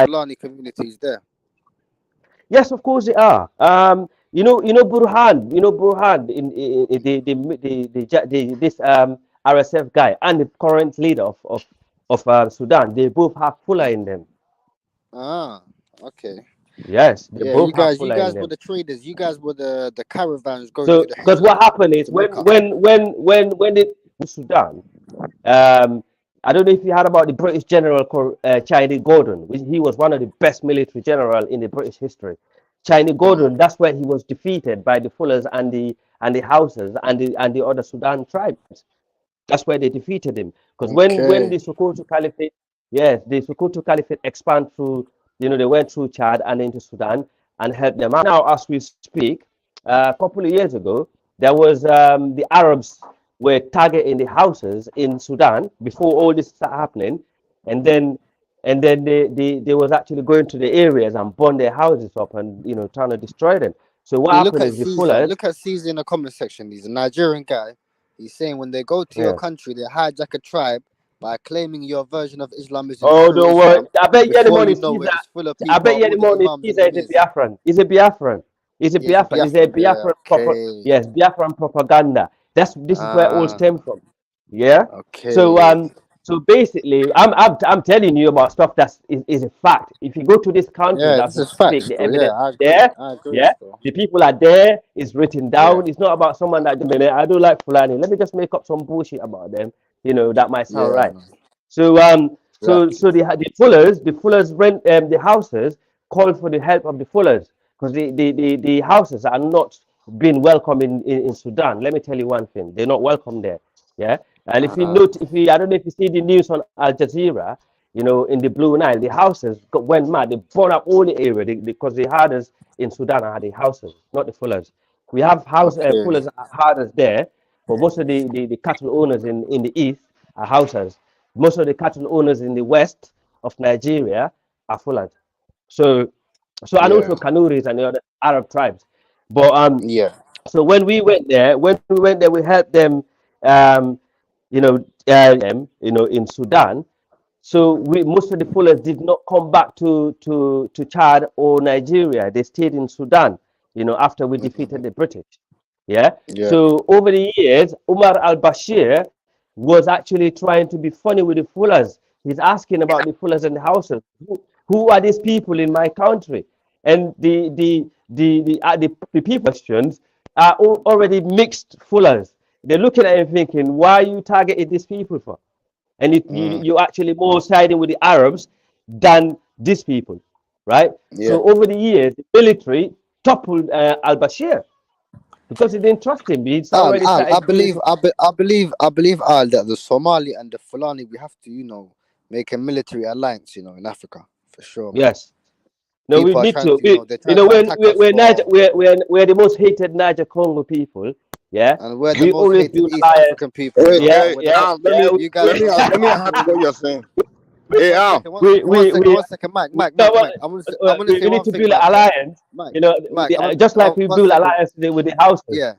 Fulani communities there. Yes, of course they are. Burhan in this RSF guy and the current leader of Sudan. They both have Fula in them. Ah, okay. Yes, they Yeah, both have you Fula in guys were them. the traders. You guys were the caravans going to So, the because Hajj what happened is to Mecca. when they Sudan, um, I don't know if you heard about the British General Chinese Gordon, which he was one of the best military general in the British history. Chinese Mm. Gordon, that's where he was defeated by the Fullers and the Hausas and the other Sudan tribes. That's where they defeated him. Because when Okay. the Sokoto Caliphate, yes, the Sokoto Caliphate expand through, they went through Chad and into Sudan and helped them. And now, as we speak, a couple of years ago, there was the Arabs were targeting the houses in Sudan before all this started happening, and then they was actually going to the areas and burn their houses up and trying to destroy them. So what See, look happened at is the Caesar. Fullers, Look at Caesar in the comment section. He's a Nigerian guy. He's saying when they go to your yeah. country, they hijack a tribe by claiming your version of Islam is Oh, true don't worry. Islam. I bet you any Before money you know Caesar. it, it's full of I people, bet you any all the money imams and Caesar is a emirs. Biafran. He's a Biafran. He's a Yeah, he's a Biafran. He's a Biafran. Yeah, Biafran proper. okay. Yes, Biafran propaganda. This is where it all Ah, stem from. Yeah. So okay. so basically, I'm telling you about stuff is a fact. If you go to these countries Yeah, as this we is speak, facts, the though. Yeah, evidence I is agree. there. I agree Yeah. still. The people are there. It's written Yeah, down. It's not about someone that I don't like Fulani. Let me just make up some bullshit about them. That might sound yeah, right. man. So so Exactly. the Fullers rent the houses, call for the help of the Fullers because the houses are not being welcome in Sudan. Let me tell you one thing: they're not welcome there. Yeah, and Ah, if you I don't know if you see the news on Al Jazeera, in the Blue Nile, the houses went mad. They burned up all the area because the herders in Sudan are the houses, not the Fullers. We have okay. Fullers herders there, but most of the cattle owners in the east are houses. Most of the cattle owners in the west of Nigeria are Fulani. So, and Yeah, also Kanuris and the other Arab tribes. But yeah. so when we went there, we helped them, um, in Sudan. So most of the Fullers did not come back to Chad or Nigeria. They stayed in Sudan, after we defeated Mhm. the British. Yeah. Yeah. So over the years, Umar al-Bashir was actually trying to be funny with the Fullers. He's asking about the Fullers and the houses. Who are these people in my country? And the people questions are already mixed Fullers. They're looking at him thinking, why are you targeting these people for? And Mm, you actually more siding with the Arabs than these people, right? yeah. So over the years, the military toppled al-Bashir because they didn't trust him. He's already I started doing. believe, I believe, Al, that the Somali and the Fulani, we have to, make a military alliance, in Africa for sure, man. Yes. No, we People are need trying to. to, We, they're trying to when attack us we're Niger, for, we're the most hated Niger Congo people. Yeah, and we're the we most always hated build East alliance. African people as Hey, well. Yeah, hey, And we're the yeah, Al, most, yeah. you guys are let the me most let me add to what successful. you're saying. Hey, One Al, second, We, we, we, one second, Mike, we, Mike, no, Mike, Mike. I'm gonna say we need one to thing, build an Mike. Yeah, alliance. Mike, With Mike. just like we One build second. alliance with the houses. Yeah,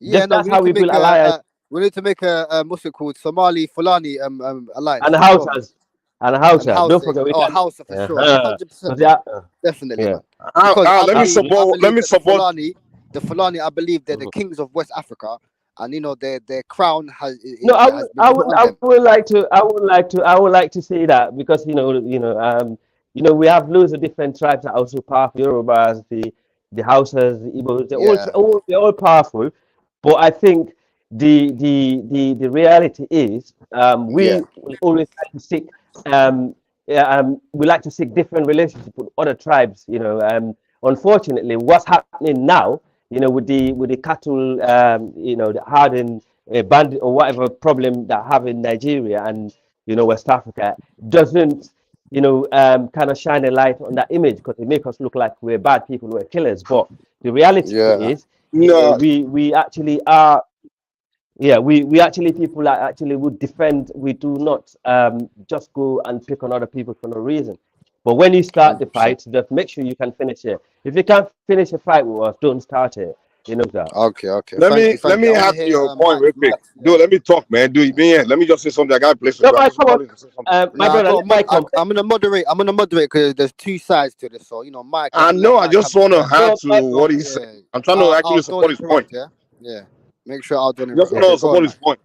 yeah. Just No, that's how we build alliance we need to make a what's it called, Somali Fulani alliance and for sure, man. houses and And houses. house Don't forget we or can. house for sure, Uh-huh. 100%, 'Cause man. yeah, Definitely, yeah, man. Al, Because Al, let me I support. Let believe me that the support. Fulani, I believe they're the mhm. kings of West Africa, and their crown No, has been put on I them. would like to, I would like to say that because we have loads of different tribes that are also powerful. Yorubas, the Hausas, the Igbos, Yeah, they're all powerful. But I think the reality is, yeah, we will always like to seek, we like to seek different relationships with other tribes. Unfortunately, what's happening now, with the cattle, the hardened bandit or whatever problem that have in Nigeria and West Africa doesn't kind of shine a light on that image because it makes us look like we're bad people, we're killers. But the reality yeah. is, No, we actually are. Yeah, we actually people that actually would defend. We do not just go and pick on other people for no reason. But when you start the 100%. fight, just make sure you can finish it. If you can't finish a fight with us, don't start it. You know that. Okay. Let Thank me you, thank you. I want add to to hear your point real quick. Mike's. Dude, let me talk, man. Dude, man, let me just say something. I got a place to No, go. I'm Mike, just come on. calling to say something. My Nah, I brother, got let Mike come. I'm gonna moderate. I'm gonna moderate because there's two sides to this. So Mike, I'm I gonna let know. I Mike have just his want to turn. add No, to Mike, what he said. Yeah, I'm trying to I'll actually don't support his point. interrupt. Yeah. Make sure I'll don't Just interrupt. want Okay, to go on, support his Mike. point.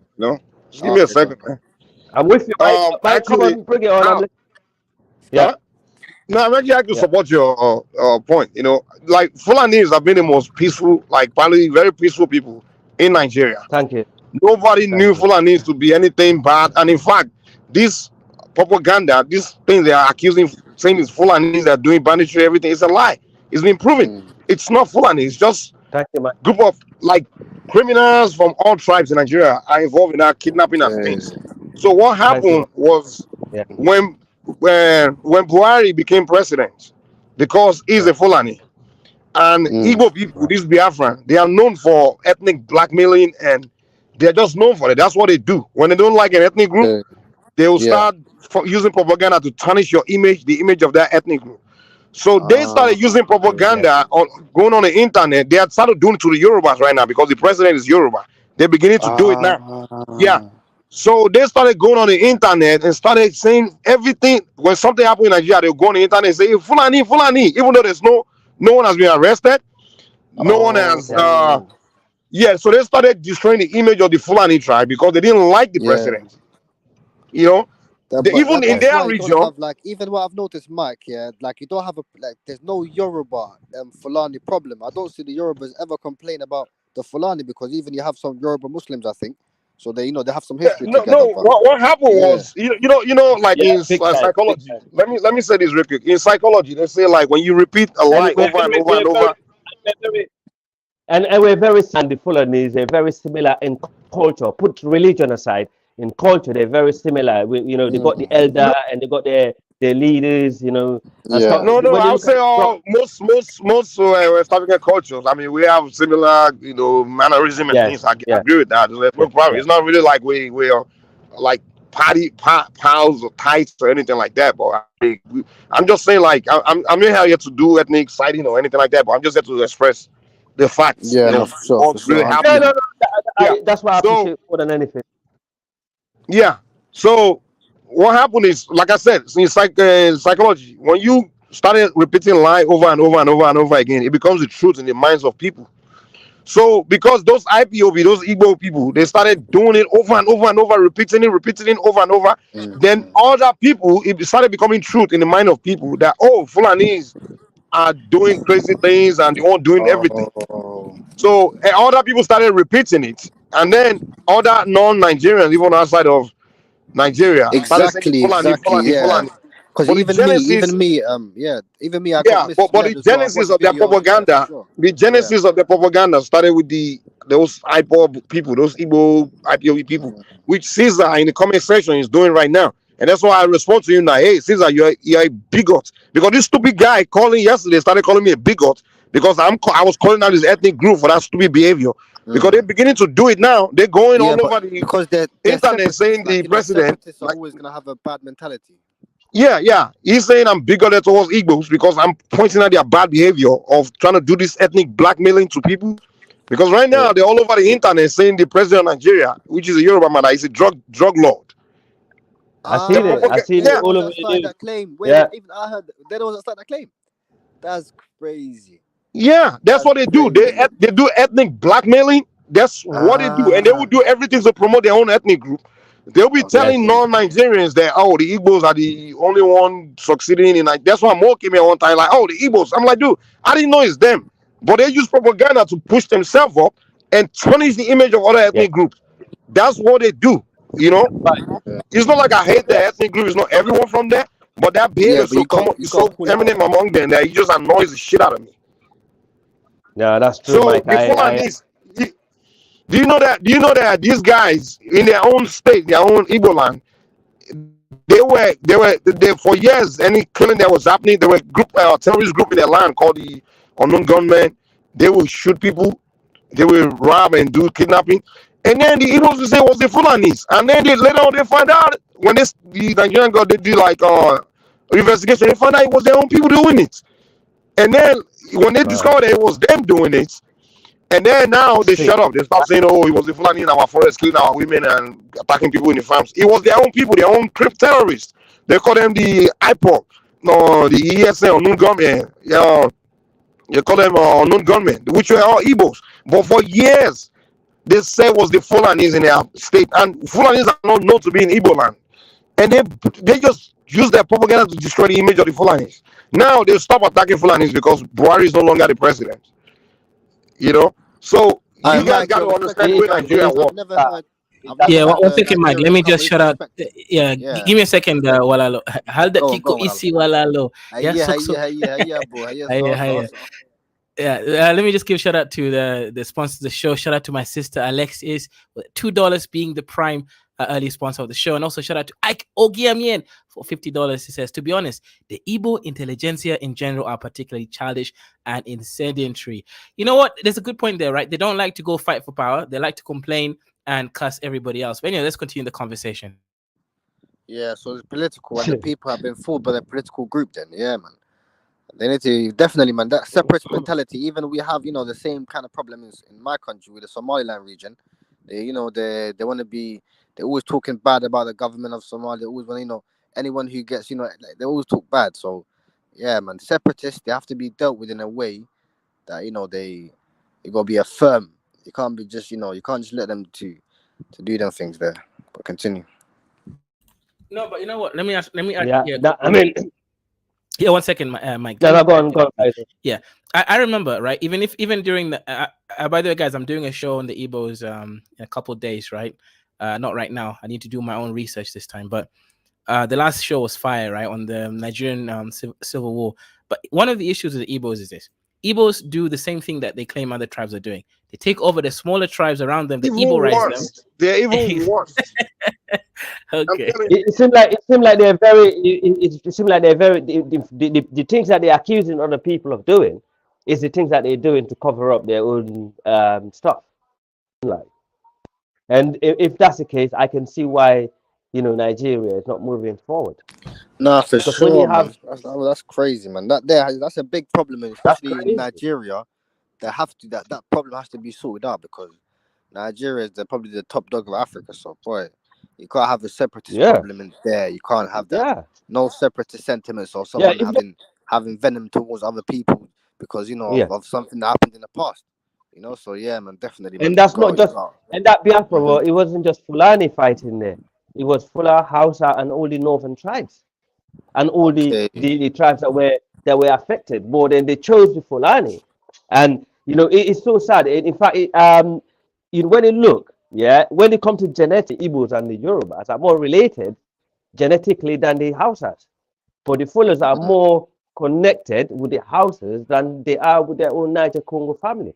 Just give me a Okay, go on. second, man. I'm with you, Mike. Mike, come Actually, on, bring it on. I, Yeah, huh? No, I'm actually to yeah. support your point. Like Fulanis have been the most peaceful, like probably very peaceful people in Nigeria. Thank you, Nobody thank knew you. Fulanis to be anything bad, and in fact, this propaganda, this thing they are accusing, saying it's Fulanis that are doing banditry, everything, it's a lie. It's been proven. Mm, It's not Fulani. It's just Thank you, Mike. group of like criminals from all tribes in Nigeria are involved in that kidnapping and okay. things. So what Thank you, happened Mike. was Yeah, when when Buhari became president, because he's yeah. a Fulani and Mm, Igbo people, this Biafran, they are known for ethnic blackmailing and they're just known for it. That's what they do. When they don't like an ethnic group, okay. they will Yeah. start using propaganda to tarnish your image, the image of that ethnic group. So they started using Okay. Yeah, propaganda on going on the internet. They had started doing it to the Yorubas right now because the president is Yoruba. They're beginning to do it now. Yeah. Ah. So they started going on the internet and started saying everything. When something happened in Nigeria, they'll go on the internet and say, "Hey, Fulani, Fulani," even though there's no one has been arrested, no one has yeah. Oh. yeah. So they started destroying the image of the Fulani tribe because they didn't like the Yeah. president. You know, But even in that's their why you don't region, have like even what I've noticed, Mike. Yeah, like you don't have a like. There's no Yoruba Fulani problem. I don't see the Yorubas ever complain about the Fulani because even you have some Yoruba Muslims, I think. So they have some yeah, history no, together, no. but What happened yeah. was, like Yeah, in big time, big psychology. time. Let me say this real quick. In psychology, they say like when you repeat a And lie over and over and over. we're very, and we're very, and the Fulanese are very similar in culture. Put religion aside, in culture they're very similar. They got the Mm, elder and they got their leaders, and yeah. stuff. No. When I you would look at say it from, all most West African cultures. I mean, we have similar, mannerism and yeah, things. I yeah, agree with that. There's yeah, no problem. yeah, It's not really like we are like pals or tights or anything like that. But I'm just saying, like, I'm not here to do ethnic siding or anything like that. But I'm just here to express the facts. Yeah, no, for What's sure, really 100. yeah. happening. No, no, Yeah. that's what I So appreciate more than anything. yeah. So what happened is, like I said, in psychology, when you started repeating lie over and over and over and over again, it becomes the truth in the minds of people. So because those IPOB, those Igbo people, they started doing it over and over and over, repeating it over and over. Then Mm. other people, it started becoming truth in the mind of people that, oh, Fulanis are doing crazy things and they won't doing everything. Oh, So other people started repeating it, and then other non-Nigerians, even outside of Nigeria, started saying Fulani, exactly, Fulani, yeah. Fulani. Because But the genesis, yeah, even me, I got yeah, but misled the as well. I've genesis watched of their videos, yeah, for propaganda, sure. the Yeah. genesis of the propaganda started with those IPOB people, those Igbo IPOB people, Mm. which Caesar in the comment section is doing right now. And that's why I respond to you now. Hey, Caesar, you're a bigot. Because this stupid guy calling yesterday started calling me a bigot because I was calling out his ethnic group for that stupid behavior. Because they're Mm. beginning to do it now. They're going Yeah, all but over the because they're internet separatists, saying like the president, separatists are like, always gonna have a bad mentality. yeah. He's saying I'm bigoted towards Igbos because I'm pointing out their bad behavior of trying to do this ethnic blackmailing to people. Because right Yeah. now they're all over the internet saying the president of Nigeria, which is a Yoruba man, is a drug lord. I The seen it. I They're seen the it yeah, all ones over that the started news. that claim. Wait, Yeah, even I heard they're the ones that started that claim. That's crazy. that's That's what they do. crazy. They do ethnic blackmailing. That's what they do, and they will Ah, do everything to promote their own ethnic group. They'll be yeah, telling okay. non-Nigerians that, oh, the Igbos are the only one succeeding in like. That's why Mo came here one time like, oh, the Igbos. I'm like, dude, I didn't know it's them, but they use propaganda to push themselves up and tarnish the image of other yeah. ethnic groups. That's what they do. You know, But it's not like I hate the yeah, ethnic group. It's not everyone from there, but that behavior Yeah, is but so common, you got to so call it out. eminent among them that it just annoys the shit out of me. no, that's true, So Mike. the Fulanis, do you know that these guys in their own state, their own Igbo land, they for years any killing that was happening, there were terrorist group in their land called the unknown gunmen. They will shoot people, they will rob and do kidnapping, and then the Igbos will say it was the Fulanis, and then later on they find out when the Nigerian got they do like investigation, they find out it was their own people doing it, and then when they Man. discovered that it was them doing it, And then now they See, shut up. They start saying, "Oh, it was the Fulani in our forest killing our women and attacking people in the farms." It was their own people, their own crip terrorists. They call them the IPOC, no, the ESL, unknown gunmen. Yeah, they call them unknown gunmen, which were all Igbos. But for years, they say was the Fulanis in their state, and Fulanis are not known to be in Igbo land. And they just use their propaganda to destroy the image of the Fulanis. Now they stop attacking Fulanis because Buhari is no longer the president. You know, so I you guys Mike, got to you're understand respecting where that Nigeria because was. I've never Yeah, heard one the second, Mike. Let Nigerians me come just with shut up. respect. Yeah, Yeah, give me a second, Walalo. Halda go on, kiko Malala. isi Walalo. Yeah, sok. Hiya, bro. Hiya, Hiya, so, hiya. so. Yeah, let me just give a shout out to the sponsors of the show. Shout out to my sister Alexis, with $2 being the prime early sponsor of the show, and also shout out to Ike Ogiamien for $50. He says, to be honest, the Igbo intelligentsia in general are particularly childish and incendiary. You know what? There's a good point there, right? They don't like to go fight for power. They like to complain and cuss everybody else. But anyway, let's continue the conversation. Yeah, so it's political, and the people have been fooled by the political group. Then, yeah, man. They need to definitely, man. That separatist mentality. Even we have, the same kind of problems in my country with the Somaliland region. They want to be. They're always talking bad about the government of Somalia. They always want, anyone who gets, like, they always talk bad. So, yeah, man. Separatists, they have to be dealt with in a way that they gotta be a firm. You can't be just, you can't just let them to do them things there. But continue. No, but you know what? Let me ask. yeah, Yeah, I mean, yeah. 1 second, Mike. no, go on. Yeah, I remember, right? Even during the by the way, guys, I'm doing a show on the Igbos in a couple of days, right? Not right now. I need to do my own research this time. But the last show was fire, right, on the Nigerian civil war. But one of the issues with the Igbos is this: Igbos do the same thing that they claim other tribes are doing. They take over the smaller tribes around them. They Even Igborize them. worse. They're even worse. Okay. It seems like they're very. It seems like they're very. The things that they're accusing other people of doing is the things that they're doing to cover up their own stuff. Like, and if that's the case, I can see why Nigeria is not moving forward. Nah, for Because when sure, you have man. That's crazy, man. That's a big problem, that's especially in crazy. Nigeria. That problem has to be sorted out because Nigeria is probably the top dog of Africa. So, boy, you can't have a separatist Yeah, problem in there. You can't have that. yeah, No separatist sentiments or yeah. someone having venom towards other people because Yeah. of something that happened in the past. So yeah, man, definitely, man. And that's not just You and that Biafra Mhm. war, it wasn't just Fulani fighting there. It was Fula, Hausa, and all the northern tribes, and all Okay. the tribes that were affected. But then they chose the Fulani, and it's so sad. In fact, when you look, when it comes to genetic, Igbos and the Yorubas are more related genetically than the Hausas. But the Fullers are Mhm. more connected with the Hausas than they are with their own Niger Congo family.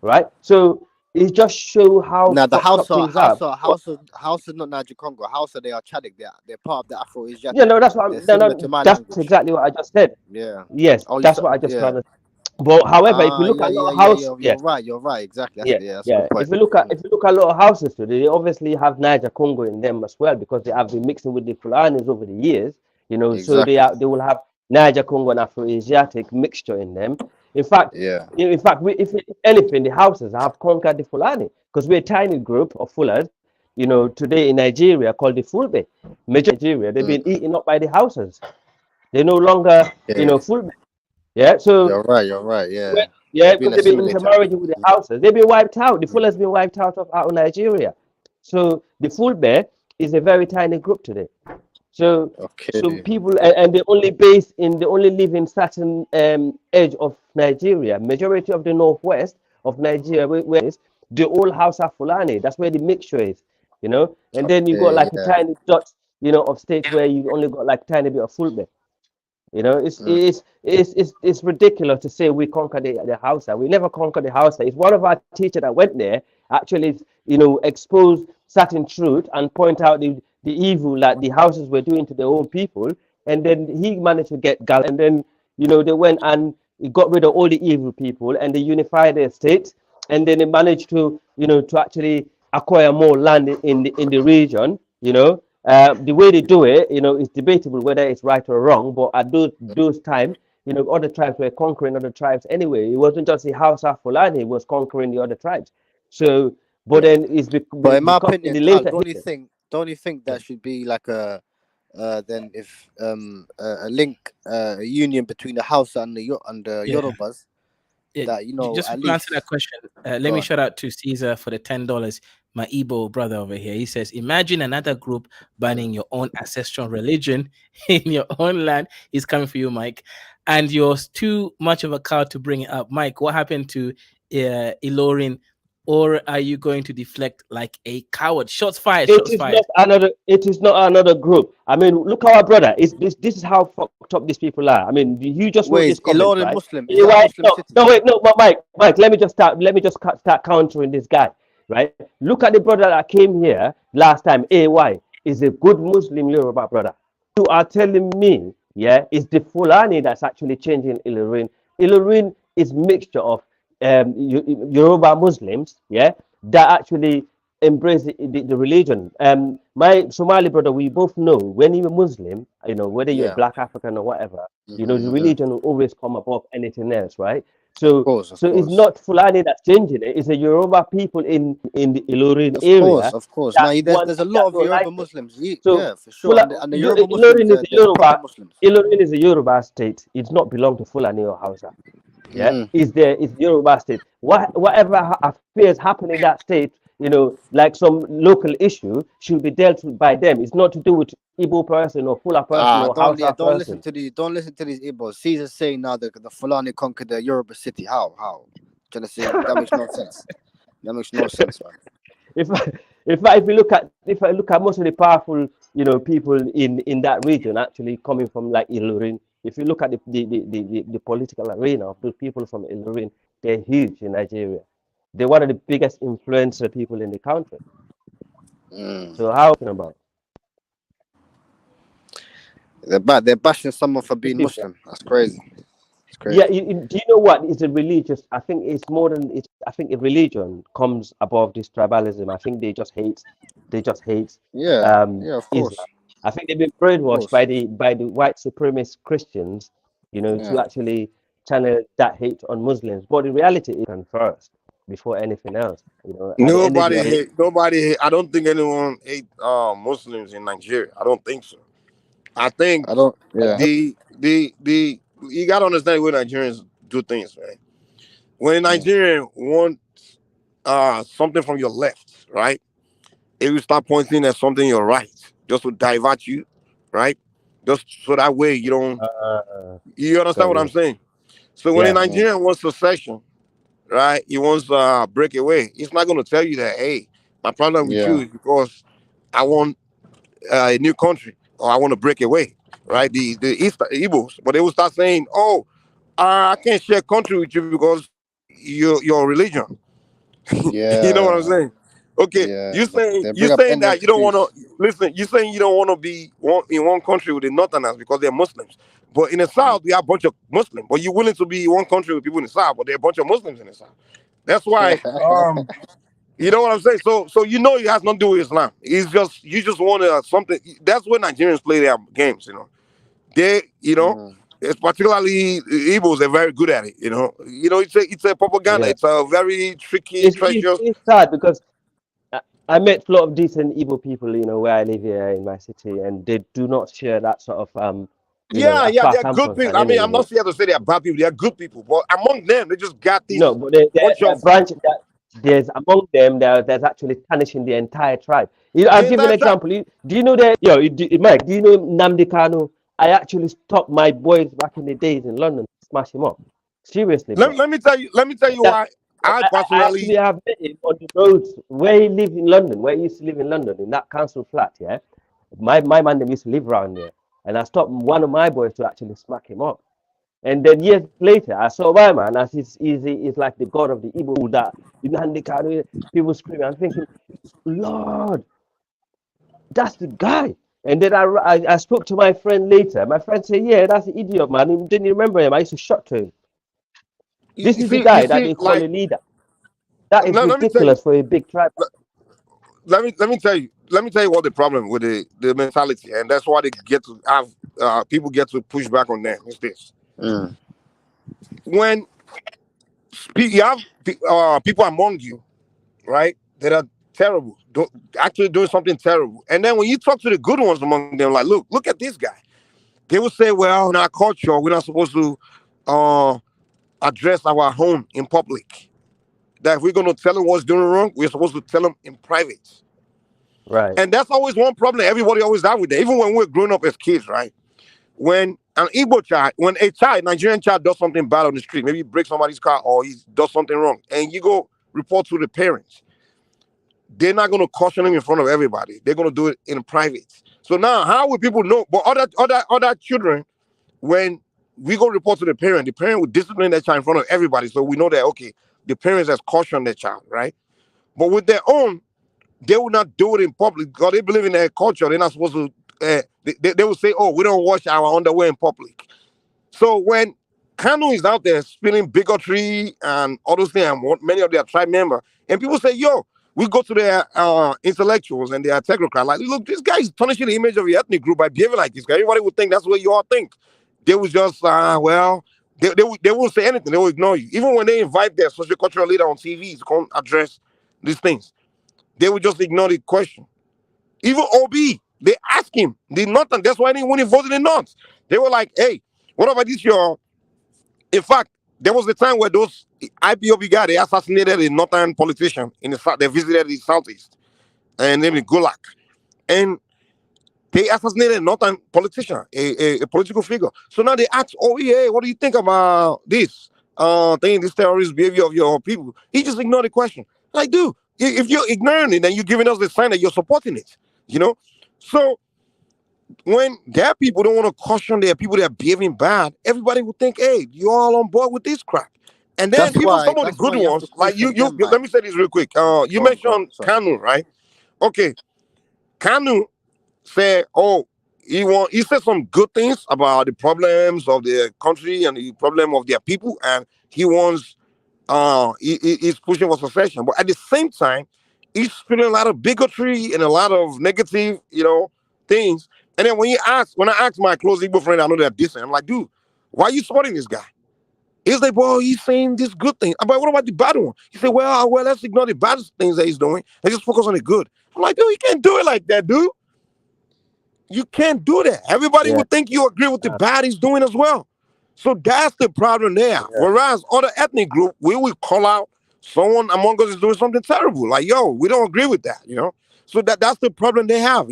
Right? So it just shows how Now the fucked up things are. But, House is not Niger Congo. House they are Chadic. They're part of the yeah, Afro-Asiatic. no, that's They're what similar to my that's language. exactly what I just said. Yeah. Yes, Oh, that's what I just yeah. trying to. But however, if you look Yeah, at a lot yeah, of yeah, house, yeah. yeah, You're right. Exactly. yeah, That's a yeah. good point. If you look at a lot of houses today, they obviously have Niger Congo in them as well because they have been mixing with the Fulanis over the years. So Exactly. they will have Niger Congo and Afro-Asiatic mixture in them. In fact, Yeah. if anything, the houses have conquered the Fulani because we're a tiny group of Fulani. Today in Nigeria called the Fulbe. Majority of Nigeria, they've been eaten up by the houses. They're no longer, Yeah. Fulbe. Yeah, so You're right. Yeah. yeah, They've been because they've been assimilated. intermarrying with the houses. They've been wiped out. The Fuller's been wiped out of Nigeria. So the Fulbe is a very tiny group today. So Okay. people and they only live in certain edge of Nigeria. Majority of the northwest of Nigeria, where is the old house of Fulani. That's where the mixture is, And then you got like a Yeah. tiny dot, of states where you only got like tiny bit of Fulbe. Mm. It's ridiculous to say we conquered the Hausa. We never conquered the Hausa. It's one of our teachers that went there actually, expose certain truth and point out the evil that the Hausas were doing to their own people. And then he managed to get Gal. And then, they went and got rid of all the evil people and they unified their states. And then they managed to actually acquire more land in the region. The way they do it, is debatable whether it's right or wrong. But at those times, other tribes were conquering other tribes anyway. It wasn't just the Hausa Fulani was conquering the other tribes. So, but then it's But in my become in opinion, the Carl, later. don't you think there should be like a then if a link a union between the Hausa and the Yeah. Yorubas, Yeah, that just at to answer that least question, let go me on. shout out to Caesar for the $10. My Igbo brother over here. He says, imagine another group banning your own ancestral religion in your own land. He's coming for you, Mike. And you're too much of a cow to bring it up. Mike, what happened to Ilorin? Or are you going to deflect like a coward? Shots fired, It shots is fired. not another. It is not another group. I mean, look, our brother. Is this? This is how fucked up these people are. I mean, you just wrote Wait, this is comment, Ilorin right? Muslim? Is that a Why? Muslim No, city? no, wait, no, but Mike. Let me just start. Let me just start countering this guy, right? Look at the brother that came here last time. AY is a good Muslim Yoruba brother. You are telling me, yeah, it's the Fulani that's actually changing Ilorin. Ilorin is mixture of Yoruba Muslims, yeah, that actually embrace the religion. My Somali brother, we both know when you're Muslim, whether you're Yeah. Black African or whatever, the Mm-hmm. religion will always come above anything else, right? Of So it's course, not Fulani that's changing it. It's the Yoruba people in the Ilorin area of course. that Now, want there's a that lot of don't like Yoruba it. Muslims. So Yeah, for sure. And the Yoruba Muslims, Ilorin is a there's proper Yoruba. Muslims. Ilorin is a Yoruba state. It's not belong to Fulani or Hausa. Yeah, Mm-hmm. is Yoruba state. Whatever affairs happen in that state, like some local issue, should be dealt with by them. It's not to do with Igbo person or Fula person or Hausa Don't listen person. to these Igbos. Caesar's saying now that the Fulani conquered the Yoruba city. How? Trying to say that makes no sense. That makes no sense, man. If I, if I look at most of the powerful, people in that region actually coming from like Ilorin. If you look at the political arena of the people from Ilorin, they're huge in Nigeria. They're one of the biggest influential people in the country. Mm. So how about They're bashing someone for being people? Muslim. That's crazy. It's Yeah, crazy. do you know what? It's a religious. I think it's more than it's. I think a religion comes above this tribalism. I think they just hate. They just hate Yeah, yeah, of course, Islam. I think they've been of brainwashed course. by the white supremacist Christians, to Yeah, actually channel that hate on Muslims. But in reality, it comes first before anything else. At the end of the Nobody day, hate. Nobody hate. I don't think anyone hate Muslims in Nigeria. I don't think so. I think I don't. Yeah, the you gotta understand the way Nigerians do things, right? When a mm. Nigerian wants something from your left, right? It will start pointing at something your right, just to divert you, right? Just so that way you don't. You understand got what I'm you. saying? So when a Yeah, Mm. Nigerian wants secession, right? He wants break away. He's not going to tell you that, hey, my problem with you Yeah, is because I want a new country or I want to break away, right? The East Igbos, but they will start saying, oh, I can't share country with you because your religion. You know what I'm yeah, saying? Okay, yeah. They you bring up saying that you don't want NFTs. to listen. You saying you don't want to be in one country with the Northerners because they're Muslims, but in the South we have a bunch of Muslims. But you're willing to be in one country with people in the South, but there are a bunch of Muslims in the South. That's why, you know what I'm saying. So it has nothing to do with Islam. It's just you just want something. That's where Nigerians play their games. They, Mm. it's particularly Igbos. They're very good at it. It's a propaganda. yeah. It's a very tricky, treacherous. It's sad because I met a lot of decent Igbo people, where I live here in my city, and they do not share that sort of, Yeah, as yeah, far as they're I'm good people. concerned, I mean, anyway. I'm not here to say they're bad people. They're good people, but among them, they just got No, this but bunch they're of branching that there's among them there's actually tarnishing the entire tribe. I'll the give you an entire tribe. example. Do you know that, Mike? Do you know Namdi Kanu? I actually stopped my boys back in the days in London to smash him up. Seriously, bro. Let me tell you. Let me tell you That why I I actually personally. have met him on the roads where he lived in London, where he used to live in London, in that council flat. Yeah, my man them used to live around there, and I stopped one of my boys to actually smack him up. And then years later, I saw my man as he's like the god of the Igbo that people screaming. I'm thinking, Lord, that's the guy. And then I spoke to my friend later. My friend said, yeah, that's the idiot, man. He didn't remember him. I used to shot to him. This is the You guy that see, they call like a leader. That is let me tell you. ridiculous for a big tribe. Let me tell you. Let me tell you what the problem with the mentality, and that's why they get to have people get to push back on them. Is this? Mm. When you have people among you, right, that are terrible, actually doing something terrible, and then when you talk to the good ones among them, like, look at this guy, they will say, well, in our culture, we're not supposed to uh, address our home in public. That if we're going to tell them what's doing wrong, we're supposed to tell them in private. Right. And that's always one problem everybody always have with that. Even when we're growing up as kids, right? When an Igbo child, when a child, Nigerian child does something bad on the street, maybe he breaks somebody's car or he does something wrong, and you go report to the parents, they're not going to caution him in front of everybody. They're going to do it in private. So now, how will people know? But other children, when we go report to the parent will discipline that child in front of everybody. So we know that, okay, the parents has cautioned their child, right? But with their own, they will not do it in public because they believe in their culture. They're not supposed to, they will say, oh, we don't wash our underwear in public. So when Kanu is out there spilling bigotry and all those things, and many of their tribe members, and people say, yo, we go to their intellectuals and their technocrats, like, look, this guy is tarnishing the image of your ethnic group by behaving like this. Everybody would think that's what you all think. They would just, well, they won't say anything. They will ignore you. Even when they invite their social cultural leader on TV to come address these things, they would just ignore the question. Even OB, they ask him, the Northern, that's why when he voted in North, they were like, hey, what about this, your... In fact, there was a time where those IPOB guys, they assassinated a Northern politician in the South. They visited the Southeast, and named Gulak. And they assassinated a Northern politician, a political figure. So now they ask, oh, yeah, what do you think about this? This terrorist behavior of your people. He just ignored the question. Like, dude, if you're ignoring it, then you're giving us the sign that you're supporting it, you know? So when their people don't want to caution their people that are behaving bad, everybody will think, hey, you're all on board with this crap. And then even some of the good you have to ones, like you caution them, man. let me say this real quick. You mentioned Sorry. Kanu, right? Okay. Kanu said, oh, he said some good things about the problems of the country and the problem of their people, and he wants he's pushing for secession. But at the same time, he's spilling a lot of bigotry and a lot of negative, things. And then when I ask my close Igbo friend, I know they're distant. I'm like, dude, why are you supporting this guy? He's like, well, he's saying this good thing. I'm like, what about the bad one? He said, well, let's ignore the bad things that he's doing and just focus on the good. I'm like, dude, you can't do it like that, dude. You can't do that. Everybody would think you agree with the bad he's doing as well. So that's the problem there. Yeah. Whereas other ethnic group, we will call out someone among us is doing something terrible. Like, yo, we don't agree with that, So that's the problem they have,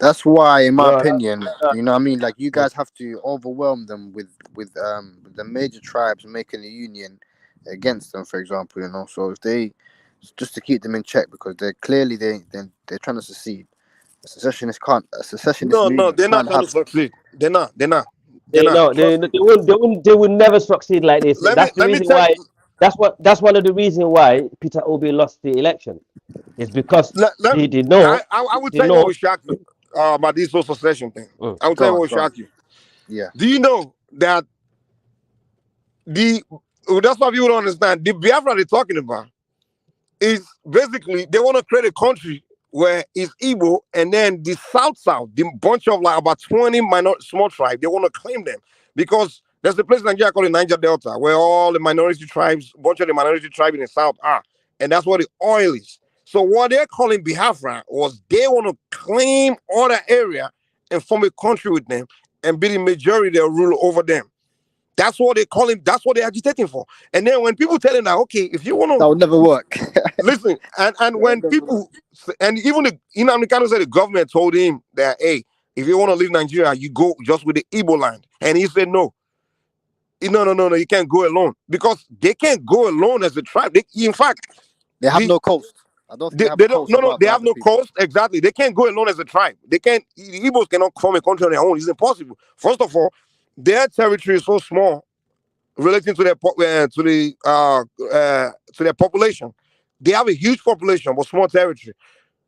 That's why, in my opinion, you know what I mean? Like, you guys have to overwhelm them with the major tribes making a union against them, for example, So if they, just to keep them in check, because they're clearly they're trying to secede. A secessionist can't. A secessionist. No, they're not trying to succeed. They're not. They will never succeed like this. That's the reason why. That's one of the reasons why Peter Obi lost the election. It's because he did know. I would tell you what would shock you about this whole secession thing. I would tell you what would shock you. Yeah. Do you know that that's why people don't understand the Biafra they're talking about is basically they want to create a country where it's Igbo, and then the South, the bunch of like about 20 small tribes, they want to claim them because there's a place in Nigeria called the Niger Delta where all the minority tribes, bunch of the minority tribes in the South are, and that's where the oil is. So what they're calling Biafra was they want to claim all that area and form a country with them and be the majority that rule over them. That's what they call him. That's what they're agitating for. And then when people tell him that, okay, if you want to, that would never work. Listen, and when people, and even Kanu said the government told him that, hey, if you want to leave Nigeria, you go just with the Igbo land. And he said, no, you can't go alone because they can't go alone as a tribe. In fact, they have no coast. I don't think they don't. No, they have no coast. Exactly. They can't go alone as a tribe. They can't. The Igbos cannot form a country on their own. It's impossible. First of all, their territory is so small relating to their population. They have a huge population but small territory,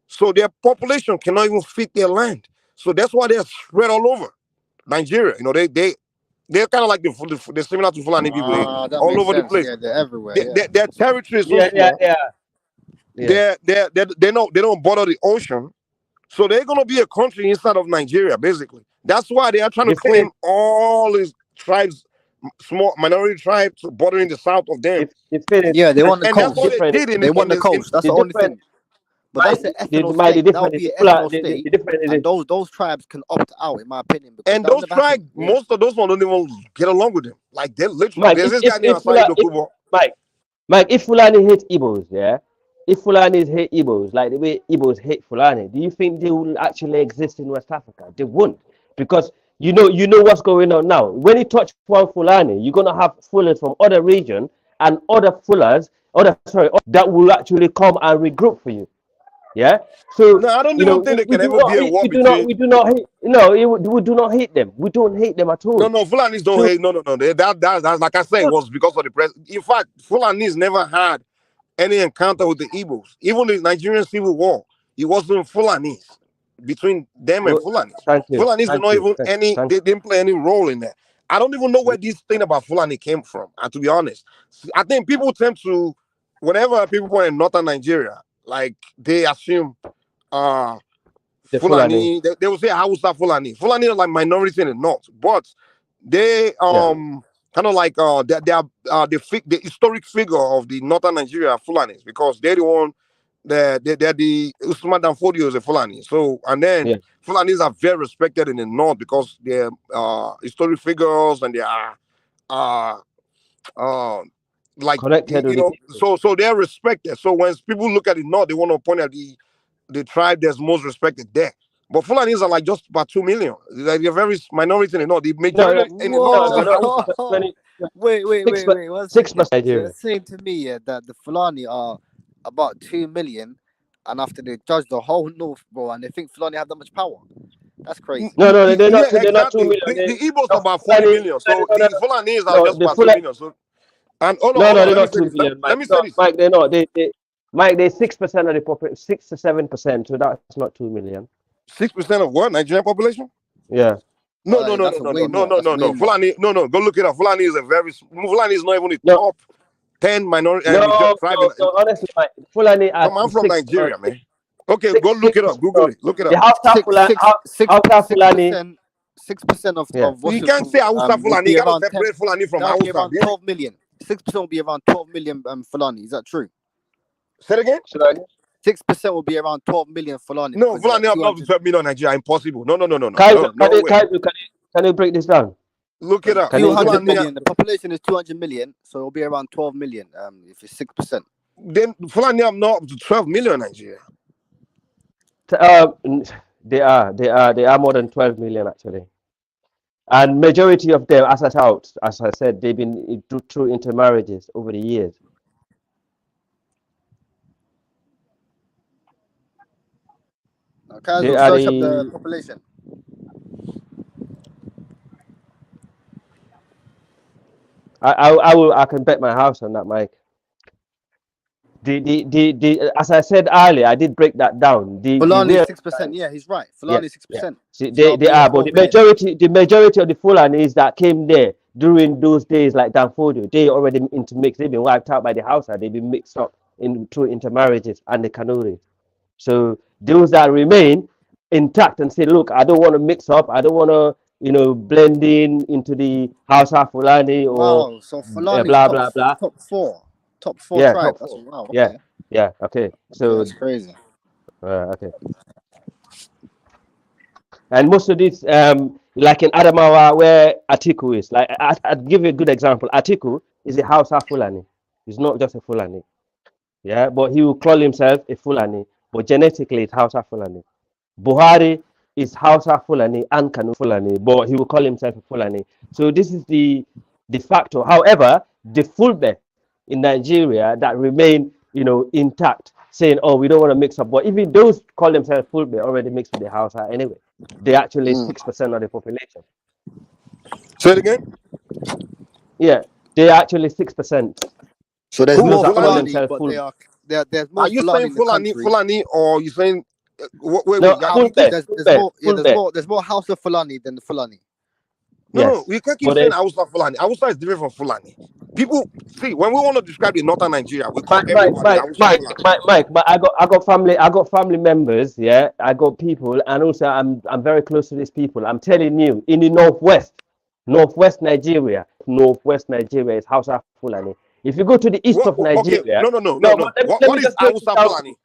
so their population cannot even fit their land. So that's why they're spread all over Nigeria. They're kind of like they're similar to fulani people. All over the place. Yeah, they're everywhere. Their territory is so small. They don't border the ocean. So they're going to be a country inside of Nigeria, basically. That's why they are trying to They claim finished. all these tribes, small minority tribes bordering the south of them. They finished. Yeah, they want the And that's coast. what they Different. did They want the coast. That's The the only different. thing. But that's the ethno My the state. That would different is be the an ethno the state, different is and those tribes can opt out, in my opinion, because And that will those never happen. tribes, most of those ones don't even get along with them. Like they literally, Mike. there's this guy named Asai Dokubo. Mike, if Fulani hate Igbos, yeah, if Fulanis hate Igbos, like the way Igbos hate Fulani, do you think they will actually exist in West Africa? They won't, because you know what's going on now. When you touch one Fulani, you're gonna have Fulans from other region and other Fulans, that will actually come and regroup for you. Yeah. So No, I don't even think there we can do ever not be a hate, war between. we do not hate. No, we do not hate them. We don't hate them at all. No, Fulanis don't So hate. No. That's like I said, it was because of the press. In fact, Fulanis never had any encounter with the Igbos. Even the Nigerian Civil War, it wasn't Fulanis between them and well, Fulanis. thank you, Fulanis did thank not you, even any. thank They didn't play any role in that. I don't even know you. where this thing about Fulani came from. And to be honest, I think people tend to, whenever people point in northern Nigeria, like they assume The Fulani. Fulani, they will say Hausa Fulani. Fulani are like minority in the north, but they Yeah. kind of like they are the historic figure of the northern Nigeria Fulanis, because they're the one they're the Usman Dan Fodio is a Fulani. So and then Yeah. Fulanis are very respected in the north because they're historic figures, and they are uh uh like Connected with the people. so they're respected. So when people look at the north, they want to point at the tribe that's most respected there. But Fulanis are like just about 2 million. Like they're very minority in the north. The majority in the north is the Hausa. Whoa! Wait, 1 6% second. So Nigeria. you're saying to me, yeah, that the Fulani are about 2 million, and after they judge the whole north, bro, and they think Fulani have that much power? That's crazy. No, they're not. Yeah, They're not 2 exactly. million. The Igbos No, are about 40 million. So no, the Fulanis are no, just the about 2 Fulani. million. So and hold No, on, they're let me not say 2 this. million, Let Mike. me say No, this. Mike, they're not. Mike, they're 6% of the population, 6 to 7%. So that's not 2 million. 6% of what? Nigerian population? Yeah. No. That's way more. That's way more. Fulani, no. Go look it up. Fulani is Fulani is not even the No, top 10 minority tribe. honestly, Mike, Fulani are Come on, I'm from 6 Nigeria, man. Okay, go six, look it up. Google it. Look it the up. Hausa Fulani, Hausa Fulani. 6% Yeah. of what's You it can't say called, Hausa would Fulani. be You gotta around 10. separate Fulani from That would be Hausa. around 12 million. 6% will be around 12 million Fulani. Is that true? Say it again. 6% will be around 12 million Fulani. No, because you got Fulani have not 200, 12 million Nigeria. Impossible. No Can way. you break this down? Look it up. Can you- 200 Fulani, million. The population is 200 million, so it'll be around 12 million. If it's 6%. then Fulani have not up to 12 million Nigeria. They are more than 12 million actually. And majority of them, as I said, they've been through intermarriages over the years. Okay, They so are search up the the population. I can bet my house on that, Mike. As I said earlier, I did break that down. The Fulani real 6%. Yeah, he's right. yeah, Fulani 6%. See, So that'll they be are, but 12 million. the majority of the Fulanis that came there during those days, like Danfodio, they already intermixed. They've been wiped out by the Hausa. They've been mixed up through intermarriages and the Kanuri. So those that remain intact and say, look, I don't want to mix up. I don't want to, blend into the Hausa Fulani or Wow. So Fulani is blah blah blah. top four. Top four Yeah, tribe. top That's four. wow. Yeah, Okay. yeah. Okay. Okay, So that's crazy. okay. And most of this, like in Adamawa, where Atiku is, like I'd give you a good example. Atiku is a Hausa Fulani. He's not just a Fulani. Yeah, but he will call himself a Fulani, but genetically it's Hausa Fulani. Buhari is Hausa Fulani and Kanu Fulani, but he will call himself a Fulani. So this is the factor. However, the Fulbe in Nigeria that remain, intact, saying, "Oh, we don't want to mix up." But even those call themselves Fulbe already mixed with the Hausa anyway. They actually 6% of the population. Say it again. Yeah, they are actually 6%. So there's Who, more Those that call Fulani? Fulani, themselves but Fulbe. there's more Are you Fulani saying in the country. Fulani, or you saying wait? No, Yeah, Fulbe, There's more House of Fulani than the Fulani. no, Yes, we can't keep but saying there's Hausa Fulani. Hausa is different from Fulani. People see when we want to describe the northern Nigeria, we call Mike, everybody Hausa Fulani. But I got family members, yeah. I got people, and also I'm very close to these people. I'm telling you, in the northwest Nigeria is Hausa Fulani. If you go to the east of Okay, Nigeria, no. let What me is just break it Hausa down. Fulani?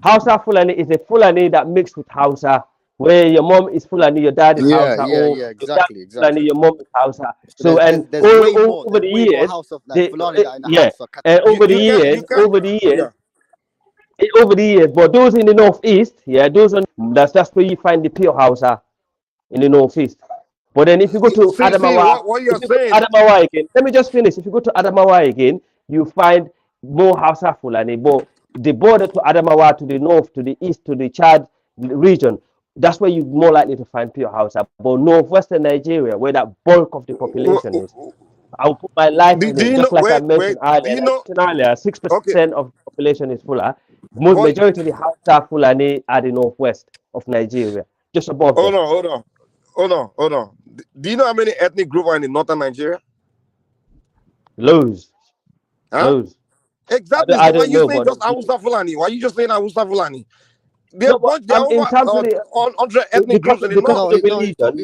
Hausa Fulani is a Fulani that mixed with Hausa, where your mom is Fulani, your dad is Yeah, Hausa, yeah, or yeah, your dad exactly, is Fulani, exactly. your mom is Hausa. So So, and there's way more, over the years, house of like they, Fulani that are in the yeah, Hausa and category. Yeah. over the years, but those in the northeast, yeah, that's where you find the pure Hausa in the northeast. But then if you go to See what you're saying. Adamawa again, let me just finish. If you go to Adamawa again, you find more Hausa Fulani. But the border to Adamawa, to the north, to the east, to the Chad region, that's where you're more likely to find pure Hausa. But northwestern Nigeria, where that bulk of the population is, I'll put my life in Do it. you know? Just like I Wait. mentioned Do earlier, you know? 6% Okay, of the population is Fula. Most hold, majority of the Hausa Fulani are the northwest of Nigeria, just above hold them. on, hold on, hold on. Do you know how many ethnic groups are in the northern Nigeria? Lows, Huh? lows. Exactly. I So why don't you know, saying but just Hausa Fulani? Why you just saying Hausa Fulani? They're no, but bunch. There are in over terms of the 100 ethnic groups in the because north. of No, the no, religion,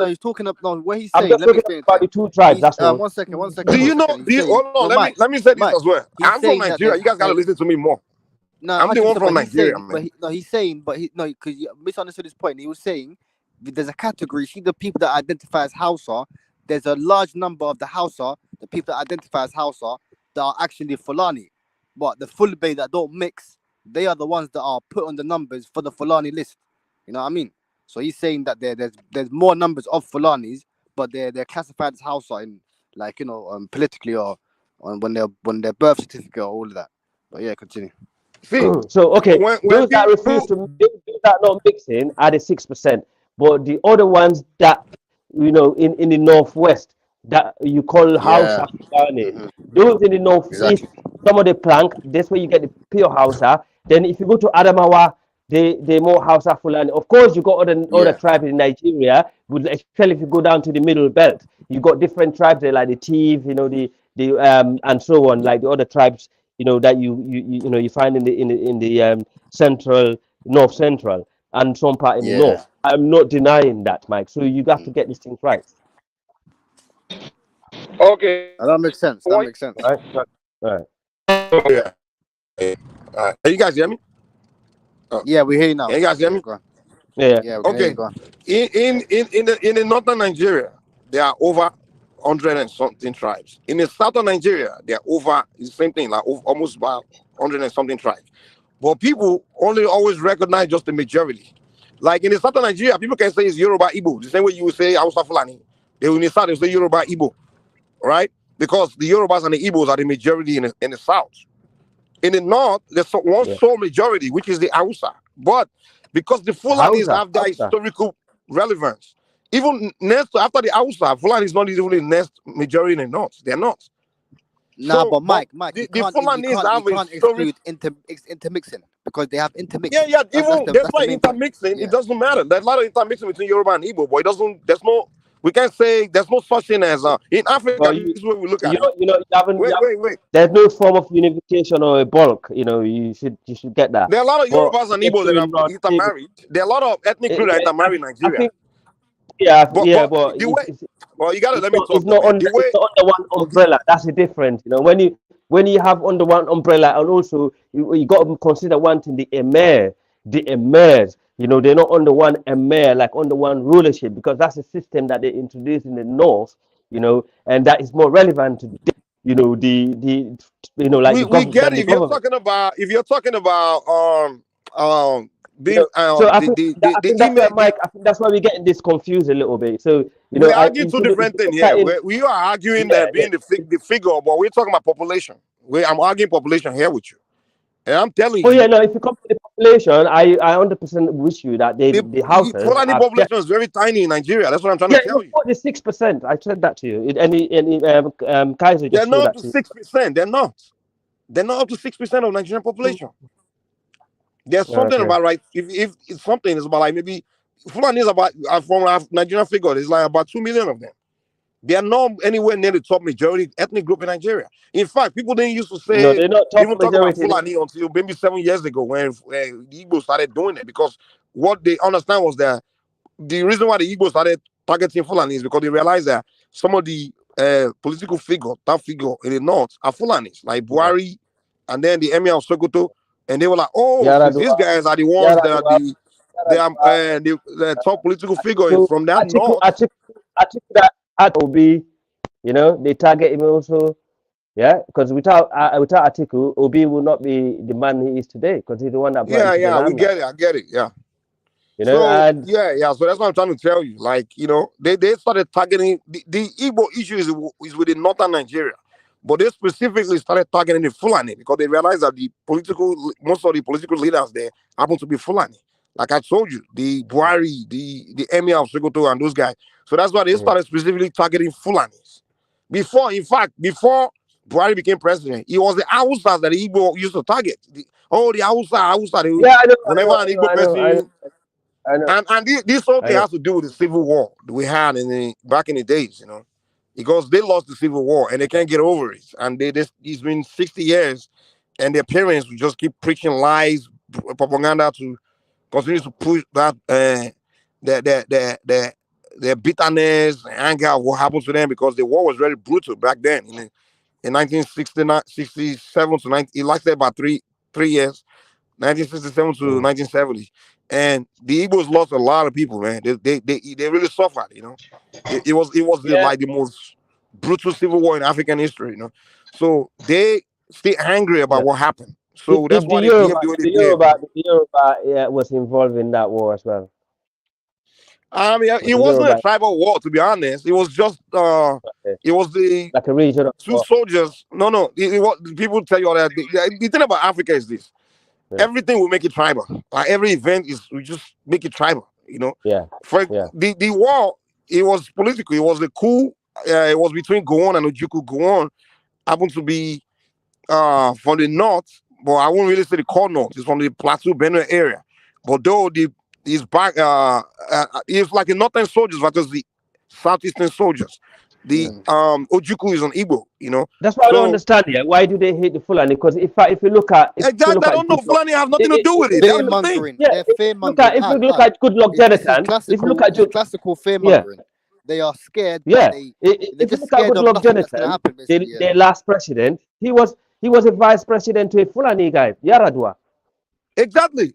he's talking up. No, what he's I'm saying. just Let me talking explain it to about him. the two tribes. He's That's all. Do you know? He's saying, Hold on. no, Mike, Let me say this Mike. as well. He's I'm from saying that Nigeria. You guys gotta listen to me more. no, I'm the one 100%. from But he's Nigeria, saying, man. he's saying, but he no, because you misunderstood his point. He was saying there's a category. See the people that identify as Hausa. There's a large number of the Hausa, the people that identify as Hausa, that are actually Fulani. But the Fulbe that don't mix, they are the ones that are put on the numbers for the Fulani list. You know what I mean? So he's saying that there's more numbers of Fulanis, but they're classified as Hausa in like politically or on when their birth certificate or all of that. But yeah, continue. See, So okay, when those that people refuse to those that not mixing are the 6%, but the other ones that in the northwest that you call Yeah, Hausa Fulani, hmm those in the northeast, exactly. some of the plank, that's where you get the pure Hausa. Then if you go to Adamawa, they more Hausa Fulani. Of course, you got other Yeah, tribes in Nigeria, but especially if you go down to the middle belt, you got different tribes there like the Tiv, the and so on, like the other tribes that you find in the central north central and some part in the yeah. north. I'm not denying that, Mike. So you have to get these things right. okay, That makes sense. That what? makes sense. Right. Right. Yeah. Can you guys hear me? Yeah, we hear you now. Can you guys hear Yeah, me? go on. Yeah. Yeah, we can hear you. Okay. Go on. In the northern Nigeria, there are over 100 and something tribes. In the southern Nigeria, there are over the same thing, like almost about 100 and something tribes. But people only always recognize just the majority. Like in the southern Nigeria, people can say it's Yoruba Igbo, the same way you would say Hausa Fulani. They will in the south, they say Yoruba Igbo, right? Because the Yorubas and the Igbos are the majority in the south. In the north, there's one Yeah. sole majority, which is the Hausa. But because the Fulanis Hausa. have their historical relevance, even after the Hausa, Fulani is not even the next majority in the north. They're not. Nah, So, but but Mike, the Fulanis you have a can't historic. exclude intermixing because they have intermixed. Yeah, yeah. That's Even the that's why main point. intermixing, it Yeah. doesn't matter. There's a lot of intermixing between Yoruba and Igbo, but it doesn't. There's no. We can't say there's no such thing as in Africa. Well, This is where we look at you it. know, you know, you haven't, you haven't, Wait. there's no form of unification or a bulk. You should get that. There are a lot of But Yorubas and just Igbos that going are around saying, intermarried. There are a lot of ethnic groups that yeah, intermarry in I Nigeria. think, yeah, But yeah, but but the way, well, you gotta it's let me not it's talk though, not man. The under way, one okay, umbrella. That's the difference. When you have under one umbrella, and also you got to consider one thing: the emirs. They're not under one emir, like under one rulership, because that's a system that they introduced in the north. And that is more relevant to like we the we government get than it. the government. If you're talking about You being know, so I think I the think that's where image. Mike. I think that's why we're getting this confused a little bit. So We I argue two if different you things look here. at it, We are arguing yeah, that being the figure, but we're talking about population. I'm arguing population here with you, and I'm telling oh yeah, you, no. If you come to the population, I 100% wish you that the the houses Fulani are population is very tiny in Nigeria. That's what I'm trying to yeah, it tell was you. 46%. I said that to you. Any Kaiser They're just showed not up that to to you. 6%. They're not. They're not up to 6% of Nigerian population. There's something Okay. about right. If it's something, it's about like maybe Fulani is about from our Nigerian figure. It's like about 2 million of them. They are not anywhere near the top majority ethnic group in Nigeria. In fact, people didn't used to No, say, they're not top even talk about majority. Fulani until maybe 7 years ago when the Igbo started doing it. Because what they understand was that the reason why the Igbo started targeting Fulani is because they realized that some of the political top figure in the north are Fulanis, like Buhari, and then the Emir of Sokoto, and they were like, oh, so these Yaradua, guys are the ones that are Yaradua, the top political figure from that north. Atiku that will be, you know, they target him also. Yeah, because without Atiku, Obi will not be the man he is today because he's the one that brought him to the Yeah, we limelight. get it. I get it. Yeah. You know, So and yeah. So that's what I'm trying to tell you. Like, you know, they started targeting the Igbo issue is within northern Nigeria, but they specifically started targeting the Fulani because they realized that most of the political leaders there happen to be Fulani. Like I told you, the Buhari, the Emir of Sokoto, and those guys. So that's why they started specifically targeting Fulanis. Before Buhari became president, it was the Hausas that the Igbo used to target. The Hausa. yeah, Whenever an Igbo person. I know. And this whole thing has to do with the civil war we had back in the days, you know, because they lost the civil war and they can't get over it. And it's been 60 years, and their parents will just keep preaching lies, propaganda to continue to push that their bitterness and anger of what happened to them, because the war was very brutal back then in 1969, 67 to 90. It lasted about three years. 1967 to 1970, and the Igbos lost a lot of people, man. They really suffered, you know. It was like the most brutal civil war in African history, you know. So they stay angry about what happened. So that's why they behave the way they behave. The Yoruba was involved in that war as well. I mean, it wasn't a tribal war, to be honest. It was just it was the like a regional two soldiers. No. People tell you all that. The thing about Africa is this. Yeah. Everything will make it tribal. Every event we just make it tribal, you know. Yeah. The war, it was political. It was the coup. It was between Gowon and Ojukwu. Gowon happened to be from the north, but I won't really say the core north. It's from the Plateau Benue area. But though it's back, it's like the northern soldiers versus the southeastern soldiers. The Ojukwu is an Igbo, you know. That's why I don't understand. Yeah, why do they hate the Fulani? Because if you look at exactly, I don't know. Fulani have nothing to do with it. Fear mongering. Yeah, if you look at Goodluck Jonathan, if you look at classical fear mongering, they are scared. Yeah, if you look at Goodluck Jonathan, their last president, he was a vice president to a Fulani guy, Yaradua. Exactly.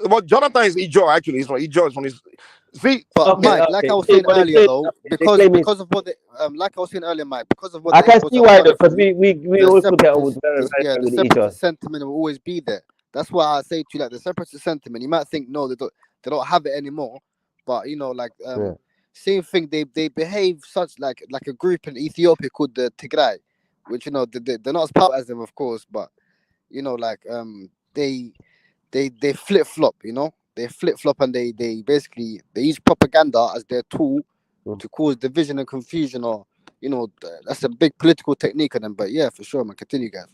But Jonathan is Ijo, actually. He's from Ijo. He's from his. See, but Mike, like I was saying earlier, though, because of what like I was saying earlier, Mike, because of what I can see why, though, because we also get on very the separatist sentiment will always be there. That's why I say to you, like, the separatist sentiment. You might think no, they don't have it anymore, but you know, like same thing. They behave such like a group in Ethiopia called the Tigray, which, you know, they're not as powerful as them, of course, but you know, like they flip flop, you know. They flip flop and they basically use propaganda as their tool to cause division and confusion, or you know, that's a big political technique of them. But yeah, for sure, man. Continue, guys.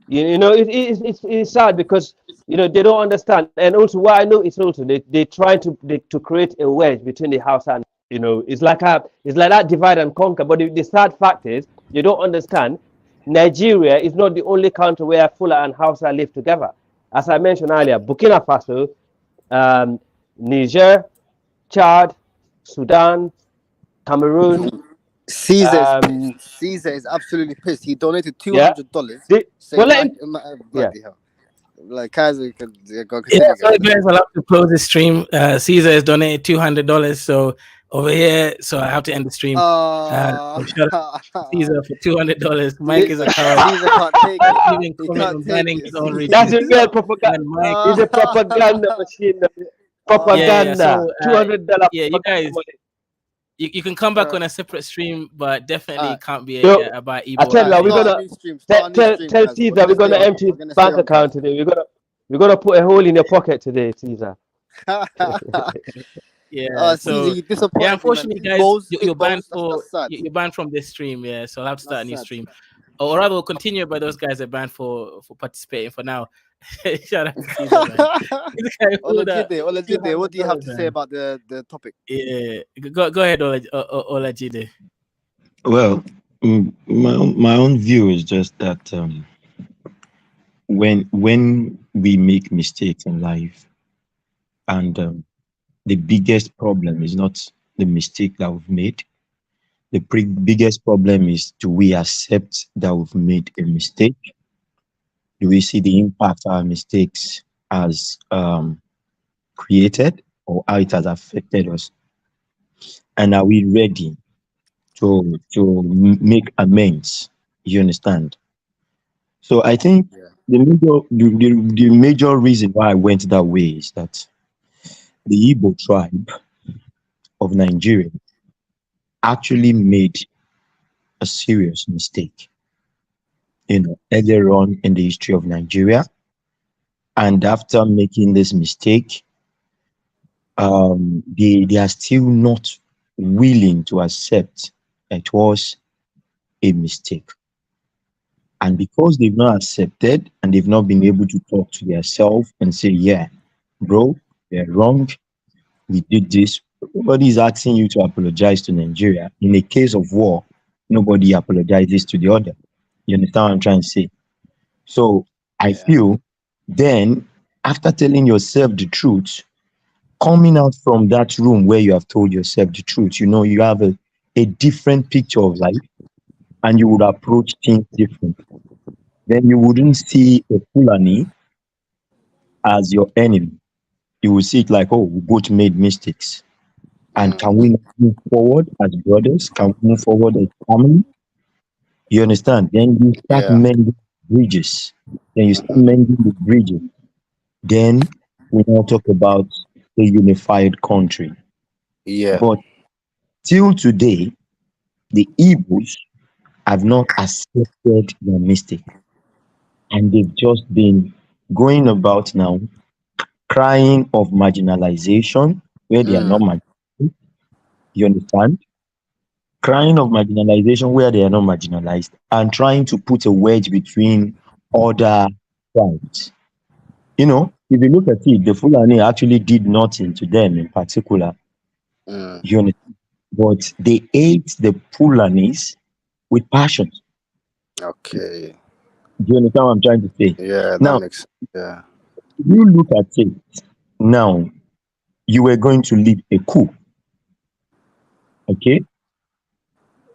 You know, it's sad because, you know, they don't understand, and also what I know is also they try to create a wedge between the house and, you know, it's like that divide and conquer. But the sad fact is you don't understand. Nigeria is not the only country where Fula and Hausa live together. As I mentioned earlier, Burkina Faso, Niger, Chad, Sudan, Cameroon. Caesar is absolutely pissed. He donated $200. Well, let him, like Kaiser, sorry guys, I'll have to close the stream. Caesar has donated $200, so over here, so I have to end the stream. Shout out Caesar for $200. Mike is a coward. Caesar can't take it. That's a real propaganda. He's a propaganda machine. Propaganda. $200. Yeah, you guys. You can come back on a separate stream, but definitely can't be about Igbo. I tell you, we're gonna tell Caesar we're gonna empty his bank account today. We're gonna put a hole in your pocket today, Caesar. Yeah, so unfortunately, guys, you're banned from this stream. Yeah, so I'll have to start a new stream, or rather, we'll continue. But those guys are banned for participating for now. Shout out to Caesar, man. He's the guy who that Olajide, what do you have to $200, say man. about the topic? Yeah, go ahead, Olajide. Well, my own view is just that when we make mistakes in life, and the biggest problem is not the mistake that we've made. The biggest problem is, do we accept that we've made a mistake? Do we see the impact our mistakes has created, or how it has affected us? And are we ready to make amends? You understand? So I think Yeah. the major reason why I went that way is that the Igbo tribe of Nigeria actually made a serious mistake, earlier on in the history of Nigeria. And after making this mistake, they are still not willing to accept it was a mistake. And because they've not accepted and they've not been able to talk to themselves and say, yeah, bro, they're wrong, we did this. Nobody is asking you to apologize to Nigeria. In a case of war, nobody apologizes to the other. You understand what I'm trying to say? So I Yeah. feel then, after telling yourself the truth, coming out from that room where you have told yourself the truth, you have a different picture of life, and you would approach things differently. Then you wouldn't see a Fulani as your enemy. You will see it like, oh, we both made mistakes. And can we move forward as brothers? Can we move forward as family? You understand? Then you start Yeah. mending bridges. Then you start mending the bridges. Then we now talk about a unified country. Yeah. But till today, the Igbos have not accepted their mistake. And they've just been going about now crying of marginalization where they are not marginalized. You understand? Crying of marginalization where they are not marginalized, and trying to put a wedge between other tribes. If you look at it, the Fulani actually did nothing to them in particular. You understand? But they ate the Fulanis with passion. Okay. Do you understand what I'm trying to say? Yeah, that Now, makes yeah. if you look at it now, you were going to lead a coup. Okay?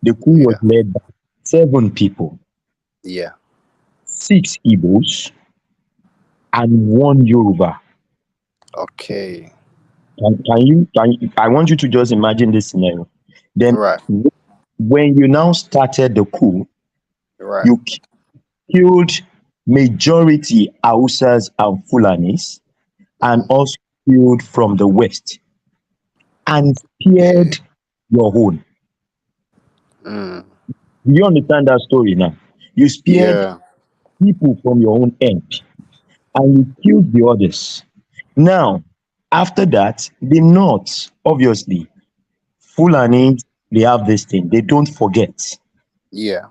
The coup was Yeah. led by 7 people, Yeah. 6 Igbos, and 1 Yoruba. Okay. I want you to just imagine this scenario. Then, Right. when you now started the coup, Right. you killed majority Hausas and Fulanis, and also killed from the west, and spared your own. Do you understand that story now? You spared Yeah. people from your own end, and you killed the others. Now, after that, the North, obviously, Fulani, they have this thing. They don't forget. Yeah.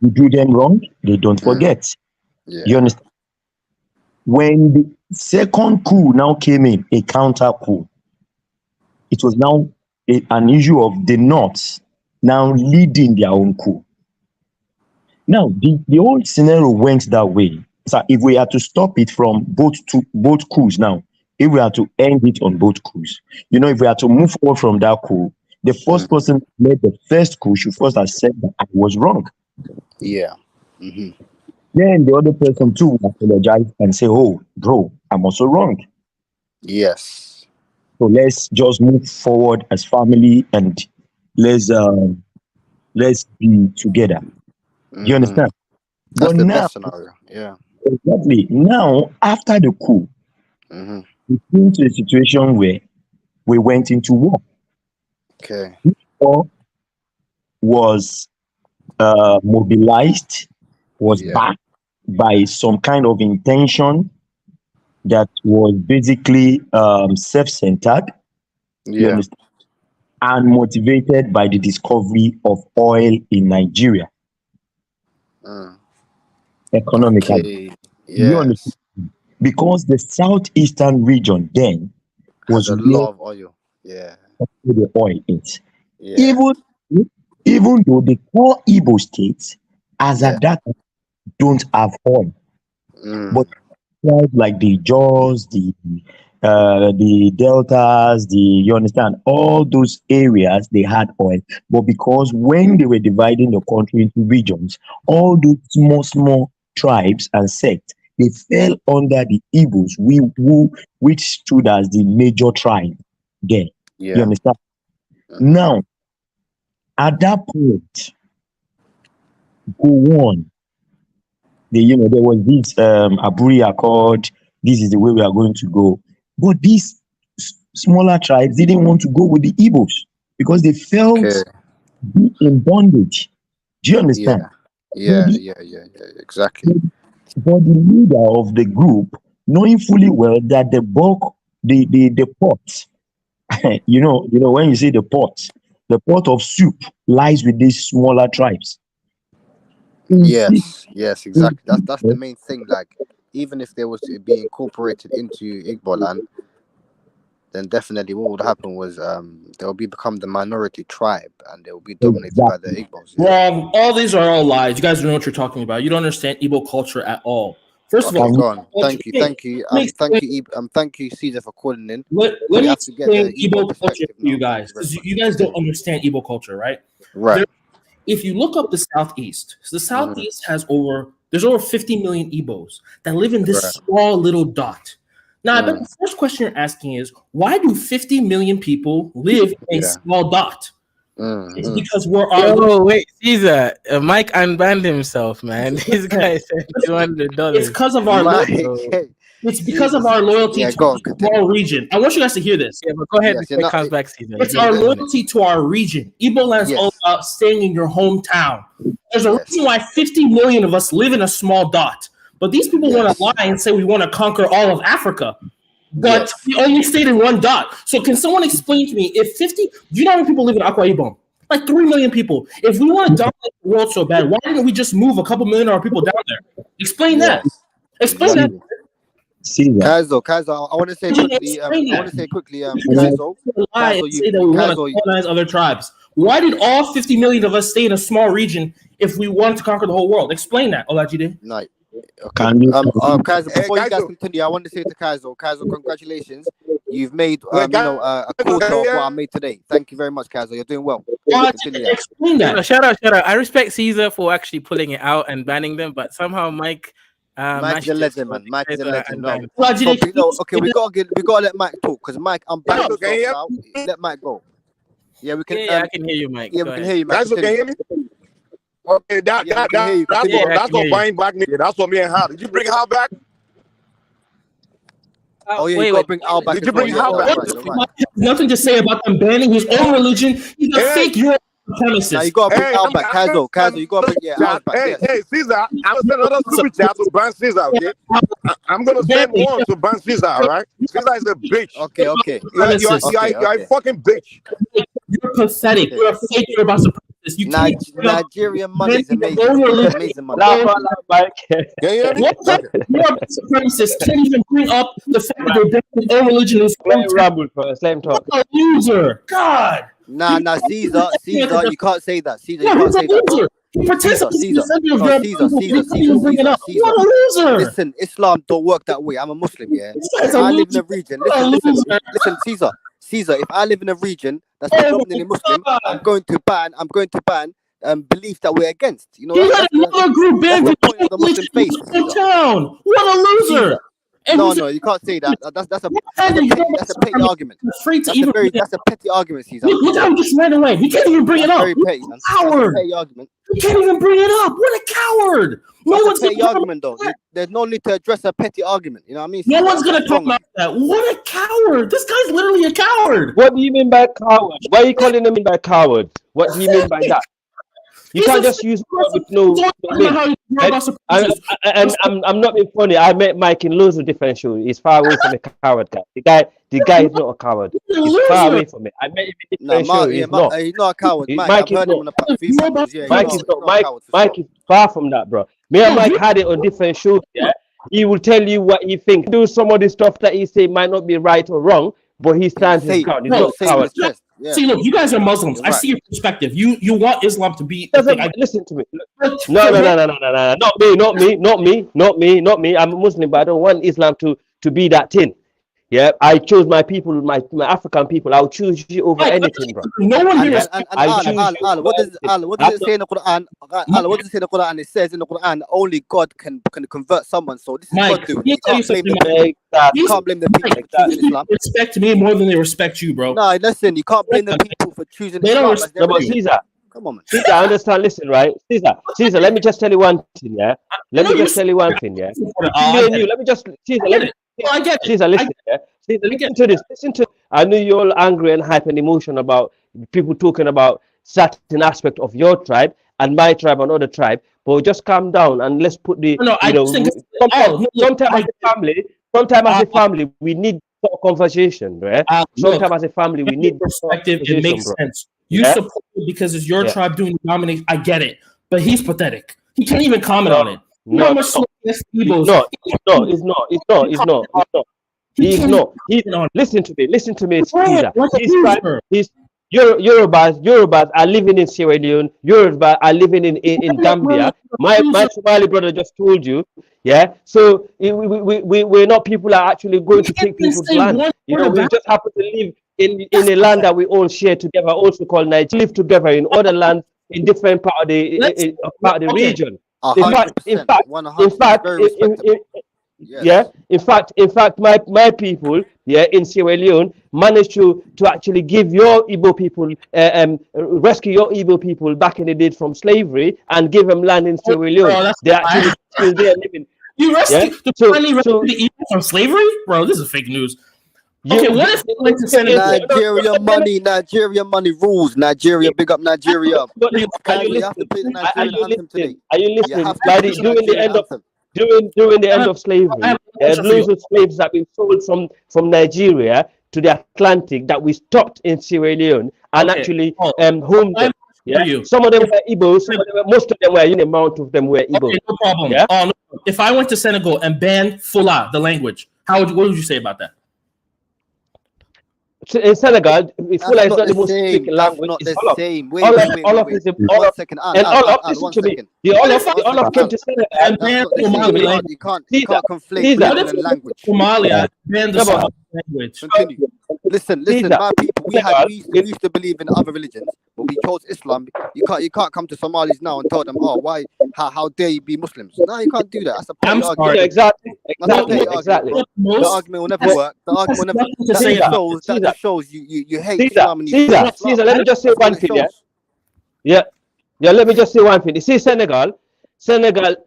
You do them wrong, they don't forget. You Yeah. understand? When the second coup now came in, a counter coup, it was now an issue of the North now leading their own coup. Now, the whole scenario went that way. So if we are to stop it from both coups now, if we are to end it on both coups, if we are to move forward from that coup, the first person who made the first coup should first accept that I was wrong. Yeah. Then the other person too will apologize and say, oh, bro, I'm also wrong. Yes. So let's just move forward as family, and let's be together. You understand? That's But the now, best scenario. Yeah. exactly, now after the coup, we came to a situation where we went into war. Okay. War was mobilized, was Yeah. backed by some kind of intention that was basically self-centered. You Yeah. understand? And motivated by the discovery of oil in Nigeria economically. Okay. You understand? Yes. because the southeastern region then Has was a where lot of oil. Yeah. the oil is. Yeah. Even though the core Igbo states, as Yeah. at that time, don't have oil, Mm. but tribes like the Jaws, the deltas, you understand, all those areas they had oil, but because when they were dividing the country into regions, all those small tribes and sects they fell under the Igbos, which stood as the major tribe there. You Yeah. understand? Mhm. Now, at that point, go on. There was this Aburi Accord. This is the way we are going to go. But these smaller tribes didn't want to go with the Igbos because they felt Okay. in bondage. Do you understand? Yeah. But Yeah. Exactly. the leader of the group, knowing fully well that the pot, when you say the pot of soup lies with these smaller tribes. Yes. Exactly. That's the main thing. Like, even if there was to be incorporated into Igbo land, then definitely what would happen was they'll become the minority tribe and they will be dominated by the Exactly. Igbos. Yeah. Wrong. All these are all lies. You guys don't know what you're talking about. You don't understand Igbo culture at all. First of Okay, all, go on. Thank you. let me explain, Thank you, Caesar, for calling in. let We me have to get explain the Igbo Igbo culture perspective for you now. Thank guys, you very because much. you guys don't understand Igbo culture, right? Right. If you look up the Southeast, so the Southeast there's over 50 million Igbos that live in this Right. small little dot. Now, I bet Mm. the first question you're asking is, why do 50 million people live in a Yeah. small dot? It's because we're our Oh wait, Caesar, Mike unbanned himself, man. This guy said $200. it's because of our Mike, loyalty. It's because of Jesus. our loyalty Yeah, to go on, a continue. small region. I want you guys to hear this. Yeah, but go ahead Yes, before it comes back, Caesar. It's You've our been doing it. loyalty to our region. Igbo land's all Yes. about staying in your hometown. There's a Yes. reason why 50 million of us live in a small dot. But these people want to lie and say we want to conquer all of Africa. But Yes. we only stayed in one dot. So can someone explain to me if 50, do you know how many people live in Akwa Ibom? Like 3 million people. If we want to dominate the world so bad, why didn't we just move a couple million of our people down there? Explain that. Yes. Explain that. Exactly. Caesar. Kaizo, I want to say Can you quickly. explain I want that? to say quickly. Because Kaizo, you lie and say that we want to Kaizo, colonize other tribes. Why did all 50 million of us stay in a small region if we wanted to conquer the whole world? Explain that, Olajide. no. Okay. Can you Kaizo, Hey, before you guys Kaizo. continue, I want to say to Kaizo, congratulations. You've made Wait, a quarter of what I made today. Thank you very much, Kaizo. You're doing well. Continue that. Explain No, that. shout out. I respect Caesar for actually pulling it out and banning them, but somehow Mike Mike's matched a it, legend, so man. Mike is a you guys are legend. No, unbanned. Olajide, so, no, okay, we gotta let Mike talk because Mike, I'm back Kaizo, can you hear now. Let Mike go. Yeah, we can. Yeah, I can hear you, Mike. Yeah, Go we can ahead. hear you, Mike. Kaizo, can you hear me? Okay, Yeah, we can hear you. that's Continue. what Yeah, I that's can hear what you. buying back nigga. That's what me and Hal. Did you bring Hal back? Oh yeah, wait, you gotta bring Al back. Did you as well. bring Yeah, Al that's back? right. You're right. Mike has nothing to say about them banning his own religion. He's a Hey. fake European Now you supremacist. gotta bring Hey, Al back. Kaizo, you gotta bring Al's back. Hey, Yes. hey, Caesar, I'm gonna send another super chat to ban Caesar, okay? I'm gonna send one to ban Caesar, all right? Caesar is a bitch. Okay. You're a Okay. fucking bitch. You're pathetic. Okay. You're a fake European supremacist. You can't Nigerian money is banning amazing. your own religion. Amazing money. Laugh out loud, Mike. Can you hear me? What type of European supremacist can't even bring up the fact that they banned their own religion in his Let him hometown? ramble first. Let him talk. What a loser! God. Nah, Caesar, you can't say that. Caesar, you Yeah, can't he's a say that, bro. loser. He pretends to be Caesar. defender of No, your Caesar, people. You can't even bring it up. Caesar. What a loser! Listen, Islam don't work that way. I'm a Muslim, yeah. This If guy's a I live in loser. a region, What a loser. Caesar, if I live in a region that's Oh predominantly my Muslim, God. I'm going to ban beliefs that we're against. You know, He that's let another group ban the point of the Muslim faith, in Caesar. town. What a loser! Caesar. And No, he's you can't say that. That's a that's petty argument. free to even. That's a petty argument, Caesar. Look how he just ran away. We can't even bring it That's up. very petty, man. That's a Coward. petty argument. We can't even bring it up. What a coward! No That's one's a petty gonna argument, though. There's no need to address a petty argument. You know what I mean? No Caesar? one's gonna That's talk wrong. about that. What a coward! This guy's literally a coward. What do you mean by coward? Why are you calling him by coward? What do you mean by that? You can't just use word with no link. And I'm not being funny. I met Mike in loads of different shows. He's far away from a coward guy. The guy is not a coward. He's far away from it. I met him in different shows. He's not a coward. Mike, Mike I've is heard him on a few times. Yeah, Mike is not. Mike is far from that, bro. Me and Mike had it on different shows. Yeah, he will tell you what he thinks. Do some of the stuff that he say might not be right or wrong, but he stands his ground. He's not coward. Yeah. See, look, you guys are Muslims. I see your perspective. You want Islam to be. Listen to me. No. Not me. I'm a Muslim, but I don't want Islam to be that thing. Yeah, I chose my people, my African people. I'll choose you over anything, bro. No one here. What does it say in the Quran? What does it say in the Quran? It says in the Quran only God can convert someone. So this is Mike, God doing. you can't blame the people for choosing Islam. Respect me more than they respect you, bro. No, listen, you can't blame the people for choosing Islam. No, but Caesar, come on, man. Caesar, I understand. Listen, right, Caesar. Let me just tell you one thing, yeah. Let me just tell you one thing, yeah. Let me just, Caesar. I get it. Caesar, listen, listen to this. Listen to. I know you're all angry and hype and emotional about people talking about certain aspect of your tribe and my tribe and other tribe, but just calm down and let's put the. Sometimes as a family, we need conversation, right? Sometimes as a family, we need perspective. It makes sense. You support it because it's your tribe doing the domination. I get it, but he's pathetic. He can't even comment on it. No, it's not. Listen to me, Caesar. Yorubas are living in Sierra Leone. Yorubas are living in Gambia. My Somali brother just told you, yeah. So we're not people are actually going to take people's land. You know, we just happen to live in a land that we all share together, also called Nigeria. Live together in other lands in different part of the region. In fact, my people, in Sierra Leone managed to actually give your Igbo people, rescue your Igbo people back in the day from slavery and give them land in Sierra Leone. They're actually still there living. You rescued the Igbo from slavery, bro. This is fake news. Okay, what if we went to Nigeria money rules. Nigeria, big up Nigeria. Are you listening? During the end of slavery, there's loads of slaves that been sold from Nigeria to the Atlantic that we stopped in Sierra Leone and actually homed them. Yeah? Some of them were Igbo, most of them were, an amount of them were Igbo. Okay, no problem. Yeah? If I went to Senegal and banned Fula, the language, what would you say about that? In Senegal, Fula is not the most speaking language. It's the same. Wait, listen to me. The Olof came to Senegal. You can't conflate language. Somalia banned the Somali language. Continue. Listen, my people. We used to believe in other religions, but we chose Islam. You can't come to Somalis now and tell them, how dare you be Muslims? No, you can't do that. That's a petty argument. Exactly. The argument will never work. The argument will never. That shows you hate Islam. Caesar, let me just say one thing. Yeah. Let me just say one thing. You see, Senegal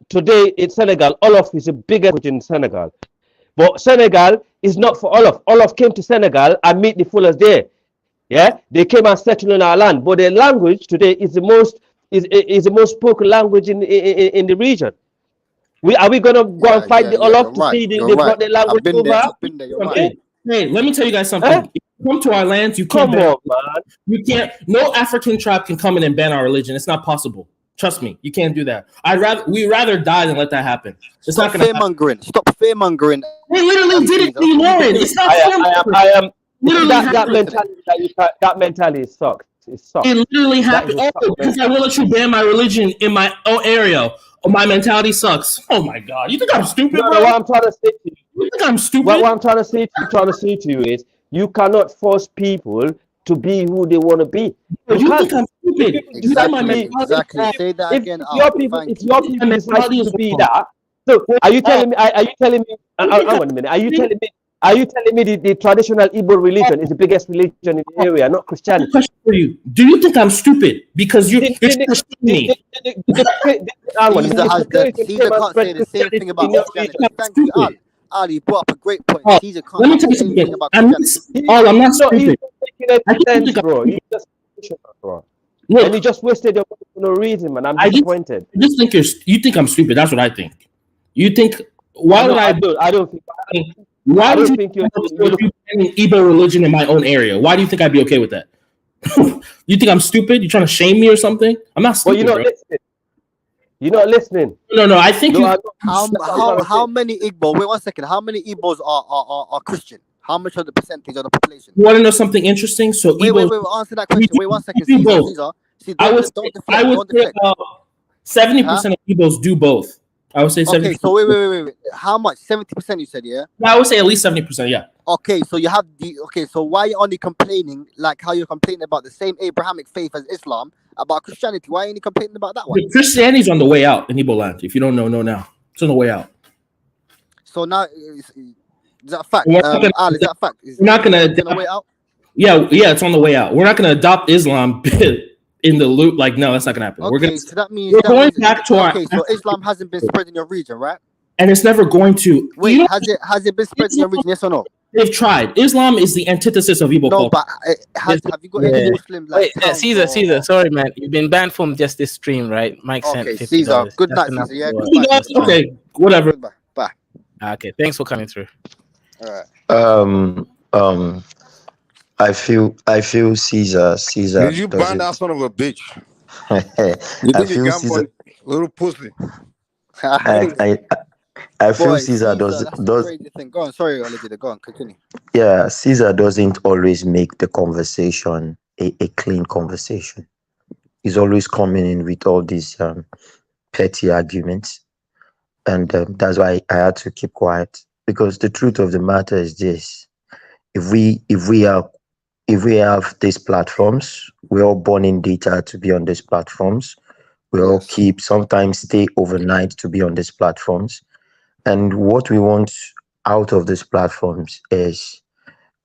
today in Senegal, Olof is a bigger language in Senegal. But Senegal is not for Olof. Olof came to Senegal and meet the Fullers there. Yeah, they came and settled in our land. But their language today is the most spoken language in the region. Are we gonna go and fight the Olof to see they brought their language over? Hey, let me tell you guys something. If you come to our lands, you can't. Come on, man. You can't. No African tribe can come in and ban our religion. It's not possible. Trust me, you can't do that. We'd rather die than let that happen. It's not gonna happen. Stop fear mongering. They literally did it, Lauren. It's not I am that mentality sucks. It sucks. It literally happened. Because I will let you ban my religion in my own area. My mentality sucks. Oh my god. You think I'm stupid? No, what I'm trying to say to you. You think I'm stupid? What I'm trying to say to you is you cannot force people to be who they want to be. You think I'm stupid? Exactly. Say that again. If your people decide to be that, so are you telling me? Hang on a minute. Are you telling me the traditional Igbo religion is the biggest religion in the area, not Christianity? Question for you: do you think I'm stupid because you're questioning me? Caesar can't say the same thing about Christianity. Thank you, Al. Ali, you brought up a great point. Caesar can't. Let me tell you something. I'm not stupid. And you just wasted your money for no reason, man. I'm disappointed. I just think you think I'm stupid. That's what I think. You think? Why would I? I don't think. Why would you think you're Igbo religion in my own area? Why do you think I'd be okay with that? You think I'm stupid? You trying to shame me or something? I'm not stupid. Well, listen. You're not listening. No. I think No, you. I'm How many Igbo? Wait 1 second. How many Igbos are Christian? How much of the percentage of the population? You want to know something interesting? So Wait. Igbo. Answer that question. Wait 1 second. do Caesar. both. Caesar. See, I would don't say, deflect. Don't deflect. about 70% of Igbos do both. I would say 70%. Okay, so wait. How much? 70% you said, yeah? I would say at least 70%. Yeah. Okay, so you have the so why are you only complaining like how you're complaining about the same Abrahamic faith as Islam about Christianity? Why are you only complaining about that one? The Christianity's on the way out in Igbo land. If you don't know now. It's on the way out. So now is that a fact? We're not gonna- Al, is that a fact? we're not gonna on the way out? Yeah, it's on the way out. We're not going to adopt Islam in the loop. Like, no, that's not going to happen. Okay, so that means we're going back to our. Okay, so Islam hasn't been spread in your region, right? And it's never going to. Wait, has it been spread in your region? Yes or no? They've tried. Islam is the antithesis of Igbo culture. No, but have you got any Muslim like? Wait, Caesar, sorry, man. You've been banned from just this stream, right? Mike sent $50. Caesar, good night, That's Caesar. Yeah, enough goodbye. Okay, whatever. Bye. Okay, thanks for coming through. All right. I feel Caesar. Did you ban that son of a bitch? You I think you feel can, Caesar. little pussy? I feel Boy, Caesar that's the does. crazy thing. Go on, sorry, Olivia. Go on, continue. Yeah, Caesar doesn't always make the conversation a clean conversation. He's always coming in with all these petty arguments, and that's why I had to keep quiet, because the truth of the matter is this: if we have these platforms, we're all born in data to be on these platforms. We all sometimes stay overnight to be on these platforms. And what we want out of these platforms is,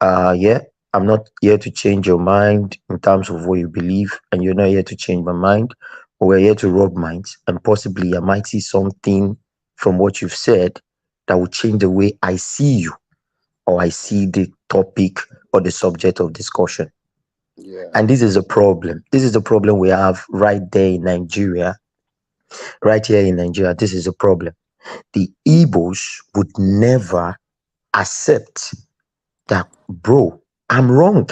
I'm not here to change your mind in terms of what you believe, and you're not here to change my mind, but we're here to rub minds. And possibly I might see something from what you've said that will change the way I see you, or I see the topic or the subject of discussion. Yeah. And this is a problem. This is the problem we have right there in Nigeria. Right here in Nigeria, this is a problem. The Igbos would never accept that, bro, I'm wrong.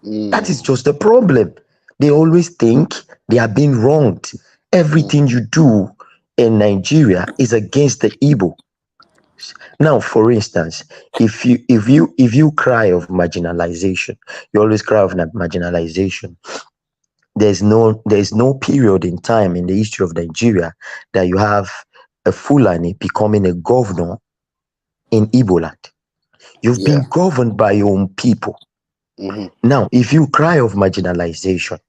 That is just the problem. They always think they are being wronged. Everything you do in Nigeria is against the Igbo. Now, for instance, if you cry of marginalization, you always cry of marginalization. There's no period in time in the history of Nigeria that you have a Fulani becoming a governor in Igbo land. You've been governed by your own people. Now, if you cry of marginalization,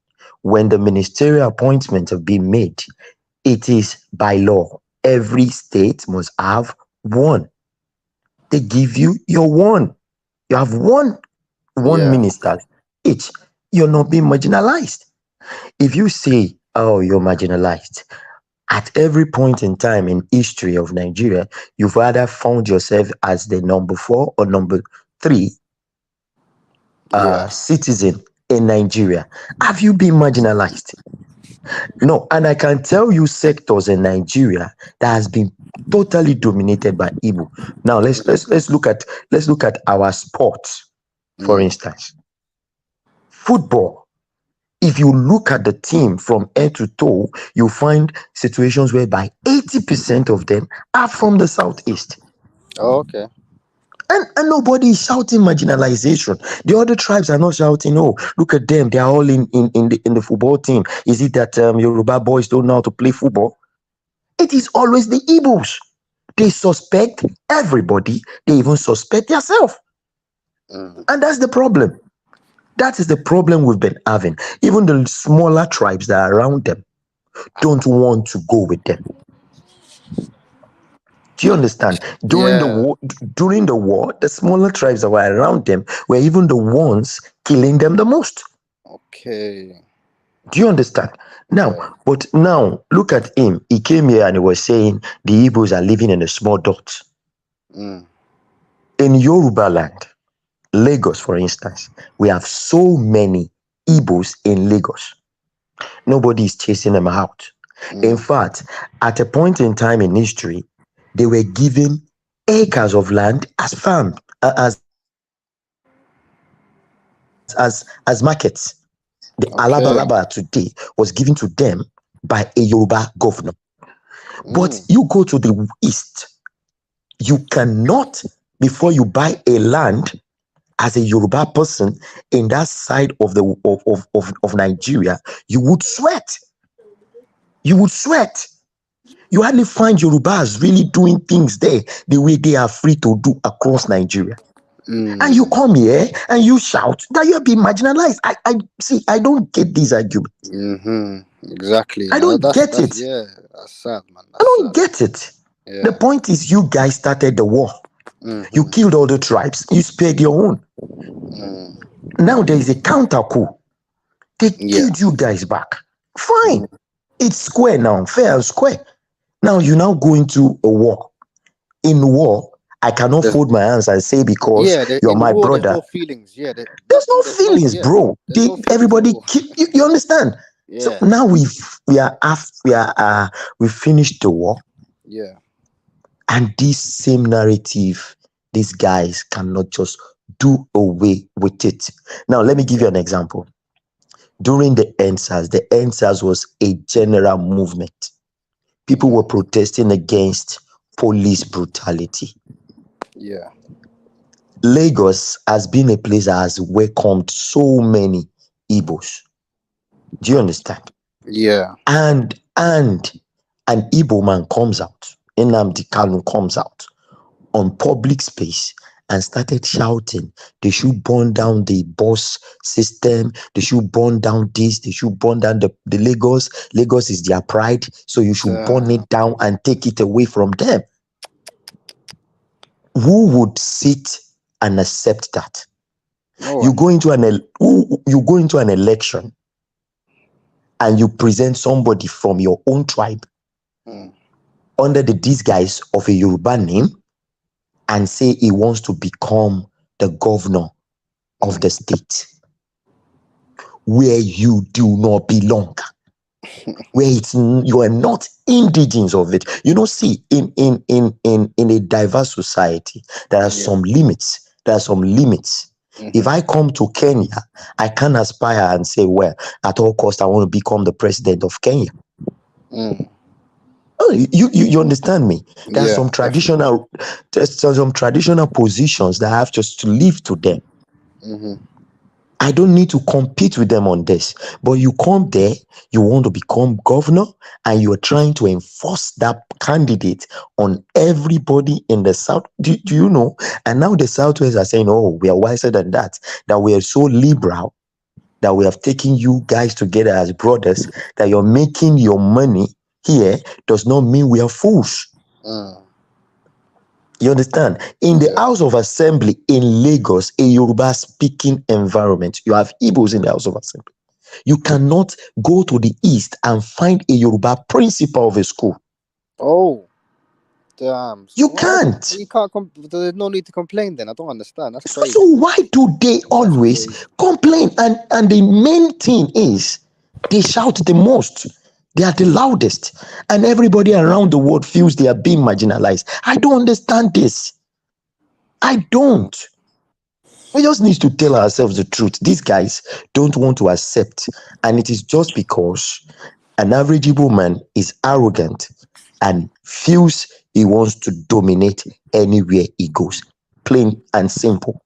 when the ministerial appointments have been made, it is by law. Every state must have one. They give you your one. You have one minister each. You're not being marginalized. If you say, oh, you're marginalized, at every point in time in history of Nigeria, you've either found yourself as the number 4 or number 3 citizen in Nigeria. Have you been marginalized? No, and I can tell you sectors in Nigeria that has been totally dominated by Igbo. Now let's look at our sports, for instance. Football. If you look at the team from head to toe, you find situations whereby 80% of them are from the southeast. Oh, okay. And nobody is shouting marginalization. The other tribes are not shouting, oh, look at them, they are all in the football team. Is it that Yoruba boys don't know how to play football? It is always the Igbos. They suspect everybody. They even suspect themselves. And that's the problem. That is the problem we've been having. Even the smaller tribes that are around them don't want to go with them. Do you understand? During the war, the smaller tribes that were around them were even the ones killing them the most. Okay. Do you understand? Now, but now look at him. He came here and he was saying the Igbos are living in a small dot. In Yoruba land, Lagos, for instance, we have so many Igbos in Lagos. Nobody is chasing them out. In fact, at a point in time in history, they were given acres of land as farm, as markets. The Alaba today was given to them by a Yoruba governor. But you go to the east, you cannot, before you buy a land as a Yoruba person in that side of the of Nigeria, you would sweat. You would sweat. You hardly find Yorubas really doing things there the way they are free to do across Nigeria. And you come here and you shout that you're being marginalized. I see. I don't get these arguments. Exactly. I don't get it. Yeah, that's sad, man. I don't get it. Yeah. The point is, you guys started the war. You killed all the tribes. You spared your own. Now there is a counter coup. They killed you guys back. Fine. It's square now, fair and square. Now you now go into a war. In war, I cannot fold my hands and say because you're my brother. There's no feelings. Yeah, there's no feelings, bro. Everybody, you understand? Yeah. So now we finished the war. Yeah. And this same narrative, these guys cannot just do away with it. Now, let me give you an example. During the NSAS was a general movement. People were protesting against police brutality. Yeah. Lagos has been a place that has welcomed so many Igbos. Do you understand? Yeah. And an Igbo man comes out, Nnamdi Kanu comes out on public space and started shouting, they should burn down the bus system, they should burn down this, they should burn down the Lagos. Lagos is their pride, so you should burn it down and take it away from them. Who would sit and accept that? You go into an election and you present somebody from your own tribe under the disguise of a Yoruba name and say he wants to become the governor of the state where you do not belong, where you are not indigenous of it. You know, see, in a diverse society, there are some limits. If I come to Kenya, I can't aspire and say, well, at all costs, I want to become the president of Kenya. Oh, you understand me? There's some traditional positions that I have just to leave to them. I don't need to compete with them on this. But you come there, you want to become governor, and you are trying to enforce that candidate on everybody in the South. Do you know? And now the Southwest are saying, oh, we are wiser than that we are so liberal, that we have taken you guys together as brothers, that you're making your money here does not mean we are fools. You understand? In the House of Assembly in Lagos, a Yoruba speaking environment, you have Igbos in the House of Assembly. You cannot go to the East and find a Yoruba principal of a school. Oh, damn. You can't. You can't. There's no need to complain then. I don't understand. That's crazy. So why do they always complain? And the main thing is they shout the most. They are the loudest, and everybody around the world feels they are being marginalized. I don't understand this. I don't. We just need to tell ourselves the truth. These guys don't want to accept, and it is just because an average Igbo man is arrogant and feels he wants to dominate anywhere he goes. Plain and simple.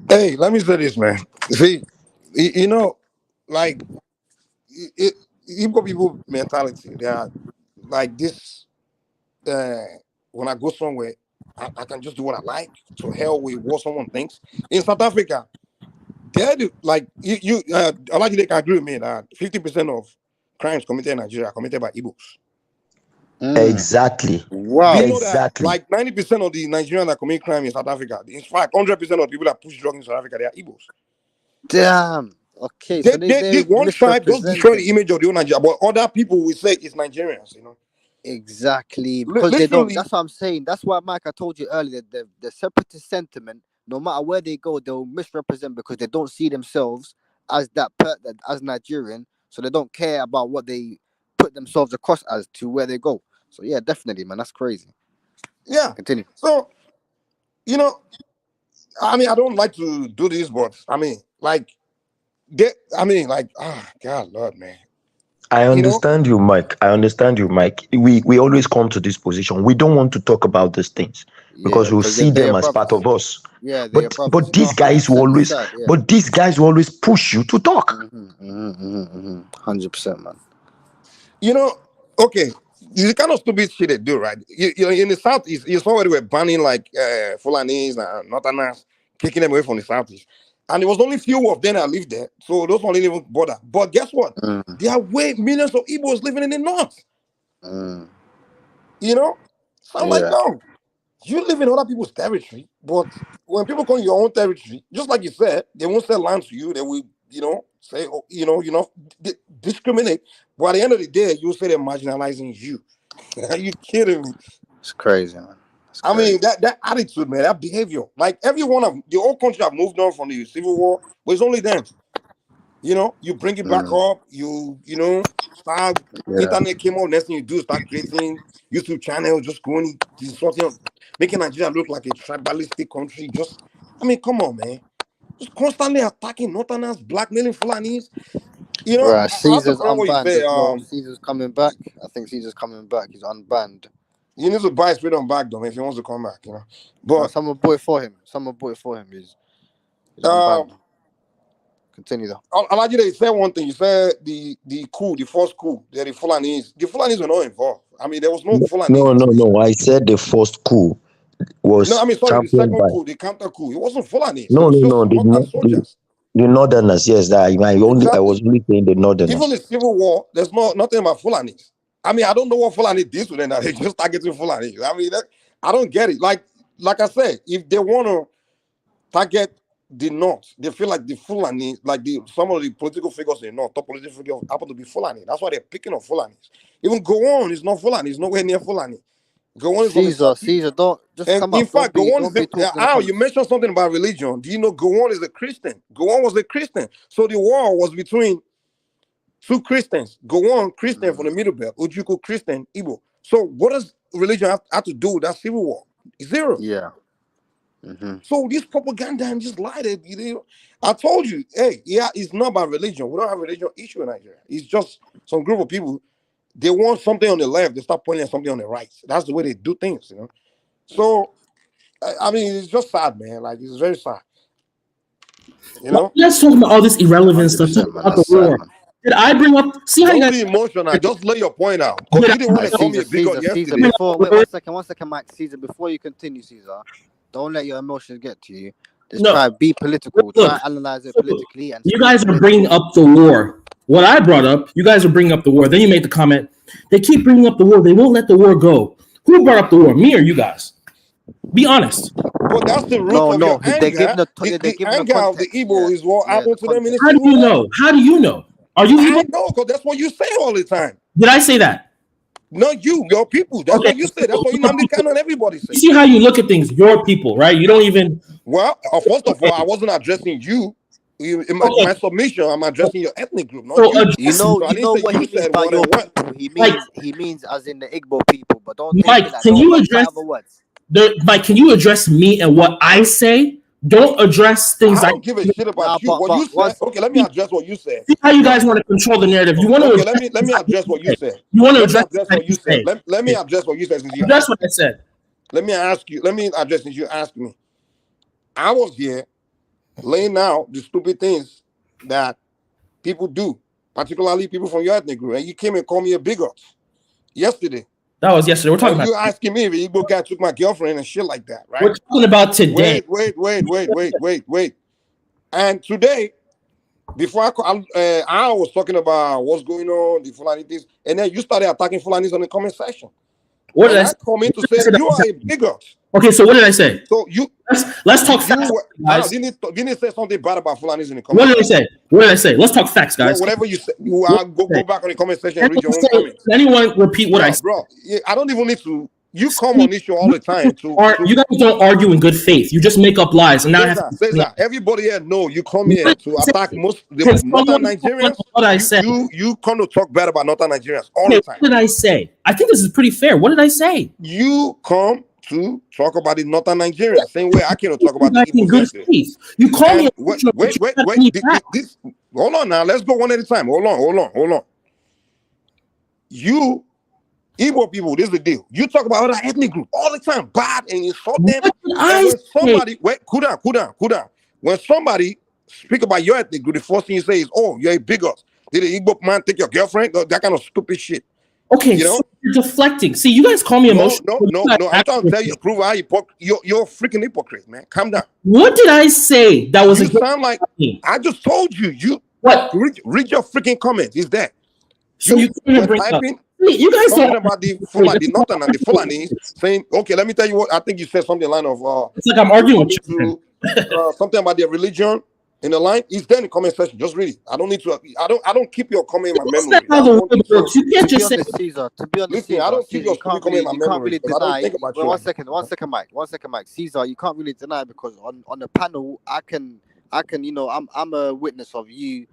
Hey, let me say this, man. See, you know, like Igbo people mentality, they are like this. When I go somewhere, I can just do what I like. To hell with what someone thinks. In South Africa, they like you. I like you. They can agree with me that 50% of crimes committed in Nigeria are committed by Igbos. Exactly. Wow. Do you know that like 90% of the Nigerians that commit crime in South Africa, in fact, 100% of people that push drugs in South Africa, they are Igbos. Damn. Okay. They one tribe just destroy the image of the own Nigeria, but other people will say it's Nigerians, you know. Exactly. Because they don't. That's what I'm saying. That's why, Mike, I told you earlier, the separatist sentiment, no matter where they go, they'll misrepresent because they don't see themselves as as Nigerian, so they don't care about what they put themselves across as to where they go. So yeah, definitely, man, that's crazy. Yeah. Continue. So, you know, I mean, I don't like to do this, but I mean, like, God, Lord, man. I You know? understand you, Mike. I understand you, Mike. We always come to this position. We don't want to talk about these things because Yeah, we'll because see they're them your as part brothers. of us. Yeah, they're your brothers. But these No, guys 100%. will It's always sad. Yeah. but these guys will always push you to talk. 100%, man. You know, okay, the kind of stupid shit they do, right? You know, in the southeast, you saw where they were banning like Fulanis and Northerners, kicking them away from the southeast, and there was only few of them that lived there, so those one didn't even bother. But guess what? Mm, There are way millions of Igbos living in the north. mm, You know, so I'm like, yeah. no, you live in other people's territory, but when people come in your own territory, just like you said, they won't sell land to you. They will, you know, say, oh, discriminate. But at the end of the day, you'll say they're marginalizing you. Are you kidding me? It's crazy, man. It's I crazy. mean, that attitude, man, that behavior. Like everyone of the whole country have moved on from the Civil War, but it's only them. You know, you bring it back up, you know, start Yeah. internet came up, next thing you do is start creating YouTube channel, just going sorting, making Nigeria look like a tribalistic country. Just I mean, come on, man. Just constantly attacking Northerners, blackmailing Fulanis. You know, Right. I have to Caesar's find what you unbanned say. as well. Caesar's coming back. I think Caesar's coming back. He's unbanned. He needs to buy straight on back though if he wants to come back, you know. But Someone bought it for him. Someone bought it for him. He's unbanned. Continue though. Alhaji, they said one thing. You said the coup, the first coup, the Fulanis. The Fulanis were not involved. I mean, there was no Fulani. No. I said the first coup was No, I mean, sorry, the championed second by coup, the counter coup. It wasn't Fulani. no, It was just northern the soldiers. northerners. Yes, that I Exactly. was only saying the northerners. Even the Civil War, there's nothing about Fulanis. I mean, I don't know what Fulani did to them. That they just targeting Fulani. I mean, I don't get it. Like I said, if they want to target the North, they feel like the Fulani, like some of the political figures in the North, top political figures happen to be Fulani. That's why they're picking on Fulanis. Even Gowon is not Fulani. It's nowhere near Fulani. Gowon is Caesar, don't just and come in up. fact, Gowon is talking Al, you mentioned something about religion. Do you know Gowon is a Christian? Gowon was a Christian. So the war was between two Christians. Gowon, Christian from the Middle Belt, Ojukwu, Christian, Igbo. So what does religion have to do with that civil war? Zero. Yeah. So this propaganda and just lied. You know, I told you, hey, yeah, it's not about religion. We don't have a religion issue in Nigeria. It's just some group of people. They want something on the left, they start pointing at something on the right. That's the way they do things, you know. So, I mean, it's just sad, man. Like, it's very sad. You know? Let's talk about all this irrelevant stuff. Talk about the war. Did I bring up? See how you Don't guys? be emotional. Just lay your point out. Because you didn't want to call me a bigot Caesar, yesterday. before, wait, 1 second, Mike. Caesar, before you continue, Caesar, don't let your emotions get to you. Just try be political. Look, try analyze it politically. And you guys are bringing up the war. What I brought up, you guys are bringing up the war. Then you made the comment. They keep bringing up the war. They won't let the war go. Who brought up the war? Me or you guys? Be honest. But that's the root of your anger. The anger of the Igbo is what happened to them in the How do you know? How do you know? Are you Igbo? I know, because that's what you say all the time. Did I say that? Not you, your people. That's what you say. That's what you Nnamdi and everybody say. You see how you look at things, your people, right? You don't even. Well, first of all, I wasn't addressing you. In my submission, I'm addressing your ethnic group. Not you. You know what he means by your people. He means as in the Igbo people, but don't Mike, take it like can you address other words. Mike, can you address me and what I say? Don't address things I don't give a shit about you. What you said. Okay, let me address what you said. See how you guys want to control the narrative. You want to. Okay, let me address what you said. You want to address what you said. Let me address what you said. That's what I said. Let me ask you. Let me address since you asked me. I was here laying out the stupid things that people do, particularly people from your ethnic group, and you came and called me a bigot yesterday. That was yesterday. We're talking about. You asking me if an Igbo guy took my girlfriend and shit like that, right? We're talking about today. Wait. And today, before I was talking about what's going on, the Fulani things, and then you started attacking Fulanis on the comment section. What did I come in to say you are a bigot? Okay, so what did I say? So let's talk facts. Didn't say something bad about Fulanis in the comments. What did I say? What did I say? Let's talk facts, guys. Whatever you say, go back on the comment section and read your own comments. Can anyone repeat what I said? Bro, I don't even need to. You come on this show all the time. You guys don't argue in good faith. You just make up lies, and now everybody here know you come here to attack most the northern Nigerians. What I said. You come to talk bad about northern Nigerians all the time. What did I say? I think this is pretty fair. What did I say? You come to talk about the northern Nigerians, same way I cannot talk about the good faith. You call me. Wait. Hold on now. Let's go one at a time. Hold on. you Igbo people, this is the deal. You talk about other ethnic group all the time, bad, and insult them. And when somebody, wait, cool down. When somebody speak about your ethnic group, the first thing you say is, "Oh, you're a bigot. Did the Igbo man take your girlfriend?" That kind of stupid shit. Okay, you know? So you're deflecting. See, you guys call me emotional. No. I'm trying to tell you, prove how you're a freaking hypocrite, man. Calm down. What did I say that was? You sound like I just told you. You what? Read your freaking comments. Is that? So you can't bring typing, up. You guys talking about the Northern and the Fulani, saying, okay, let me tell you what I think you said something line of it's like I'm arguing with you. Something about their religion in the line. It's there in the comment section. Just read it. I don't need to. I don't keep your comment in my memory. How the world works. You can't just say Caesar. To be honest, listen, Caesar, I don't keep your comment in my you can't memory. really deny. One second, Mike. Caesar, you can't really deny because on the panel, I can, I'm a witness of you,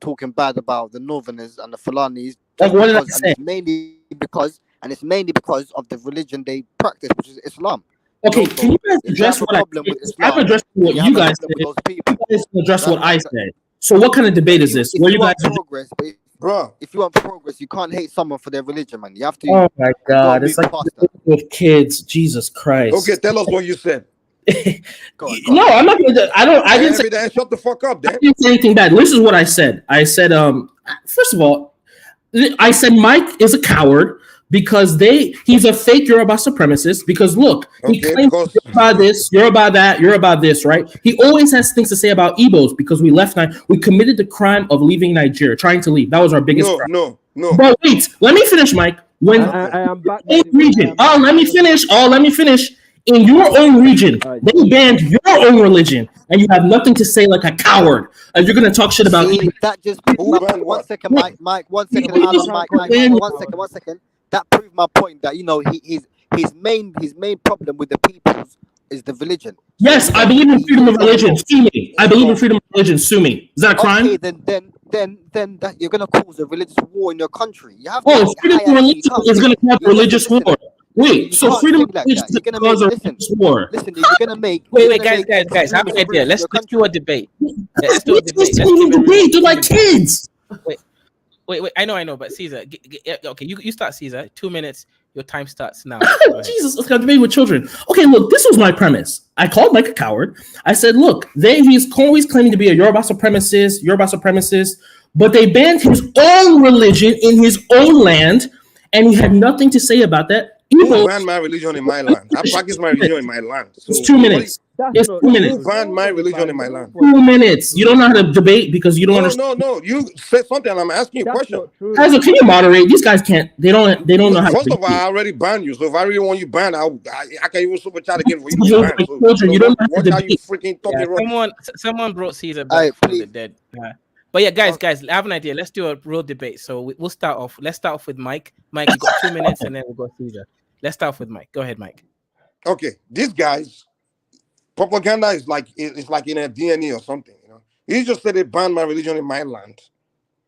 talking bad about the Northerners and the Fulanis. Like, what did I say? And it's mainly because of the religion they practice, which is Islam. Okay, can you guys address what I'm addressing what you guys said? You guys address what I said. So what kind of debate is this? Where you guys progress, bro? If you want progress, you can't hate someone for their religion, man. You have to. Oh my God, it's like with kids. Jesus Christ. Okay, tell us what you said. Go on. No, I'm not gonna. I didn't say that. Shut the fuck up, Dan. I didn't say anything bad. This is what I said. I said, first of all, I said Mike is a coward because he's a fake Yoruba supremacist. Because look, he claims you're about this, you're about that, you're about this, right? He always has things to say about Igbos because we committed the crime of leaving Nigeria, trying to leave. That was our biggest crime. No. But wait, let me finish, Mike. When I am back. Region. Let me finish. In your own region, they banned your own religion, and you have nothing to say like a coward. And you're gonna talk shit about me. That just one second, Mike. One second. That proved my point that his main problem with the people is the religion. Yes, I believe in freedom of religion. Sue me. I believe in freedom of religion. Sue me. Is that a crime? Okay, then that you're gonna cause a religious war in your country. You have to. Freedom of religion is gonna cause a religious war. Wait, so freedom of religion is gonna cause a religious war. Listen, you're gonna make. Wait, guys, I have an idea. Let's do a debate. Let's do a debate. They're like kids. Wait. I know. But Caesar, okay, you start, Caesar. 2 minutes. Your time starts now. Jesus, let's have a debate with children. Okay, look, this was my premise. I called Mike a coward. I said, look, he's always claiming to be a Yoruba supremacist, but they banned his own religion in his own land, and he had nothing to say about that. Who banned my religion in my land? I practice my religion in my land. So it's 2 minutes. It's 2 minutes. Who banned my religion in my land? 2 minutes. You don't know how to debate because you don't understand. No. You said something and I'm asking you a question. Guys, can you moderate? These guys can't. They don't know how. First of all, I already banned you. So if I really want you banned, I can even super chat again for you. You don't know how to debate. Freaking talking someone brought Caesar back from the dead. But yeah, guys, I have an idea. Let's do a real debate. So we'll start off. Let's start off with Mike. Mike, you got 2 minutes, and then we'll go Caesar. Let's start off with Mike. Go ahead, Mike. Okay, these guys, propaganda is like in a DNA or something. He just said they banned my religion in my land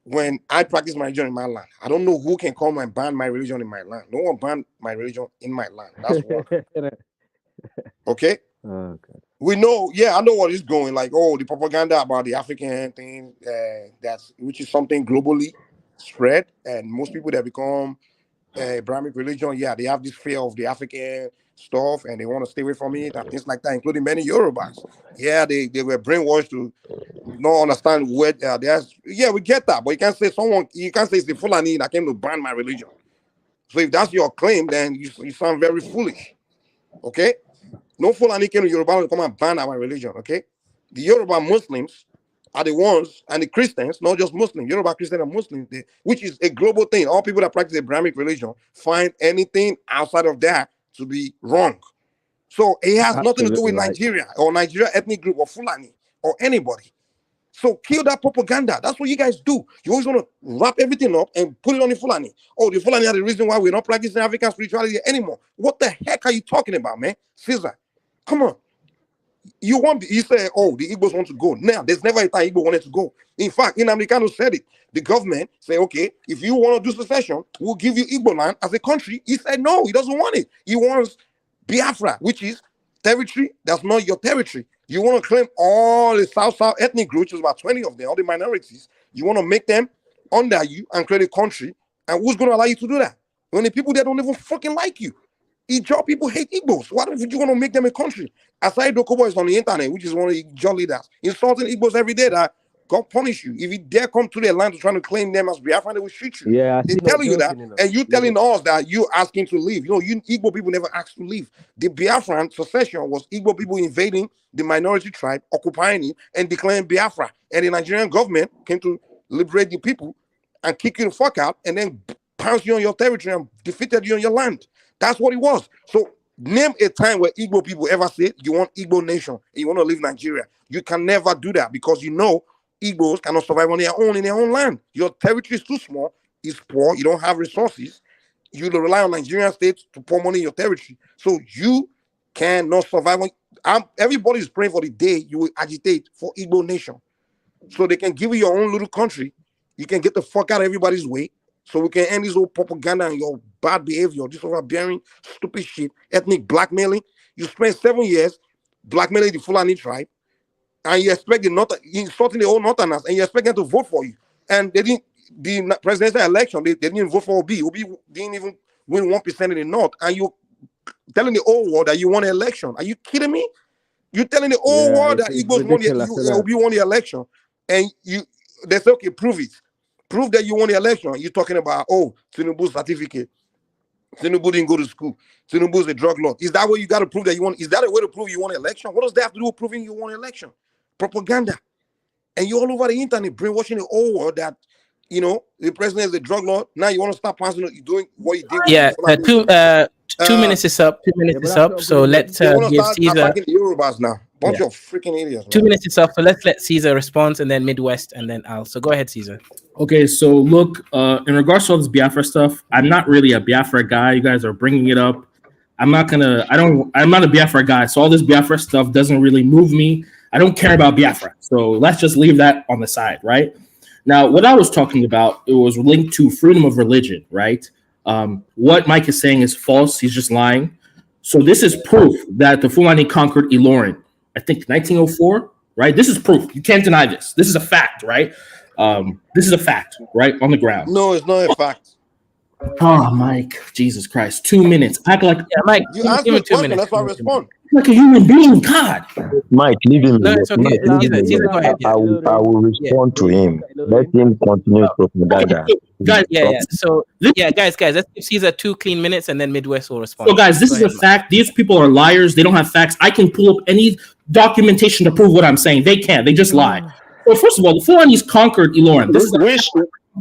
when I practice my religion in my land. I don't know who can come and ban my religion in my land. No one banned my religion in my land. That's one. Okay. We know. Yeah, I know what is going. Like, the propaganda about the African thing. Which is something globally spread, and most people that become Abrahamic religion, they have this fear of the African stuff and they want to stay away from it and things like that, including many Yorubas. They were brainwashed to not understand where we get that, but you can't say it's the Fulani that came to ban my religion. So if that's your claim, then you sound very foolish. Okay? No Fulani came to Yoruba to come and ban our religion. Okay? The Yoruba Muslims are the ones, and the Christians, not just Muslims, Yoruba Christian and Muslims, which is a global thing. All people that practice Abrahamic religion find anything outside of that to be wrong. So it has nothing to do with Nigeria or Nigeria ethnic group or Fulani or anybody. So kill that propaganda. That's what you guys do. You always want to wrap everything up and put it on the Fulani. The Fulani are the reason why we're not practicing African spirituality anymore. What the heck are you talking about, man? Caesar, come on. You say, the Igbos want to go. Now, there's never a time Igbo wanted to go. In fact, Americano said it. The government say, okay, if you want to do secession, we'll give you Igbo land as a country. He said, no, he doesn't want it. He wants Biafra, which is territory that's not your territory. You want to claim all the South ethnic groups, which is about 20 of them, all the minorities. You want to make them under you and create a country And who's going to allow you to do that? When the people that don't even fucking like you. Ijaw people hate Igbos. Why don't you want to make them a country? Asai Dokobo is on the internet, which is one of the Ijaw leaders, insulting Igbos every day that God punish you. If you dare come to their land to try to claim them as Biafran, they will shoot you. Yeah, They tell you that, and you telling us that you asking to leave. You know, you Igbo people never asked to leave. The Biafran secession was Igbo people invading the minority tribe, occupying it, and declaring Biafra. And the Nigerian government came to liberate the people and kick you the fuck out, and then pounce you on your territory and defeated you on your land. That's what it was. So name a time where Igbo people ever said you want Igbo nation and you want to leave Nigeria. You can never do that because you know Igbos cannot survive on their own in their own land. Your territory is too small, it's poor, you don't have resources. You rely on Nigerian states to pour money in your territory. So you cannot survive. Everybody is praying for the day you will agitate for Igbo nation. So they can give you your own little country. You can get the fuck out of everybody's way. So we can end this whole propaganda and your bad behavior, this overbearing, stupid shit, ethnic blackmailing. You spent 7 years blackmailing the Fulani tribe, and you expect insulting the whole Northerners, and you expect them to vote for you. And they didn't. The presidential election, they didn't vote for Obi. Obi didn't even win 1% in the North, and you're telling the whole world that you won an election. Are you kidding me? You're telling the whole world that Igbos won Obi won the election, and they say, okay, prove it. Prove that you won the election. You're talking about, oh, Tinubu's certificate. Tinubu didn't go to school. Tinubu's a drug lord. Is that what you got to prove that you won? Is that a way to prove you won an election? What does that have to do with proving you won an election? Propaganda. And you're all over the internet brainwashing the whole world that, you know, the president is a drug lord. Now you want to stop passing it, doing what you did. Yeah, 2 minutes is up. 2 minutes is up. So let's give Caesar. Attacking the Yorubas now. Bunch of freaking idiots. 2 minutes is up. So let's let Caesar respond, and then Midwest, and then Al. So go ahead, Caesar. Okay, so look, in regards to all this Biafra stuff, I'm not really a Biafra guy. You guys are bringing it up. I'm not a Biafra guy. So all this Biafra stuff doesn't really move me. I don't care about Biafra. So let's just leave that on the side, right? Now, what I was talking about, it was linked to freedom of religion, right? What Mike is saying is false. He's just lying. So this is proof that the Fulani conquered Ilorin. I think 1904, right? This is proof. You can't deny this. This is a fact, right? This is a fact, right? On the ground. No, it's not a fact. Oh, Mike, Jesus Christ. 2 minutes. Act like Mike, you asked me a question, that's why I respond. like a human being. God. Mike, leave him. No, it's okay. Caesar, go ahead. I will respond to him. Let him continue propaganda. Guys, So guys, let's give Caesar 2 clean minutes, and then Midwest will respond. So, guys, this is a fact. These people are liars. They don't have facts. I can pull up any documentation to prove what I'm saying. They can't. They just lie. So, first of all, the Fulanis conquered Ilorin. This is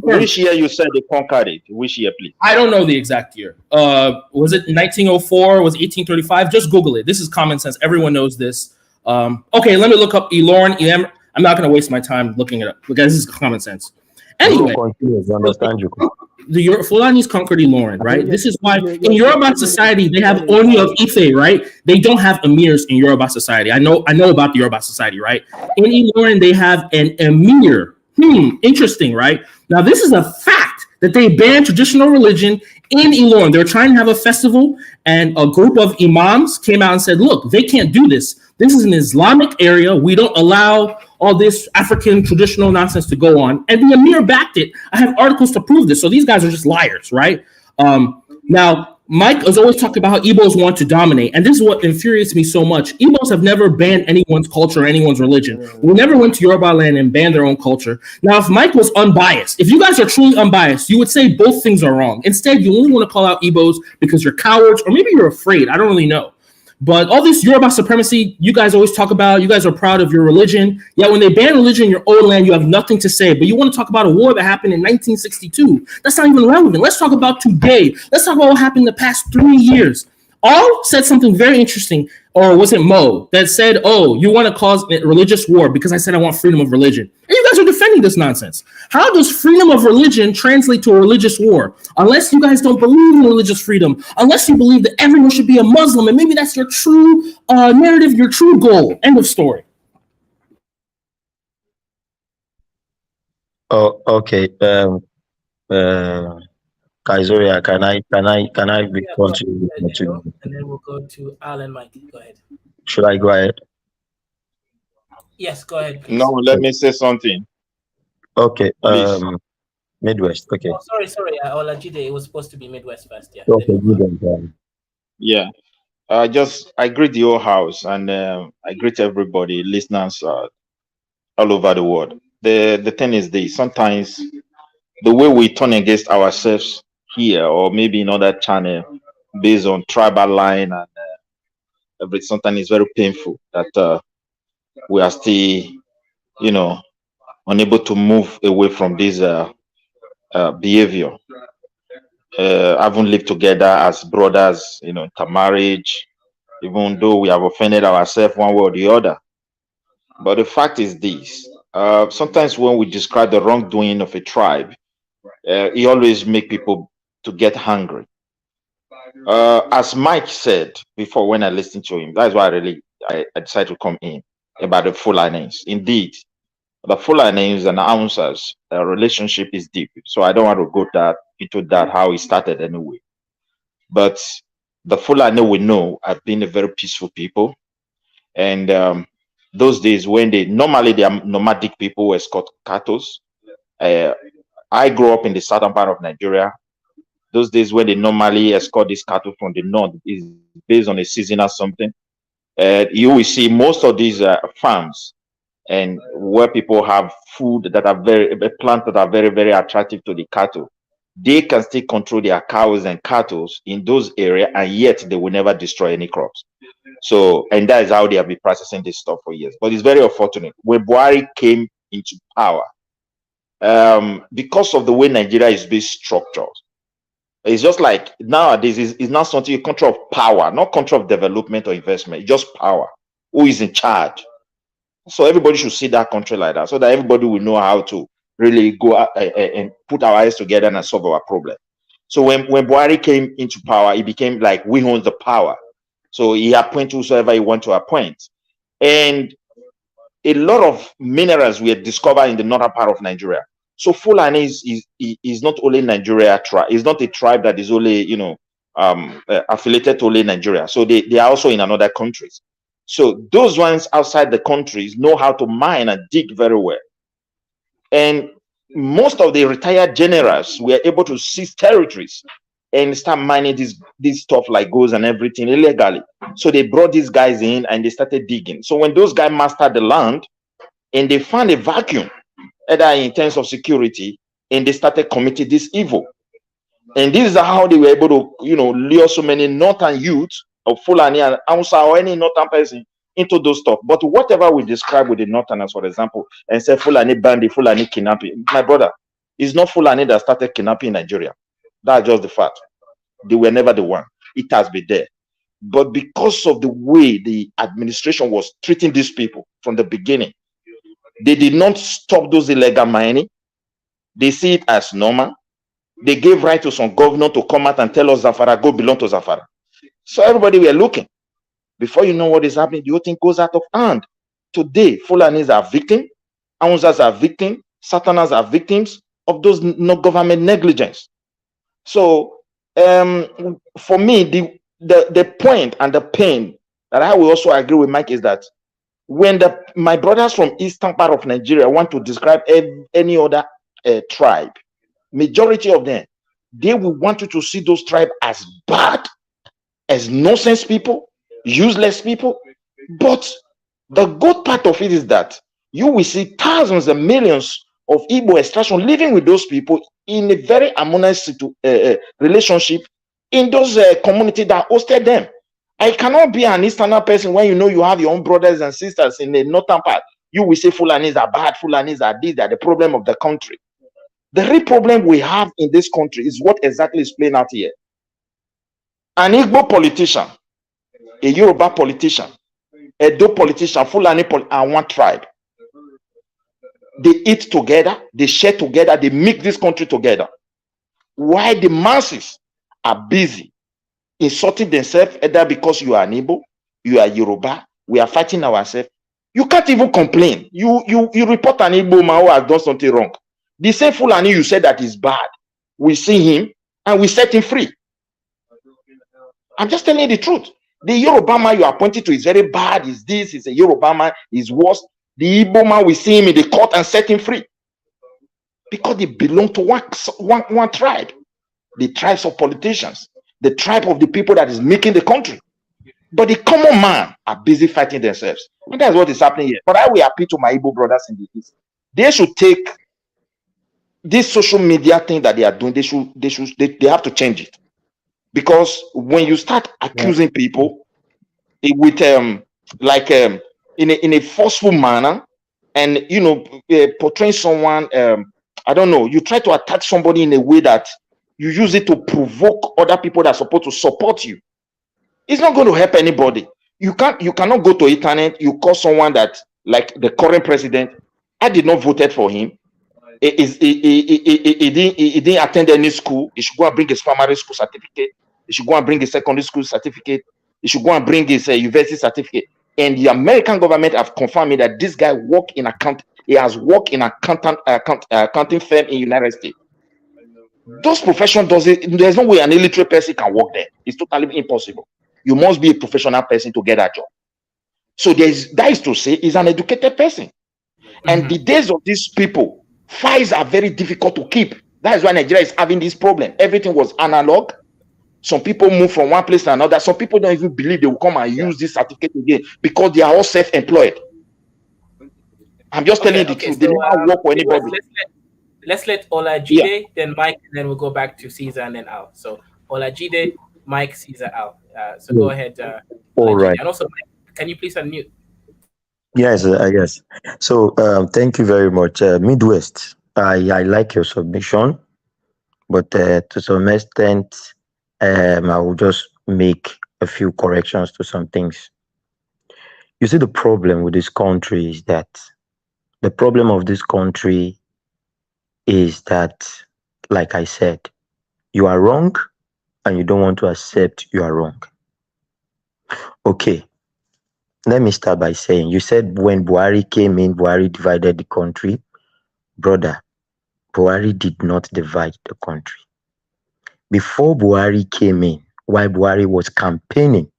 which year you said they conquered it? Which year, please? I don't know the exact year. Was it 1904? Was it 1835? Just Google it. This is common sense. Everyone knows this. Okay, let me look up Ilorin. I'm not going to waste my time looking it up because this is common sense. Anyway, the Fulanis conquered Ilorin, right? This is why in Yoruba society they have Oni of Ife, right? They don't have emirs in Yoruba society. I know about the Yoruba society, right? In Ilorin they have an emir. Interesting, right? Now this is a fact that they banned traditional religion in Ilorin. They were trying to have a festival, and a group of imams came out and said, "Look, they can't do this. This is an Islamic area. We don't allow all this African traditional nonsense to go on." And the emir backed it. I have articles to prove this. So these guys are just liars, right? Now, Mike has always talked about how Igbos want to dominate. And this is what infuriates me so much. Igbos have never banned anyone's culture or anyone's religion. We never went to Yoruba land and banned their own culture. Now, if Mike was unbiased, if you guys are truly unbiased, you would say both things are wrong. Instead, you only want to call out Igbos because you're cowards, or maybe you're afraid. I don't really know. But all this Yoruba supremacy, you guys always talk about, you guys are proud of your religion. Yet when they ban religion in your own land, you have nothing to say. But you want to talk about a war that happened in 1962. That's not even relevant. Let's talk about today. Let's talk about what happened in the past 3 years. All said something very interesting, or was it Mo, that said, oh, you want to cause a religious war because I said I want freedom of religion. And you guys are defending this nonsense. How does freedom of religion translate to a religious war? Unless you guys don't believe in religious freedom, unless you believe that everyone should be a Muslim, and maybe that's your true narrative, your true goal. End of story. Oh, okay. Kaizoria, can I respond to you? And then we'll go to Al and Mike. Go ahead. Should I go ahead? Yes, go ahead. Please. No, let me say something. Okay. Midwest. Okay. Oh, sorry. Olajide, it was supposed to be Midwest first. Yeah. Okay, Then good and Yeah. I greet the whole house, and I greet everybody, listeners all over the world. The thing is this: sometimes the way we turn against ourselves here, or maybe in other channel, based on tribal line and everything, sometimes it's very painful that we are still, you know, unable to move away from this behavior. Haven't lived together as brothers, intermarriage, even though we have offended ourselves one way or the other. But the fact is this: sometimes when we describe the wrongdoing of a tribe, it always make people to get hungry. As Mike said before, when I listened to him, that's why I decided to come in about the Fulanis. Indeed, the Fulanis and the Hausas relationship is deep, so I don't want to go into that how it started anyway. But the Fulani we know have been a very peaceful people, and those days when they are nomadic people who escort cattle. I grew up in the southern part of Nigeria. Those days when they normally escort these cattle from the north is based on a season or something. You will see most of these farms and where people have food that are plants that are very, very attractive to the cattle. They can still control their cows and cattle in those areas, and yet they will never destroy any crops. So, and that is how they have been processing this stuff for years. But it's very unfortunate. When Buhari came into power, because of the way Nigeria is being structured, it's just like nowadays it's not something, a control of power, not control of development or investment. It's just power. Who is in charge? So everybody should see that country like that, so that everybody will know how to really go and put our eyes together and solve our problem. So when Buhari came into power, it became like we own the power. So he appointed whosoever he want to appoint. And a lot of minerals were discovered in the northern part of Nigeria. So Fulani is not only Nigeria tribe. It's not a tribe that is only, affiliated to only Nigeria. So they are also in another countries. So those ones outside the countries know how to mine and dig very well. And most of the retired generals were able to seize territories and start mining this stuff like gold and everything illegally. So they brought these guys in and they started digging. So when those guys mastered the land and they found a vacuum, either in terms of security, and they started committing this evil. And this is how they were able to, lure so many northern youths of Fulani and Hausa or any northern person into those stuff. But whatever we describe with the northerners, for example, and say Fulani bandit, Fulani kidnapping, my brother, it's not Fulani that started kidnapping Nigeria. That's just the fact. They were never the one. It has been there. But because of the way the administration was treating these people from the beginning, they did not stop those illegal mining. They see it as normal. They gave right to some governor to come out and tell us Zafara, go belong to Zafara. So everybody were looking. Before you know what is happening, the whole thing goes out of hand. Today, Fulanis are victims, Hausas are victims, Satanas are victims of those no government negligence. So for me, the point and the pain that I will also agree with Mike is that when my brothers from eastern part of Nigeria want to describe any other tribe, majority of them, they will want you to see those tribes as bad, as nonsense people, useless people. But the good part of it is that you will see thousands and millions of Igbo extraction living with those people in a very harmonious relationship in those communities that hosted them. I cannot be an Easterner person when you have your own brothers and sisters in the northern part. You will say Fulanis are bad, Fulanis are this, they are the problem of the country. The real problem we have in this country is what exactly is playing out here. An Igbo politician, a Yoruba politician, a Do politician, Fulani and one tribe. They eat together, they share together, they make this country together. Why the masses are busy insulting themselves, either because you are an Igbo, you are Yoruba, we are fighting ourselves. You can't even complain. You report an Igbo man who has done something wrong. The same Fulani you said that is bad, we see him and we set him free. I'm just telling you the truth. The Yoruba man you are pointing to is very bad, is this, is a Yoruba man, is worse. The Igbo man, we see him in the court and set him free. because they belong to one tribe, the tribes of politicians, the tribe of the people that is making the country. But the common man are busy fighting themselves. And that's what is happening here. But I will appeal to my Igbo brothers in the East. They should take this social media thing that they are doing, they have to change it. Because when you start accusing people with in a forceful manner, and portraying someone, I don't know, you try to attack somebody in a way that you use it to provoke other people that are supposed to support you. It's not going to help anybody. You cannot go to internet, you call someone that, like the current president, I did not voted for him. He didn't attend any school. He should go and bring his primary school certificate. He should go and bring his secondary school certificate. He should go and bring his university certificate. And the American government have confirmed me that this guy worked in account. He has worked in accounting firm in United States. Those professions there's no way an illiterate person can work there. It's totally impossible. You must be a professional person to get that job. So that is to say, he's an educated person. And the days of these people, files are very difficult to keep. That is why Nigeria is having this problem. Everything was analog. Some people move from one place to another. Some people don't even believe they will come and use this certificate again because they are all self-employed. I'm just telling you the truth. They never work for anybody. Let's let Olajide, then Mike, and then we'll go back to Caesar and then Al. So Olajide, Mike, Caesar, Al. So go ahead. All right. And also, Mike, can you please unmute? Yes, yes. So thank you very much. Midwest, I like your submission, but to some extent, I will just make a few corrections to some things. You see, the problem with this country is that the problem of this country is that, like I said, you are wrong and you don't want to accept you are wrong. Okay. Let me start by saying, you said when Buhari came in, Buhari divided the country. Brother, Buhari did not divide the country. Before Buhari came in, while Buhari was campaigning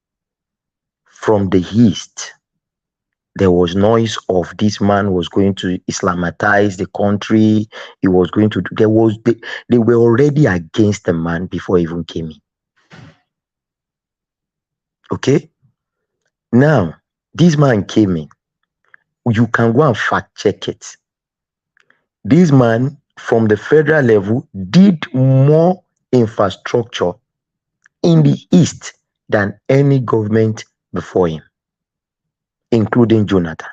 from the east, there was noise of this man was going to Islamatize the country. He was going to, they were already against the man before he even came in. Okay? Now, this man came in. You can go and fact check it. This man, from the federal level, did more infrastructure in the East than any government before him, including Jonathan.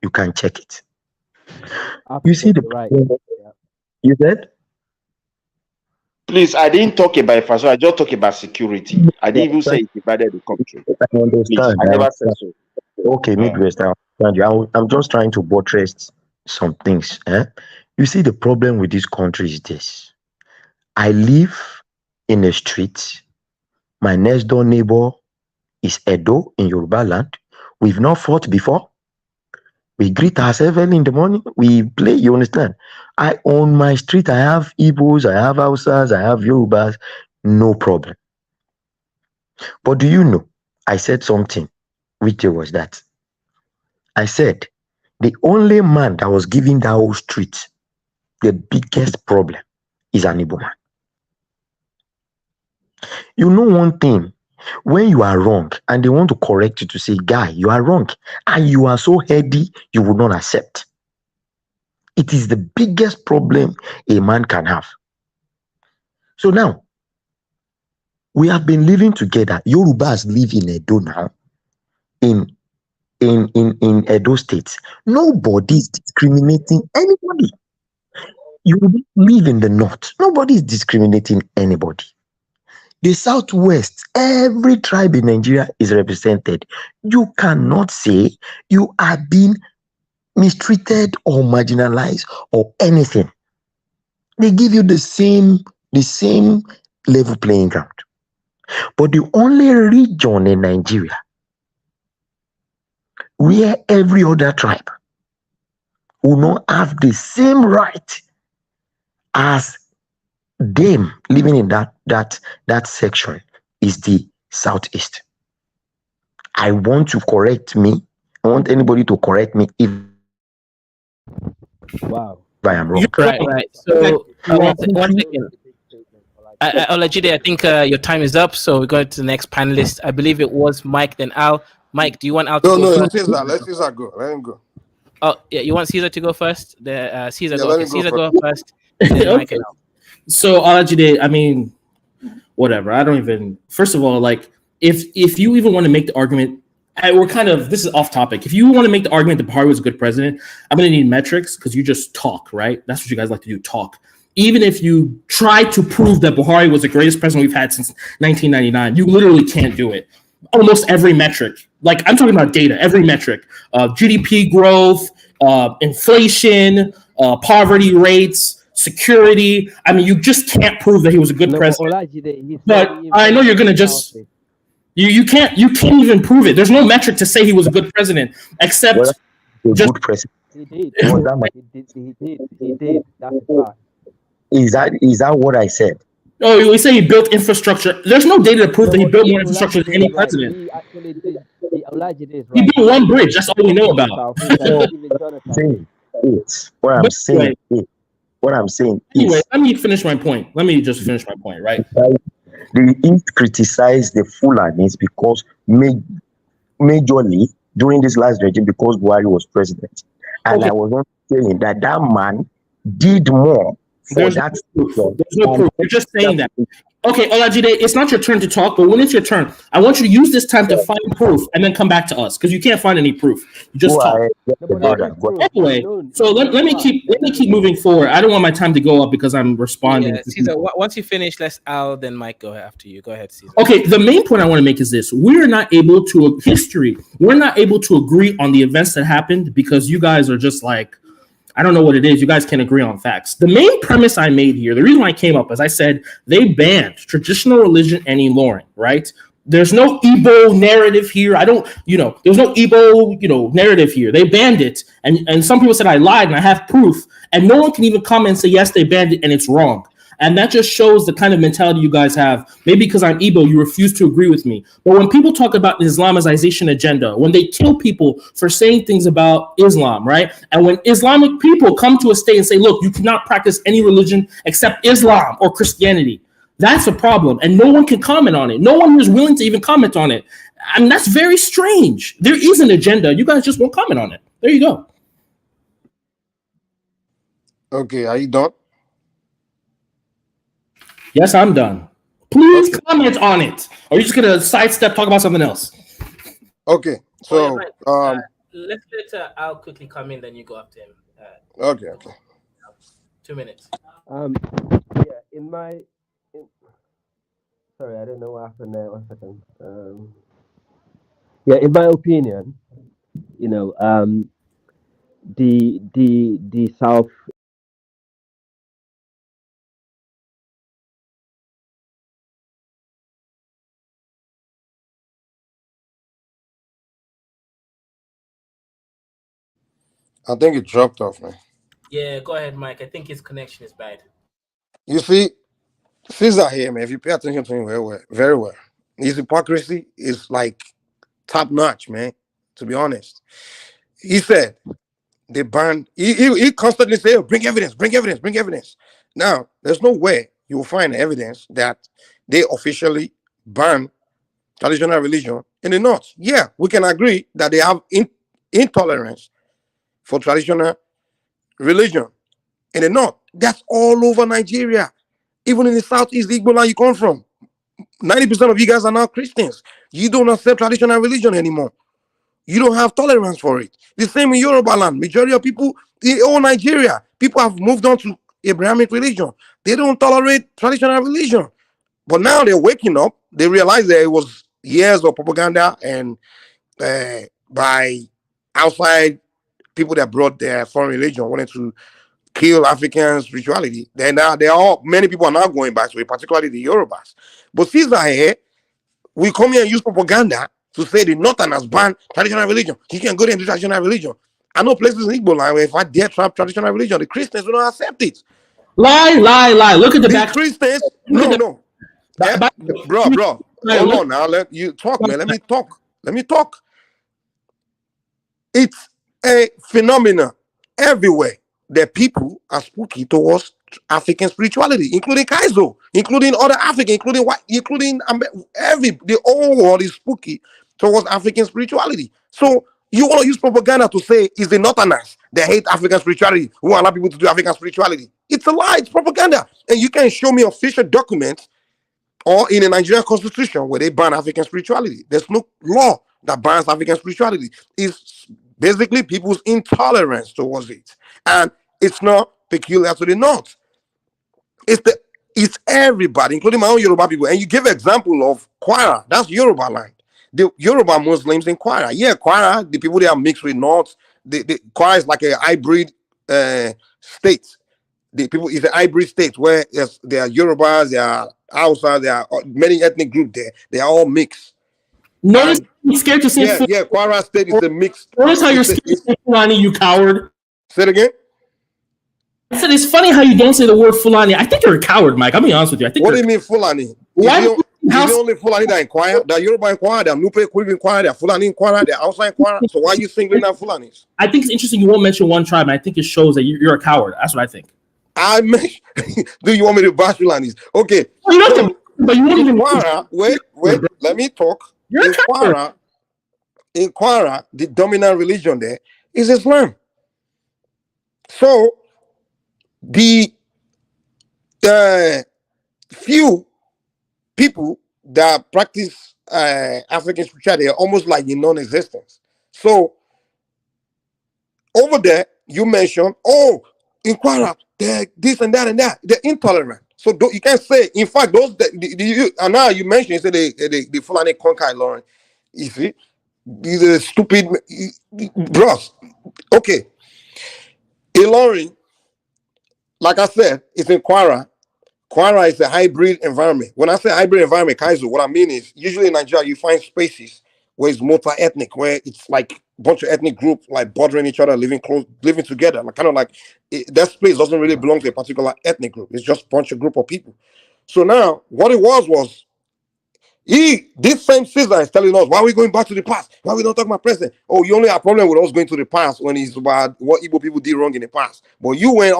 You can check it. You see the right. You said? Please, I didn't talk about infrastructure. I just talked about security. I didn't even say it divided the country. I understand. Please, I never said so. Okay, Midwest, I understand you. I'm just trying to buttress some things. You see, the problem with this country is this. I live in a street. My next door neighbor is Edo in Yoruba land. We've not fought before. We greet ourselves early in the morning. We play, you understand? On my street, I have Igbos, I have Hausas, I have Yorubas. No problem. But do you know, I said something, which was that. I said, the only man that was giving that whole street the biggest problem is an Igbo man. You know one thing, when you are wrong and they want to correct you to say, guy, you are wrong, and you are so heady, you will not accept. It is the biggest problem a man can have. So now, we have been living together. Yorubas live in Edo now, in Edo State. Nobody is discriminating anybody. You live in the north. Nobody is discriminating anybody. The Southwest, every tribe in Nigeria is represented. You cannot say you are being mistreated or marginalized or anything. They give you the same level playing ground. But the only region in Nigeria where every other tribe will not have the same right as them living in that section is the Southeast. I want to correct me. I want anybody to correct me if Wow. I am wrong. Right, right. So one second. Olajide, I think your time is up, so we go to the next panelist. I believe it was Mike, then Al. Mike, do you want Al to No, go no, first? it's Caesar. Let Caesar go. Let him go. Oh, yeah, you want Caesar to go first? Caesar Yeah, go. let Okay, him go Caesar first. go first. Then Mike Okay. and Al. So Alajide, I mean, whatever. I don't even. First of all, like, if you even want to make the argument, we're kind of, this is off topic. If you want to make the argument that Buhari was a good president, I'm going to need metrics because you just talk, right? That's what you guys like to do, talk. Even if you try to prove that Buhari was the greatest president we've had since 1999, you literally can't do it. Almost every metric, like I'm talking about data, every metric, GDP growth, inflation, poverty rates, security. I mean, you just can't prove that he was a good president. But I know you're going to just... You can't even prove it. There's no metric to say he was a good president, except Well, a just good president. He did. Was that my- He did. That's a fact. Is that what I said? oh, we say he built infrastructure. There's no data to prove that he built more infrastructure than any president. He actually did. Olajide is He right. built one bridge. That's all we know about. Saying it. What I'm But saying anyway- is, what I'm saying Anyway, is, let me finish my point. Let me just finish my point, right? the East criticized the Fulanis because majorly during this last regime because Buhari was president, and Okay. I was not saying that man did more for There's that. no proof. There's no proof. You're just saying that. Okay, Olajide, it's not your turn to talk, but when it's your turn, I want you to use this time to find proof and then come back to us because you can't find any proof. You just Go talk. ahead, brother. Go ahead. Anyway, so let me keep moving forward. I don't want my time to go up because I'm responding. Yeah, Caesar, once you finish, let's Al, then Mike go after you. Go ahead, Caesar. Okay, the main point I want to make is this: we're not able to agree on the events that happened because you guys are just like, I don't know what it is. You guys can't agree on facts. The main premise I made here, the reason why I came up, as I said, they banned traditional religion and Ilorin, right? There's no Igbo narrative here. There's no Igbo, narrative here. They banned it. And some people said I lied and I have proof. And no one can even come and say, yes, they banned it and it's wrong. And that just shows the kind of mentality you guys have. Maybe because I'm Igbo, you refuse to agree with me. But when people talk about the Islamization agenda, when they kill people for saying things about Islam, right? And when Islamic people come to a state and say, look, you cannot practice any religion except Islam or Christianity, that's a problem. And no one can comment on it. No one is willing to even comment on it. I mean, that's very strange. There is an agenda. You guys just won't comment on it. There you go. Okay, are you done? Yes, I'm done. Please comment on it. Or are you just going to sidestep, talk about something else? Okay, so Let's let Al quickly come in, then you go after him. okay. 2 minutes. Sorry, I don't know what happened there. 1 second. In my opinion, the South. I think it dropped off, man. Yeah, go ahead, Mike. I think his connection is bad. You see, Caesar here, man, if you pay attention to him very well, his hypocrisy is like top notch, man, to be honest. He said they banned, he constantly say, oh, bring evidence. Now, there's no way you will find evidence that they officially ban traditional religion in the North. Yeah, we can agree that they have intolerance for traditional religion in the North. That's all over Nigeria. Even in the Southeast Igbo land you come from, 90% of you guys are now Christians. You don't accept traditional religion anymore. You don't have tolerance for it. The same in Yoruba land. Majority of people in all Nigeria, people have moved on to Abrahamic religion. They don't tolerate traditional religion. But now they're waking up. They realize that it was years of propaganda and by outside people that brought their foreign religion, wanted to kill African spirituality. Then now many people are now going back to it, particularly the Yorubas. But Caesar here, we come here and use propaganda to say the Northern has banned traditional religion. He can go there and do traditional religion. I know places in Igbo land where if I dare trap traditional religion, the Christians will not accept it. Lie. Look at the back. Christians, no. Bro. Hold on now. Let you talk, man. Let me talk. It's a phenomenon everywhere. the people are spooky towards African spirituality, including Kaizo, including other African, including white, including the whole world is spooky towards African spirituality. So you want to use propaganda to say is the Northerners that hate African spirituality who allow people to do African spirituality? It's a lie. It's propaganda, and you can show me official documents or in a Nigerian constitution where they ban African spirituality. There's no law that bans African spirituality. It's basically people's intolerance towards it. And it's not peculiar to the North. It's everybody, including my own Yoruba people. And you give an example of Kwara. That's Yoruba land. The Yoruba Muslims in Kwara. Yeah, Kwara, the people that are mixed with North. The Kwara is like a hybrid state. The people is a hybrid state where there are Yorubas, there are hausa, there are many ethnic groups there. They are all mixed. Notice you're scared to say Kwara State is a mixed. Notice how you're scared to say Fulani, you coward. Say it again. I said it's funny how you don't say the word Fulani. I think you're a coward, Mike. I'll be honest with you. I think. What do you mean Fulani? Why is the only Fulani that inquire? That Yoruba inquire, that Nupe Kuri inquire, that Fulani inquire, that Hausa inquire. So why are you singling out Fulanis? I think it's interesting you won't mention one tribe, and I think it shows that you're a coward. That's what I think. Do you want me to bash Fulanis? Okay. Well, you don't so, but you won't even. Wait. Let me talk. In Kwara, the dominant religion there is Islam. So the few people that practice African spirituality are almost like in non-existence. So over there, you mentioned, in Kwara, they're this and that and that. They're intolerant. So you can't say, in fact, those and now you mentioned, you said the Fulani conquer Lauren. You see, these are stupid bros. Okay, Ilorin, like I said, it's in Kwara. Kwara is a hybrid environment. When I say hybrid environment, Kaizo, what I mean is usually in Nigeria you find spaces where it's multi-ethnic, where it's like a bunch of ethnic groups like bordering each other, living together. Like kind of like that space doesn't really belong to a particular ethnic group. It's just a bunch of group of people. So now what it was this same Caesar is telling us, why are we going back to the past? Why are we not talking about present? Oh, you only have a problem with us going to the past when it's about what Igbo people did wrong in the past. But you went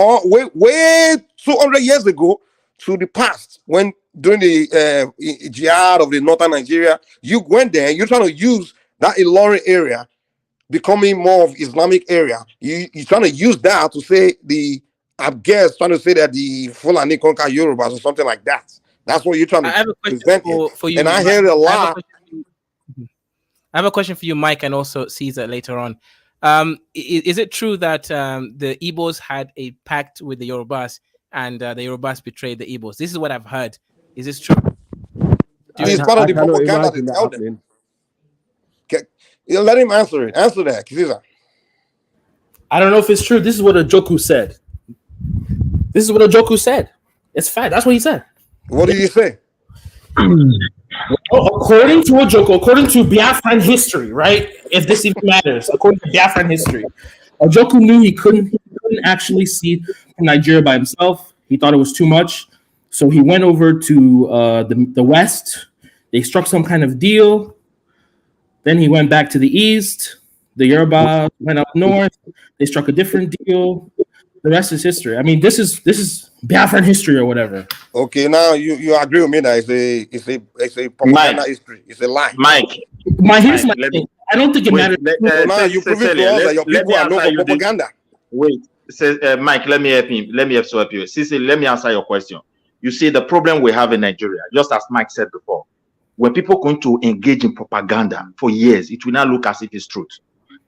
way 200 years ago to the past when during the jihad of the northern Nigeria, you went there and you're trying to use that Ilorin area becoming more of Islamic area. You're trying to use that to say trying to say that the Fulani conquer Yorubas or something like that. That's what you're trying to have a question present for you, and I Mike. heard a lot. I have a question for you, Mike, and also Caesar later on. Is it true that the Igbos had a pact with the Yorubas and the Yorubas betrayed the Igbos? This is what I've heard. Is this true? It's part of the propaganda they tell them. Let him answer it. Answer that, Caesar. I don't know if it's true. This is what Ojoku said. It's fact. That's what he said. What did he say? According to Ojoku, according to Biafran history, right? If this even matters, according to Biafran history, Ojoku knew he couldn't actually see Nigeria by himself. He thought it was too much, so he went over to the west. They struck some kind of deal. Then he went back to the east. The Yoruba went up north. They struck a different deal. The rest is history. I mean, this is Biafran history or whatever. Okay, now you agree with me that it's a propaganda history. It's a lie. Mike, here's my thing. I don't think it matters. Now you prove it to us that your people are known for propaganda. Wait, Mike, let me help him. Let me help you. Cecil, let me answer your question. You see, the problem we have in Nigeria, just as Mike said before, when people are going to engage in propaganda for years, it will not look as if it's truth.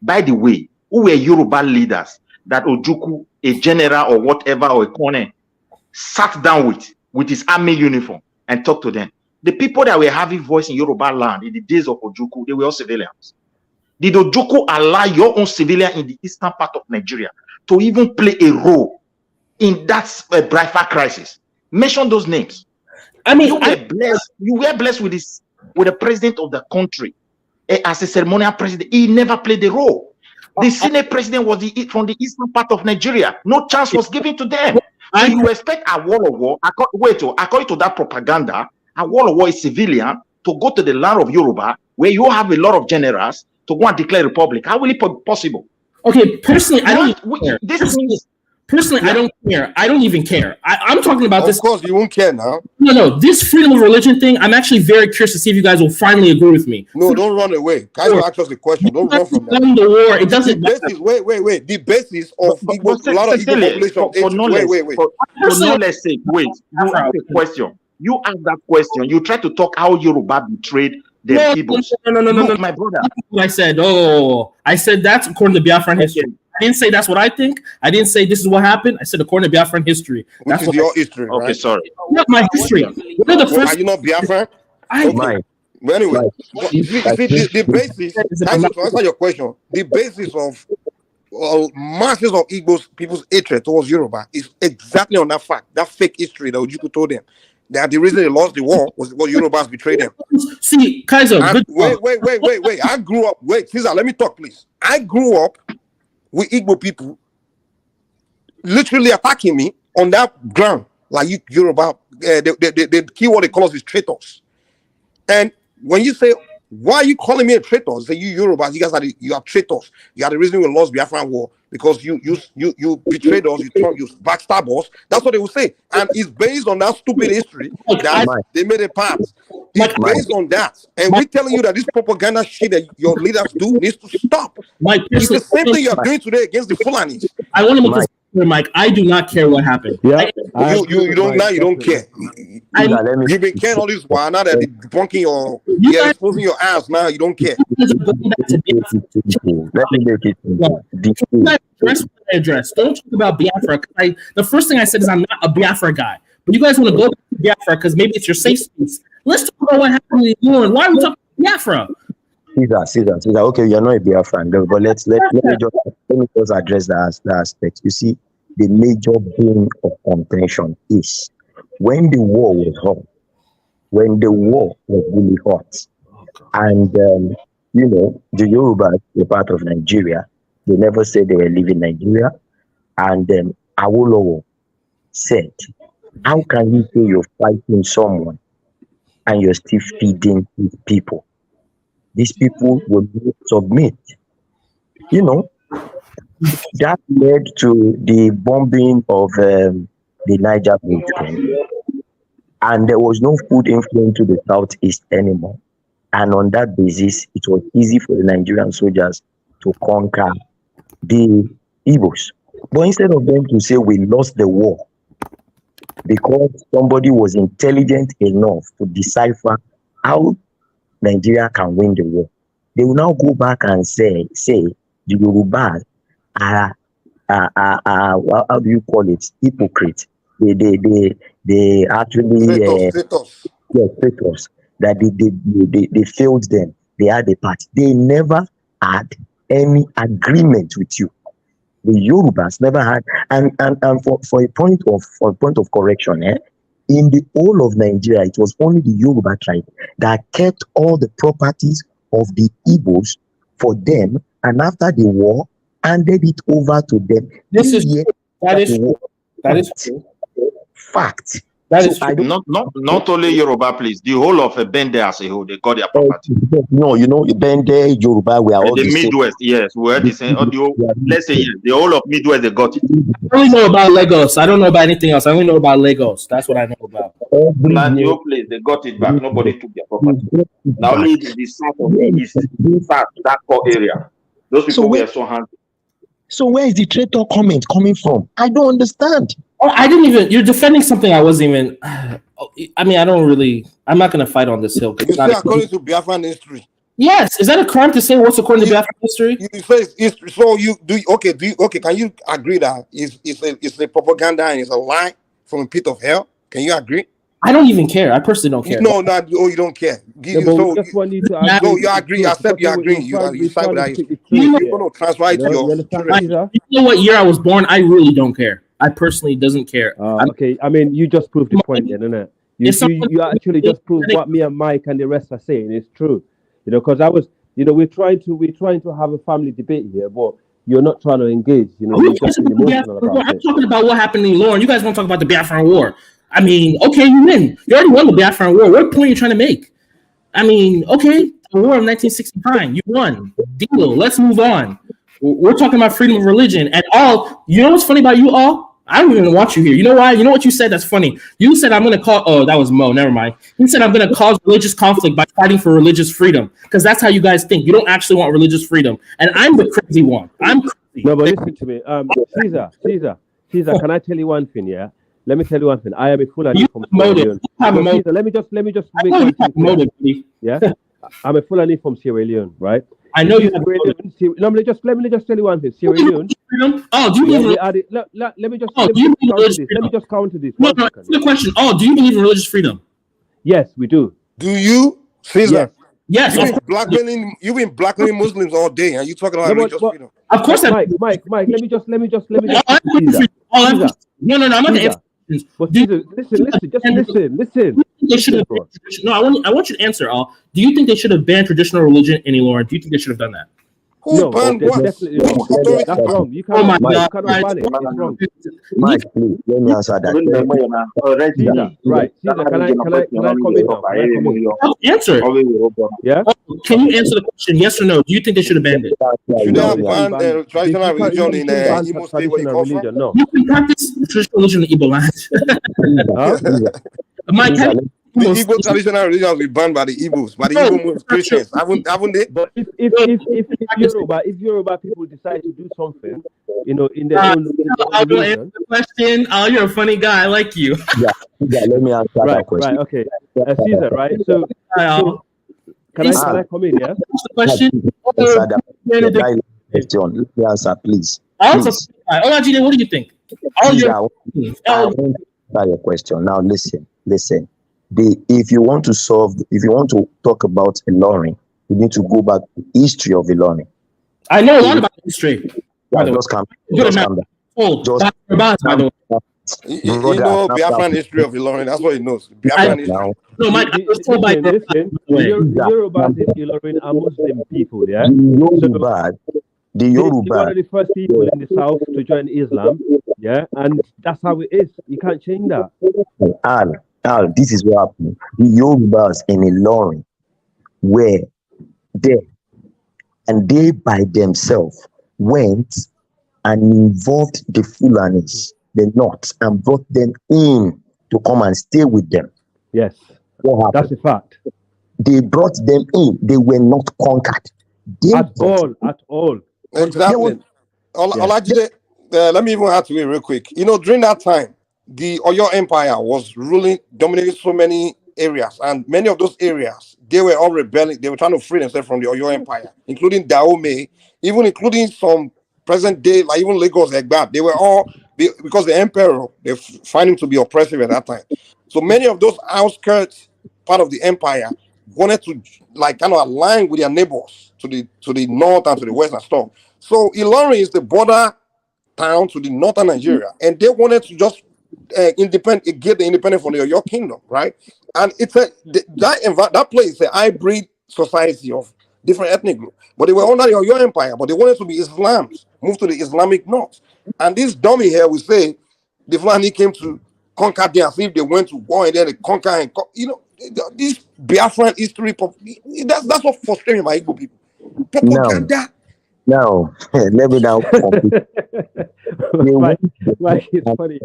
By the way, who were Yoruba leaders that Ojuku, a general or whatever, or a colonel, sat down with his army uniform and talked to them? The people that were having voice in Yoruba land in the days of Ojuku, they were all civilians. Did Ojuku allow your own civilian in the eastern part of Nigeria to even play a role in that Biafra crisis? Mention those names. I mean, you were blessed with the president of the country as a ceremonial president. He never played a role. The Senate president was from the eastern part of Nigeria. No chance was given to them. So you expect Awolowo, according to that propaganda, Awolowo is civilian to go to the land of Yoruba, where you have a lot of generals, to go and declare republic. How will it be possible? Okay, personally, I don't. This means Personally, I don't care. I don't even care. I'm talking about this. Of course, you won't care now. No. This freedom of religion thing, I'm actually very curious to see if you guys will finally agree with me. No, don't run away. Can you ask us the question? Don't run from that. The war, it doesn't matter. Wait. The basis of Igbo, a lot of Igbo population. For knowledge, Wait. For knowledge's sake, wait. You ask a question. You ask that question. You try to talk how Yoruba betrayed their people. No, my brother. I said, I said that's according to Biafran history. I didn't say that's what I think. I didn't say this is what happened. I said according to Biafran history. Which is your history, okay, right? sorry. Not my history. What are the first? Are you not Biafran? Mike, But anyway, Mike, the basis, to answer your question, the basis of masses of Igbo people's hatred towards Yoruba is exactly on that fact, that fake history that Ojukwu told them. That the reason they lost the war was because Yorubas betrayed them. See, Kaiser, Wait. I grew up. Wait, Caesar, let me talk, please. I grew up with Igbo people literally attacking me on that ground. Like you, Yoruba, the keyword they call us is traitors. And when you say, why are you calling me a traitor? Say you Yorubas, you guys are traitors. You are the reason we lost Biafran war because you betrayed us, you backstab us. That's what they will say. And it's based on that stupid history that they made a part. It's based on that. And we're telling you that this propaganda shit that your leaders do needs to stop. It's the same thing you're doing today against the Fulanis. I want to make this clear, Mike. I do not care what happened. Yeah, you don't care. You've been caring all this while. Now that they're debunking you're exposing your ass. Now you don't care. let me make it address. Don't talk about Biafra. The first thing I said is I'm not a Biafra guy. But you guys want to go back to Biafra because maybe it's your safe space. Let's talk about what happened in New Orleans. Why are we talking about Biafra? Caesar. Okay, you're not a Biafran, but let me just address that aspect. You see, the major bane of contention is when the war was hot, really hot, and the Yorubas were part of Nigeria. They never said they were leaving Nigeria, and Awolowo said, "How can you say you're fighting someone and you're still feeding these people? These people will not submit." That led to the bombing of the Niger Bridge, and there was no food inflowing to the southeast anymore. And on that basis, it was easy for the Nigerian soldiers to conquer the Igbos. But instead of them to say we lost the war because somebody was intelligent enough to decipher how Nigeria can win the war, they will now go back and say the Yorubas are how do you call it? Hypocrite. They actually traitors. That they failed them. They had a part. They never had any agreement with you. The Yorubas never had, and for a point of correction, in the whole of Nigeria, it was only the Yoruba tribe that kept all the properties of the Igbos for them, and after the war, handed it over to them. That is true. Fact. That is true. Not only Yoruba, please. The whole of Bende as a whole, they got their property. No, Bende, Yoruba, we are all the Midwest. Yes, we're the same. Let's say the whole of Midwest, they got it. I only know about Lagos. I don't know about anything else. I only know about Lagos. That's what I know about. Your place, they got it back. Nobody took their property. Now only the south of the east, that core area. Those people were so hungry. So where is the traitor comment coming from? I don't understand. Oh, I didn't even. You're defending something I wasn't even. I mean, I'm not going to fight on this hill. You say according to Biafran history. Yes, is that a crime to say what's according to Biafran history? You say it's history. So you do. Okay. Can you agree that it's a propaganda and it's a lie from a pit of hell? Can you agree? I don't even care. I personally don't care. No, you don't care. You agree. I accept you agree. You side with that. You're going to transfer it to your. You know what year I was born? I really don't care. I personally doesn't care. Okay, I mean, you just proved the point, then, isn't it? You actually just proved what me and Mike and the rest are saying is true. Because I was, we're trying to have a family debate here, but you're not trying to engage. You're just emotional about it. I'm talking about what happened in Lauren. You guys want to talk about the Biafran War? I mean, okay, you win. You already won the Biafran War. What point are you trying to make? I mean, okay, the war of 1969, you won. Deal. Let's move on. We're talking about freedom of religion. And all, you know what's funny about you all? I don't even want you here. You know why? You know what you said that's funny? You said I'm going to call, oh, that was Mo, never mind. You said I'm going to cause religious conflict by fighting for religious freedom. Because that's how you guys think. You don't actually want religious freedom. And I'm the crazy one. I'm crazy. No, but listen to me. Caesar, can I tell you one thing, yeah? Let me tell you one thing. I am a Fulani from Sierra Leone. Caesar, let me just make one thing clear. Yeah? I'm a Fulani from Sierra Leone, right? I know you have let me just tell you one thing. Sierra Leone. Oh, do you believe let me just counter this. No, it's the question. Oh, do you believe in religious freedom? Yes, we do. Do you, Caesar? Yes. You've been blackmailing Muslims all day, and you talking about religious freedom. Of course, Mike. Let me just. No, I'm not going to answer. But listen. They should have. No, I want you to answer. Do you think they should have banned traditional religion any longer? Do you think they should have done that? Who banned what? Definitely not. That's wrong. You can't ban it. It's wrong. Mike, please let me answer that. Right. Caesar, can I comment now? Answer. Yeah. Can you answer the question? Yes or no? Do you think they should have banned it? Should they have banned traditional religion in Imo State where you come from? No. You can practice traditional religion in Igbo land. Mike, the Igbo traditional religion will be banned by the Igbos, by the Igbo Christians. Haven't they? But if Yoruba people decide to do something, in their own religion, the question. Oh, you're a funny guy. I like you. Yeah, let me answer that question. Right, okay. Caesar, right? So can I come in? Yeah. The question. Let me answer, please. Olajide, what do you think? I want to answer your question. Now, listen. If you want to talk about Ilorin, you need to go back to the history of Ilorin. I know a lot about history. Just calm down. You know Biafran history of Ilorin. That's what he knows. Biafran history. No, Mike, I was told by the Yorubas in Ilorin are Muslim people, yeah? The Yoruba. They were one of the first people in the south to join Islam, yeah? And that's how it is. You can't change that. Al, this is what happened. The Yorubas in Ilorin were there, and they by themselves went and involved the Fulanis, the North, and brought them in to come and stay with them. Yes, that's a fact. They brought them in. They were not conquered. At all. Exactly. Olajide, let me even add to it real quick. During that time, the Oyo Empire was dominating so many areas, and many of those areas, they were all rebelling. They were trying to free themselves from the Oyo Empire, including Dahomey, even including some present day, like even Lagos, like that. They were all, because the emperor, they find him to be oppressive at that time. So many of those outskirts, part of the empire, wanted to kind of align with their neighbors to the north and to the west and stuff. So Ilorin is the border town to the northern Nigeria, and they wanted to just get the independence from the Oyo Kingdom, right? And it's that place is a hybrid society of different ethnic groups, but they were under the Oyo Empire, but they wanted to be Islams, move to the Islamic north. And this dummy here will say the Fulani came to conquer them as if they went to war and then they conquer and this Biafran history. That's what frustrates my Igbo people. Propaganda. No, let me now. It's funny,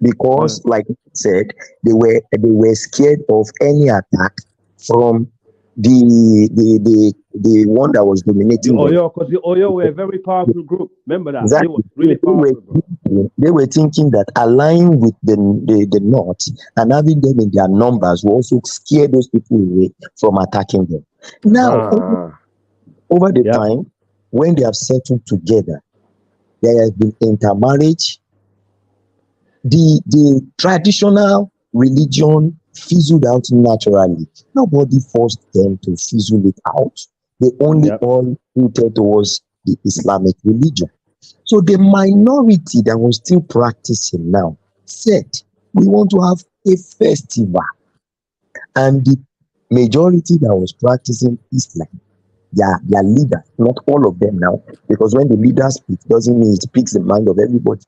because, like I said, they were scared of any attack from the one that was dominating. Because the Oyo were a very powerful group. Remember that? Exactly. They were really powerful. They were thinking that allying with the North and having them in their numbers will also scare those people away from attacking them. Now, over the time, when they have settled together, there has been intermarriage. The traditional religion fizzled out naturally. Nobody forced them to fizzle it out. They only all rooted towards the Islamic religion. So the minority that was still practicing now said, we want to have a festival. And the majority that was practicing Islam, their leaders, not all of them now, because when the leader speaks, doesn't mean it speaks the mind of everybody,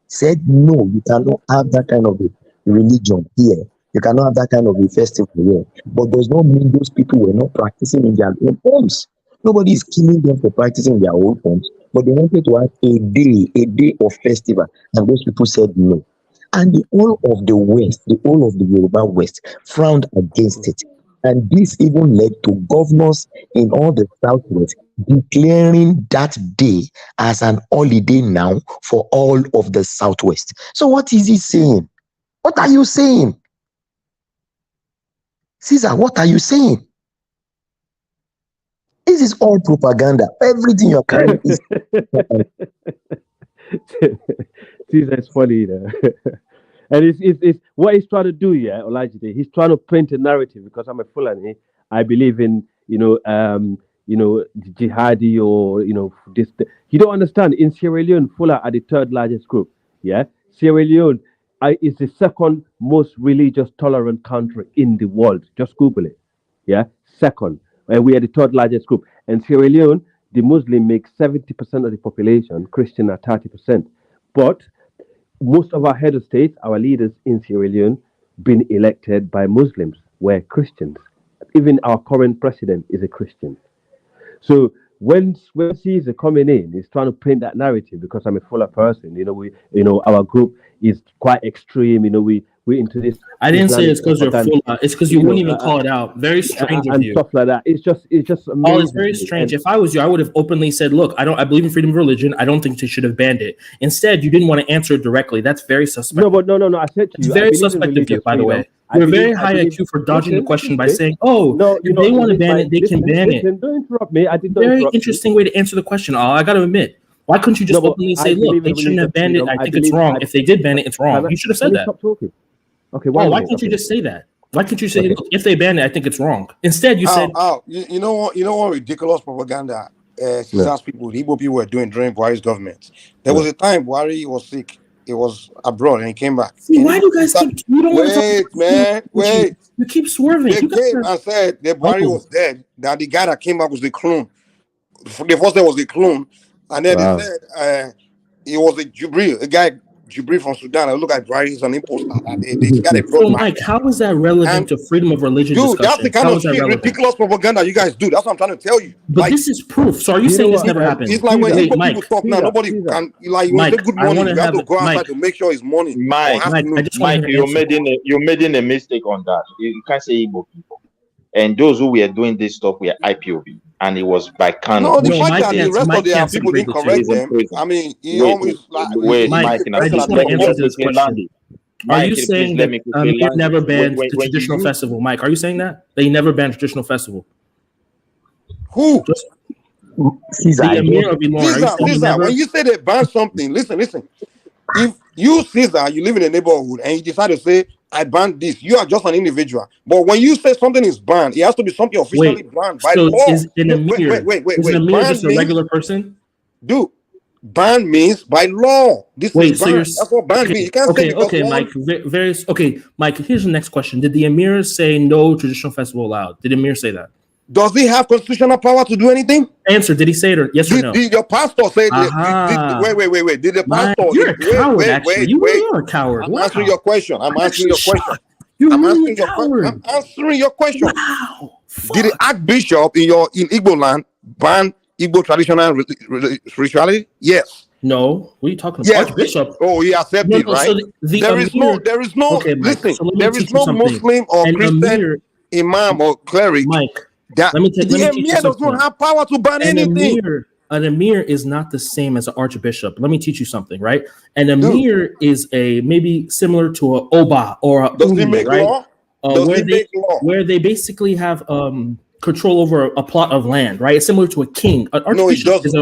said, no, you cannot have that kind of a religion here. You cannot have that kind of a festival here. But does not mean those people were not practicing in their own homes. Nobody is killing them for practicing their old forms, but they wanted to have a day of festival, and those people said no. And the whole of the West, the whole of the Yoruba West frowned against it. And this even led to governors in all the Southwest declaring that day as an holiday now for all of the Southwest. So what is he saying? What are you saying? Caesar, what are you saying? This is all propaganda. Everything you're carrying is Caesar is funny, you know. And it's what he's trying to do, yeah, Olajide. He's trying to print a narrative because I'm a Fulani. I believe in, jihadi or, this. You don't understand. In Sierra Leone, Fula are the third largest group. Yeah, Sierra Leone is the second most religious tolerant country in the world. Just Google it. Yeah, second. We are the third largest group. And Sierra Leone, the Muslim make 70% of the population. Christian are 30%. But most of our head of states, our leaders in Sierra Leone, been elected by Muslims, were Christians. Even our current president is a Christian. So when Caesar coming in, he's trying to paint that narrative because I'm a fuller person. Our group is quite extreme. We're into this. I didn't say it's because you're full. It's because you wouldn't even call it out. Very strange of and you. Stuff like that. It's just amazing. Oh, it's very strange. If I was you, I would have openly said, "Look, I believe in freedom of religion. I don't think they should have banned it." Instead, you didn't want to answer it directly. That's very suspect. No. I said to you, it's very suspect of you, by the way. You're very high IQ for dodging the question by saying, "Oh, if they want to ban it, they can ban it." Don't interrupt me. I did not. Very interesting way to answer the question. I got to admit. Why couldn't you just openly say, "Look, they shouldn't have banned it. I think it's wrong. If they did ban it, it's wrong." You should have said that. Stop talking. Okay, why can't you just say that? Why can't you say, "Look, if they ban it, I think it's wrong"? Instead, you said, you know what ridiculous propaganda Caesar's people, the Igbo people were doing during Buhari's government. There was a time Buhari was sick. He was abroad and he came back. See, why do you guys keep? You don't wait. You keep swerving. They came and said that Buhari was dead. That the guy that came back was the clone. The first day was the clone, and then they said it was a Jubril, a guy. Jubril from Sudan. I look at Buhari, he's an imposter. They got it. So, Mike, how is that relevant to freedom of religion discussion? That's the kind of ridiculous propaganda you guys do. That's what I'm trying to tell you. But this is proof. So are you saying this never happened? It's like when people talk now, nobody can. Like you say good morning, you have to go outside to make sure it's morning. Mike, you're making a mistake on that. You can't say Igbo people. And those who were doing this stuff were IPOB, and it was by Kano. No, the fact that the rest of their people didn't correct them. I mean, he always like. Mike, I just want to answer this question. Are you saying that they never banned the traditional festival? Mike, are you saying that they never banned traditional festival? Who? Caesar, when you say they ban something, listen. If you, Caesar, you live in a neighborhood and you decide to say, I banned this, you are just an individual. But when you say something is banned, it has to be something officially banned by law. Is an emir just a regular person? Dude, ban means by law. This is ban. That's what ban means. You can't say Mike. Mike, here's the next question. Did the emir say no traditional festival allowed? Did the emir say that? Does he have constitutional power to do anything? Answer. Did he say it or yes or no? Did your pastor say wait. Did the pastor? You're a coward, actually. You really are a coward. I'm answering your question. I'm answering your question. Wow. Did the archbishop in Igbo land ban Igbo traditional spirituality? Yes. No. What are you talking about? Yes. Archbishop. Oh, he accepted, right? So there is no Muslim or Christian imam or cleric. Mike. The emir does not have power to ban anything. An emir is not the same as an archbishop. Let me teach you something, right? An emir is maybe similar to an oba or a right? Where they basically have control over a plot of land, right? It's similar to a king. An archbishop is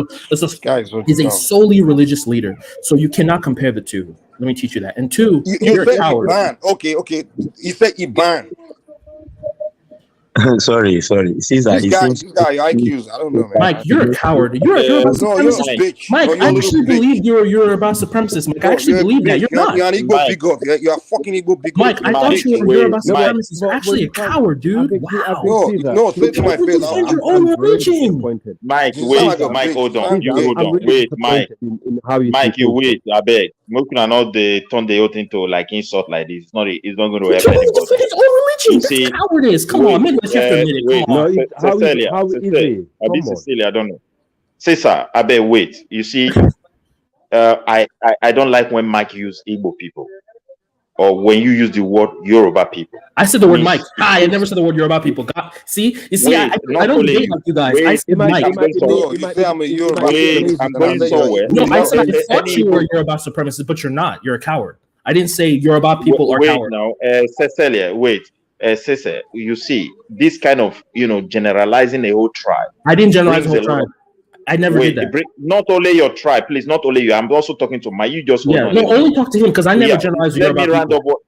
a solely religious leader. So you cannot compare the two. Let me teach you that. And two, you're a coward. Okay. He said he banned. sorry. Caesar, this guy, IQs. I don't know, man. Mike, you're a coward. You're a supremacist. Mike, I actually believe you're about supremacist. Mike, I actually believe that. You're not. You're an Igbo bigot. You're a fucking Igbo bigot. Mike, I thought you were about supremacist. You're actually a coward, dude. Wow. No, say to my face. Defend your own religion. Mike, Mike, hold on. Wait, Mike. Mike, you wait. I beg. We cannot turn the whole thing to like insult like this. It's not going to help anybody. His own religion. That's cowardice. Come on, Midwest. you have to admit it. Wait, Come on. No, how is Cecilia, it? Abi Come on. Cecilia, I don't know. Cesar, I bet wait. You see, I don't like when Mike use Igbo people or when you use the word Yoruba people. I said the word Please. Mike. I never said the word Yoruba people. God, see, you see, Wait, I not don't only debate like you guys. wait, I said Mike. I'm going No, somewhere. he said I'm a Yoruba Wait, supremacist, I'm and I going said you're somewhere. No, I Igbo. said I Any thought you were a Igbo- Yoruba supremacist, but you're not. You're a coward. I didn't say Yoruba people are wait cowards. now, Cecilia, wait. Cecilia, you see, this kind of generalizing a whole tribe I didn't generalize the brings a whole lot tribe. of I never wait. did that. Not only your tribe, please, not only you. I'm also talking to my. You just hold Yeah, on a no, little only bit. talk to him because I never Yeah, generalized let me Yoruba round people. up.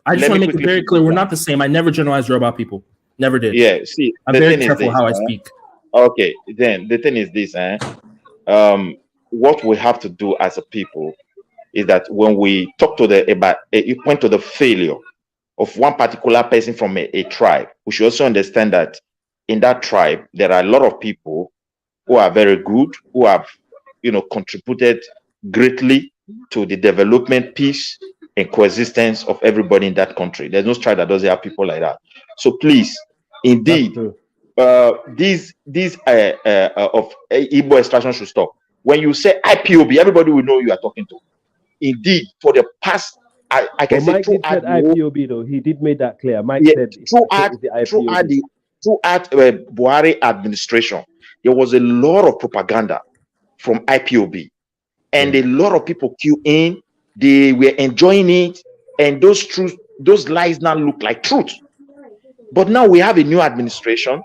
I just Let want me to make it quickly very finish clear. We're that. not the same. I never generalized Yoruba people. Never did. Yeah, see, I'm the very thing is careful this. how I speak. Okay, then the thing is this. What we have to do as a people is that when we talk to you point to the failure of one particular person from a tribe, we should also understand that in that tribe there are a lot of people who are very good, who have contributed greatly to the development, peace, and coexistence of everybody in that country. There's no tribe that doesn't have people like that. So please, That's indeed, true. these of Igbo extraction should stop. When you say IPOB, everybody will know you are talking to. Indeed, for the past, I But can say Mike did said throughout the whole, IPOB though. He did make that clear. Mike yeah, said throughout it's the throughout IPOB. the throughout Buhari administration, there was a lot of propaganda from IPOB, and a lot of people queue in. They were enjoying it, and those lies now look like truth. But now we have a new administration.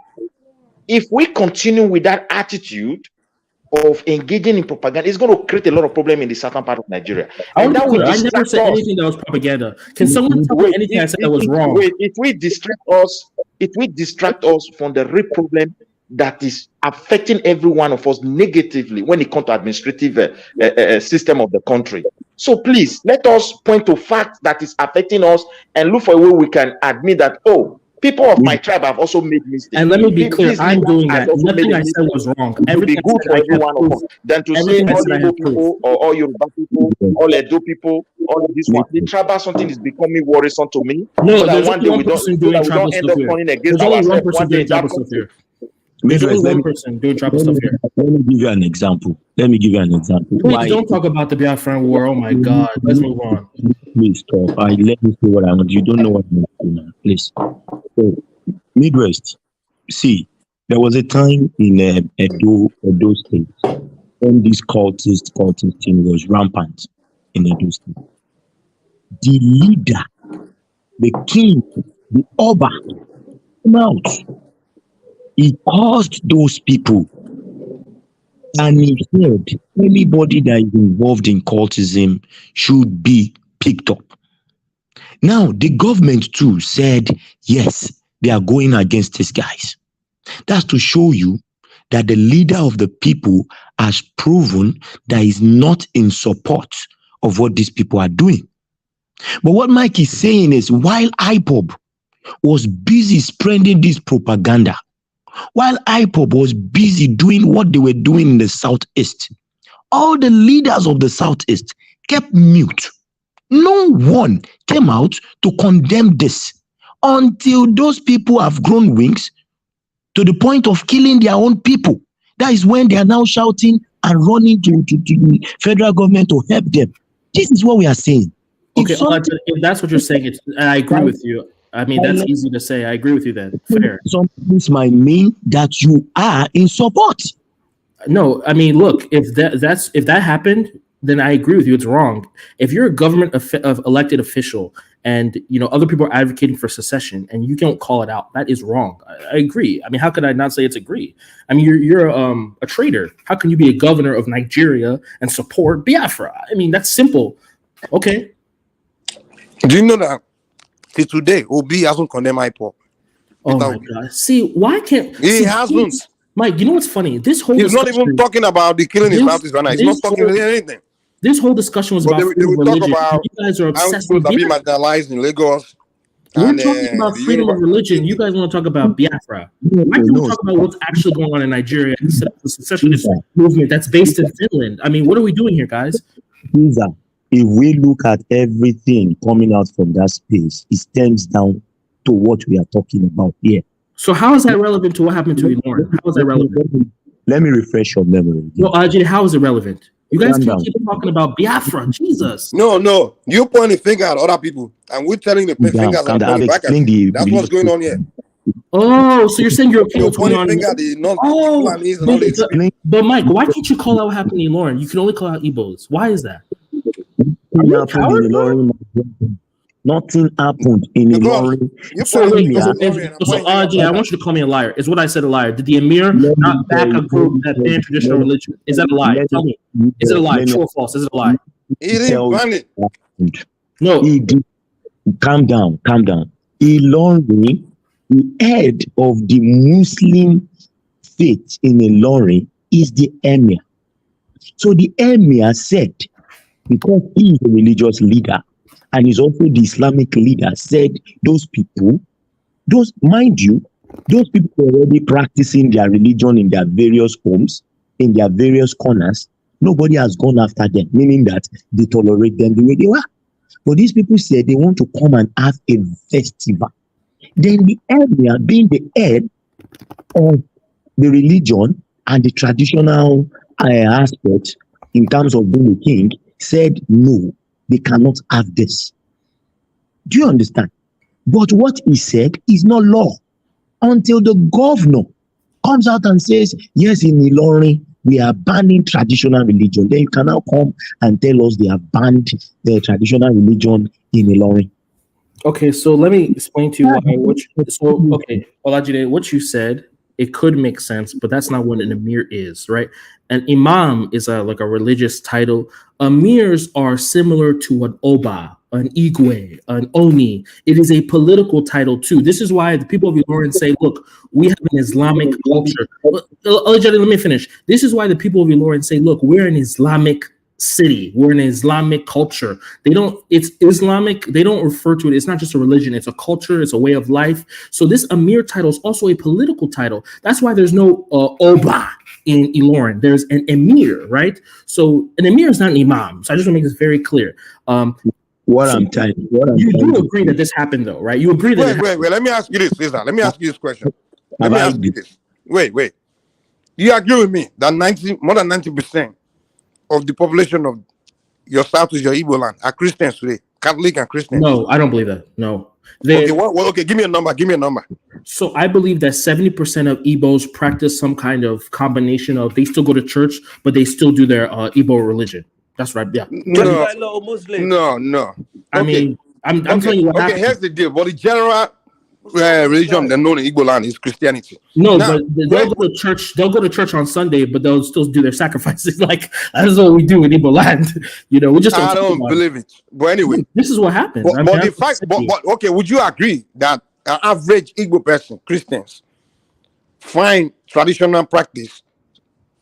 If we continue with that attitude of engaging in propaganda, it's going to create a lot of problem in the southern part of Nigeria, I and want to that be will clear. I never distract said us. anything that was propaganda. Can someone tell me Wait, anything I said that was wrong? it will distract us from the real problem that is affecting every one of us negatively when it comes to administrative system of the country. So please let us point to facts that is affecting us and look for a way we can admit that, oh, people of my tribe have also made mistakes. And let me be clear, This I'm leader doing has that. also made Nothing a I said mistake. was wrong. It would Everything be I good said, for I every have one of proof. us than to say Everything I all said, I Igbo have proof. people or all Yoruba people, all Edo people, all of this one. The tribal something is becoming worrisome to me. No, So that there's one only day one we don't person doing tribal end stuff up here. turning against There's only one ourselves person one day doing in that tribal stuff country. here. There's only one person doing tribal stuff here. Let me give you an example. Please don't talk about the Biafran war. Oh my God. Let's move on. Please stop. Let me say what I want. You don't know what I'm saying now. Please. So, Midwest. See, there was a time in Edo State when this cultist thing was rampant in Edo State. The leader, the king, the Oba, came out. He caused those people, and he said anybody that is involved in cultism should be picked up. Now, the government too said, yes, they are going against these guys. That's to show you that the leader of the people has proven that he's not in support of what these people are doing. But what Mike is saying is, while IPOB was busy spreading this propaganda, while IPOB was busy doing what they were doing in the Southeast, all the leaders of the Southeast kept mute. No one came out to condemn this until those people have grown wings to the point of killing their own people. That is when they are now shouting and running to the federal government to help them. This is what we are saying. Okay, if that's what you're saying, and I agree with you. I mean, that's easy to say. I agree with you then. Fair. This might mean that you are in support. No, I mean, look, if that happened, then I agree with you. It's wrong. If you're a government elected official and other people are advocating for secession and you don't call it out, that is wrong. I agree. I mean, how could I not say it's agree? I mean, you're a traitor. How can you be a governor of Nigeria and support Biafra? I mean, that's simple. Okay. Do you know that till today Obi hasn't condemned IPOB? Oh my God! See, why can't he hasn't? Mike, you know what's funny? This whole he's not even talking about the killing in Southeast right now. He's not talking about anything. This whole discussion was But about they will religion. talk about You guys are how obsessed people with are being Biafra. marginalized in Lagos. We're And, talking about freedom of religion. You guys want to talk about Biafra. Why can't we talk about what's actually going on in Nigeria instead of the secessionist movement that's based in Finland? I mean, what are we doing here, guys? If we look at everything coming out from that space, it stems down to what we are talking about here. So how is that relevant to what happened to Lauren? How is that relevant? Let me refresh your memory. No, Ajay, how is it relevant? You guys Calm can't down. keep talking about Biafra. Jesus. No. You pointing finger at other people, and we're telling the fingers Calm and down. I've pointing back at explained you. the That's what's going on here. Oh, so you're saying you're okay You're with what's going pointing on? finger at the non Oh, Fulanis and all these people. but Mike, why can't you call out what happened in Lauren? You can only call out Igbos. Why is that? Nothing happened in Ilorin. Nothing happened in Ilorin. You're So pointing wait, finger at so Ajay, I want you to call me a liar. Is what I said a liar? Did the Emir not back a group that banned traditional religion? Is that a lie? Tell me. Is it a lie? True or false? Is it a lie? He didn't ban it. No. He did. Calm down. Ilorin, the head of the Muslim faith in Ilorin is the Emir. So the Emir said, because he is a religious leader and is also the Islamic leader, said those people, mind you, those people were already practicing their religion in their various homes, in their various corners. Nobody has gone after them, meaning that they tolerate them the way they were. But these people said they want to come and have a festival. Then the Emir, being the head of the religion and the traditional aspects in terms of being a king, said no, they cannot have this. Do you understand? But what he said is not law until the governor comes out and says, yes, in Ilorin, we are banning traditional religion. Then you can now come and tell us they have banned the traditional religion in Ilorin. Okay, so let me explain to you why. Olajide, what you said, it could make sense, but that's not what an emir is, right? An imam is like a religious title. Emirs are similar to an oba, an igwe, an oni. It is a political title too. This is why the people of Ilorin say, look, we have an Islamic culture. Let me finish. This is why the people of Ilorin say, look, we're an Islamic city. We're an Islamic culture. It's Islamic. They don't refer to it. It's not just a religion. It's a culture. It's a way of life. So this emir title is also a political title. That's why there's no oba in Ilorin. There's an emir, right? So an emir is not an imam. So I just want to make this very clear. You do agree that this happened, though, right? You agree that. Wait. Let me ask you this, Cesar. Let me ask you this question. Let me ask you this. Wait. You agree with me that more than 90% of the population of your South is your Igbo land are Christians today, Catholic and Christians? No, I don't believe that. No. Okay, give me a number. So I believe that 70% of Igbos practice some kind of combination of they still go to church, but they still do their Igbo religion. That's right. Yeah. No. I mean, I'm telling you what happened. Okay, here's the deal. But the general religion they known in Igbo land is Christianity. No, but they'll go to church. They'll go to church on Sunday, but they'll still do their sacrifices. Like that's what we do in Igbo land. We just I don't believe it. But anyway, this is what happens. But okay, would you agree that an average Igbo person, Christians, find traditional practice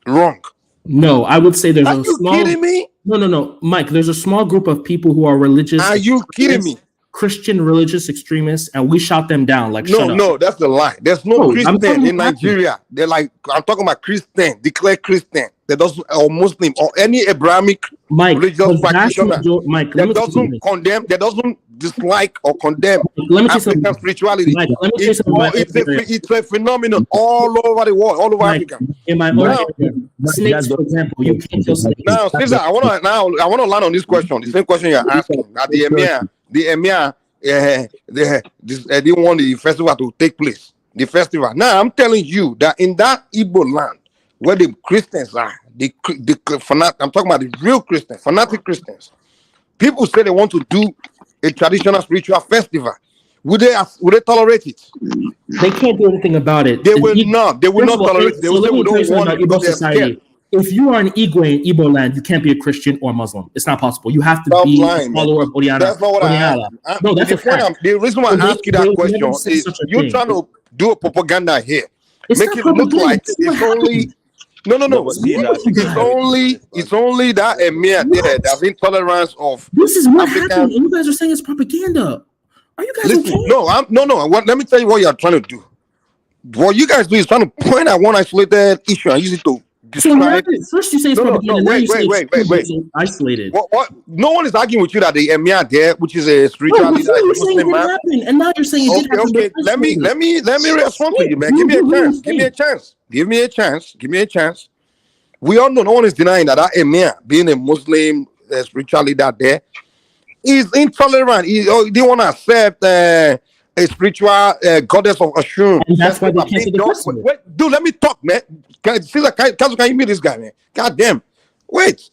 wrong? No, I would say there's Are you kidding me? No, Mike. There's a small group of people who are religious. Are you kidding me? Christian religious extremists, and we shout them down like no, that's the lie. There's no Christian in Nigeria. They're like, I'm talking about Christian, declared Christian. That doesn't, or Muslim, or any Abrahamic religious practitioner. That doesn't condemn. That doesn't dislike or condemn African spirituality. Mike, let me say something. It's a phenomenon all over the world, all over Africa. In my own snakes, for example, you can't kill snakes. Now, Cesar, I want to land on this question. The same question you're asking. That the Emir, they didn't want the festival to take place. The festival. Now, I'm telling you that in that Igbo land, where the Christians are, I'm talking about the real Christians, fanatic Christians. People say they want to do a traditional spiritual festival. Would they tolerate it? They can't do anything about it. They will not. They will not tolerate it. They will say we don't want it because they're scared. If you are an Igwe in Igbo land, you can't be a Christian or Muslim. It's not possible. You have to be a follower of Oriana. That's not what I asked. No, that's the reason why I ask you that question is you're trying to do a propaganda here. Make it look like it's only... No. It's only that Emir there. There's intolerance of. This is what happened. You guys are saying it's propaganda. Are you guys okay? No. Let me tell you what you're trying to do. What you guys do is trying to point at one isolated issue and use it to So now, describe. first you say it's propaganda, now you say it's isolated. What? No one is arguing with you that the emir there, which is a spiritual No, leader, before you were is a saying it Muslim didn't man. happen, and now you're saying it did happen. Okay. Let me respond to you, man. Give me a chance. Give me a chance. We all know, no one is denying that emir, being a Muslim spiritual leader there, is intolerant. They want to accept a spiritual goddess of Ashun. And that's why they canceled the festival. Wait, dude, let me talk, man. Can you meet this guy, man? God damn. Wait.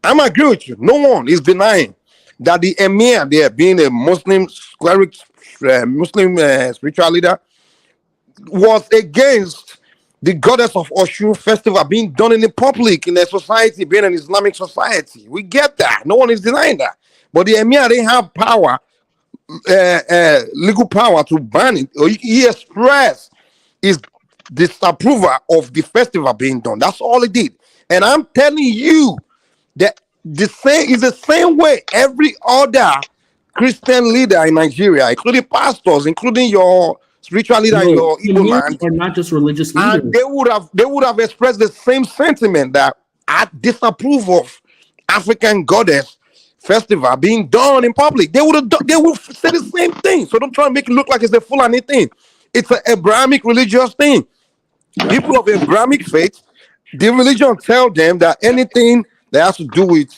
I'm agree with you. No one is denying that the emir there, being a Muslim cleric, Muslim spiritual leader, was against the goddess of Oshun festival being done in the public, in a society, being an Islamic society. We get that. No one is denying that. But the emir, they have power, legal power to ban it. He expressed his disapproval of the festival being done. That's all he did. And I'm telling you that the same is the same way every other Christian leader in Nigeria, including pastors, including your spiritual leader in your Igbo land, are not just religious leaders. and they would have expressed the same sentiment that I disapprove of African goddess festival being done in public. They would say the same thing. So don't try to make it look like it's a fulani thing. It's an Abrahamic religious thing. People of Abrahamic faith, the religion tell them that anything that has to do with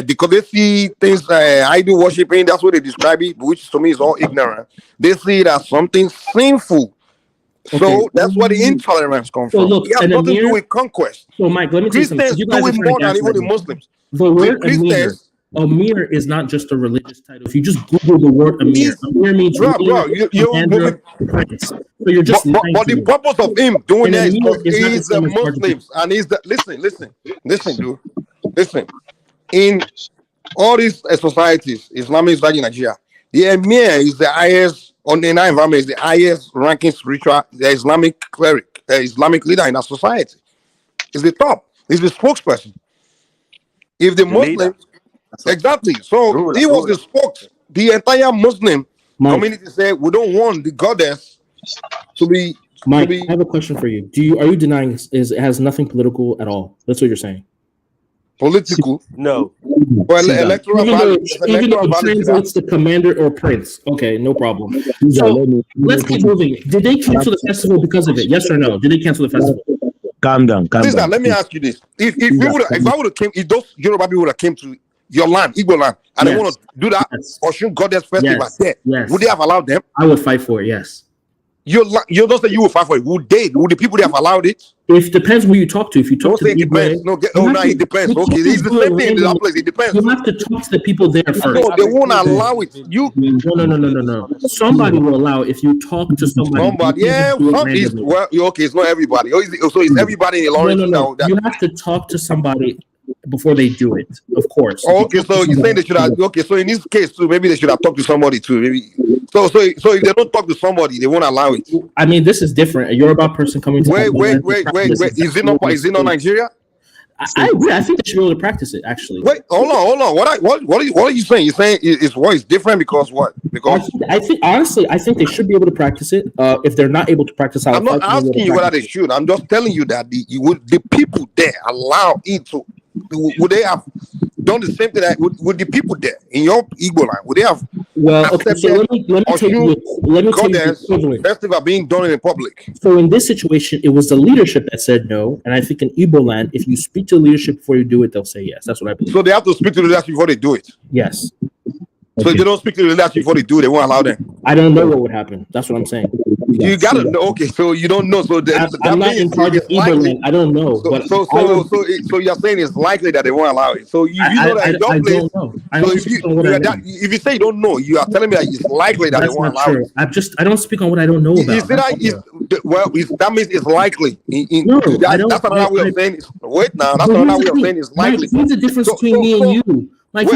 because they see things idol worshiping, that's what they describe it, which to me is all ignorant. They see it as something sinful. So that's where the intolerance comes from. Look, it has nothing to do with conquest. So Mike, let me tell you something. Christians do it more than even the Muslims. The word Amir is not just a religious title. If you just Google the word Amir, Amir means prince. So you're just but the purpose of him doing that is because he's the Muslims and he's the listen, dude. Listen. In all these societies, Islamic society in Nigeria, the Emir is the highest on the environment, is the highest ranking spiritual, the Islamic cleric, Islamic leader in our society. Is the top. He's the spokesperson. If the Muslims exactly. So he was the spokes. The entire Muslim community said we don't want the goddess to be. Mike, I have a question for you. Are you denying it has nothing political at all? That's what you're saying. Political? No. Well, electoral value. Even though it translates to commander or prince. Okay, no problem. So let's keep moving. Did they cancel the festival because of it? Yes or no? Did they cancel the festival? Calm down. Let me ask you this: If I would have came, if those Yoruba people would have came to your land, Igbo land, and they want to do that Oshun Goddess festival there, would they have allowed them? I would fight for it. Yes. You don't say you will fight for it. Would the people they have allowed it? It depends who you talk to. If you talk to it depends. It depends. Okay, it's the same thing in that place. It depends. You have to talk to the people there first. No, they won't allow it. No. Somebody will allow it if you talk to somebody. It's not everybody. So it's everybody in the Lawrence. No. You have to talk to somebody before they do it, of course. Okay, so you're saying they should have. Okay, so in this case too, maybe they should have talked to somebody too. Maybe. So if they don't talk to somebody, they won't allow it. I mean, this is different. A Yoruba person coming to wait. Is it not Nigeria? I agree. I think they should be able to practice it. Actually. Wait, hold on. What are you saying? You're saying it's different because what? Because I think they should be able to practice it. If they're not able to practice, I'm not asking you whether they should. I'm just telling you that the people there allow it to. Would they have done the same thing with the people there in your Igbo land? Would they have? Well, okay. So let me take you festival being done in the public. So in this situation, it was the leadership that said no, and I think in Igbo land, if you speak to the leadership before you do it, they'll say yes. That's what I believe. So they have to speak to the leadership before they do it. Yes. So if they don't speak to the leadership before they do it, they won't allow them. I don't know what would happen. That's what I'm saying. You gotta know. Okay, so you don't know. So I'm not in charge of Igbo. I don't know. So you're saying it's likely that they won't allow it. So you know that in your place. So if you say you don't know, you are telling me that it's likely that they won't allow it. I don't speak on what I don't know about. That means it's likely. That's another way of saying it. Wait now, that's another way of saying it's likely. What's the difference between me and you? Like,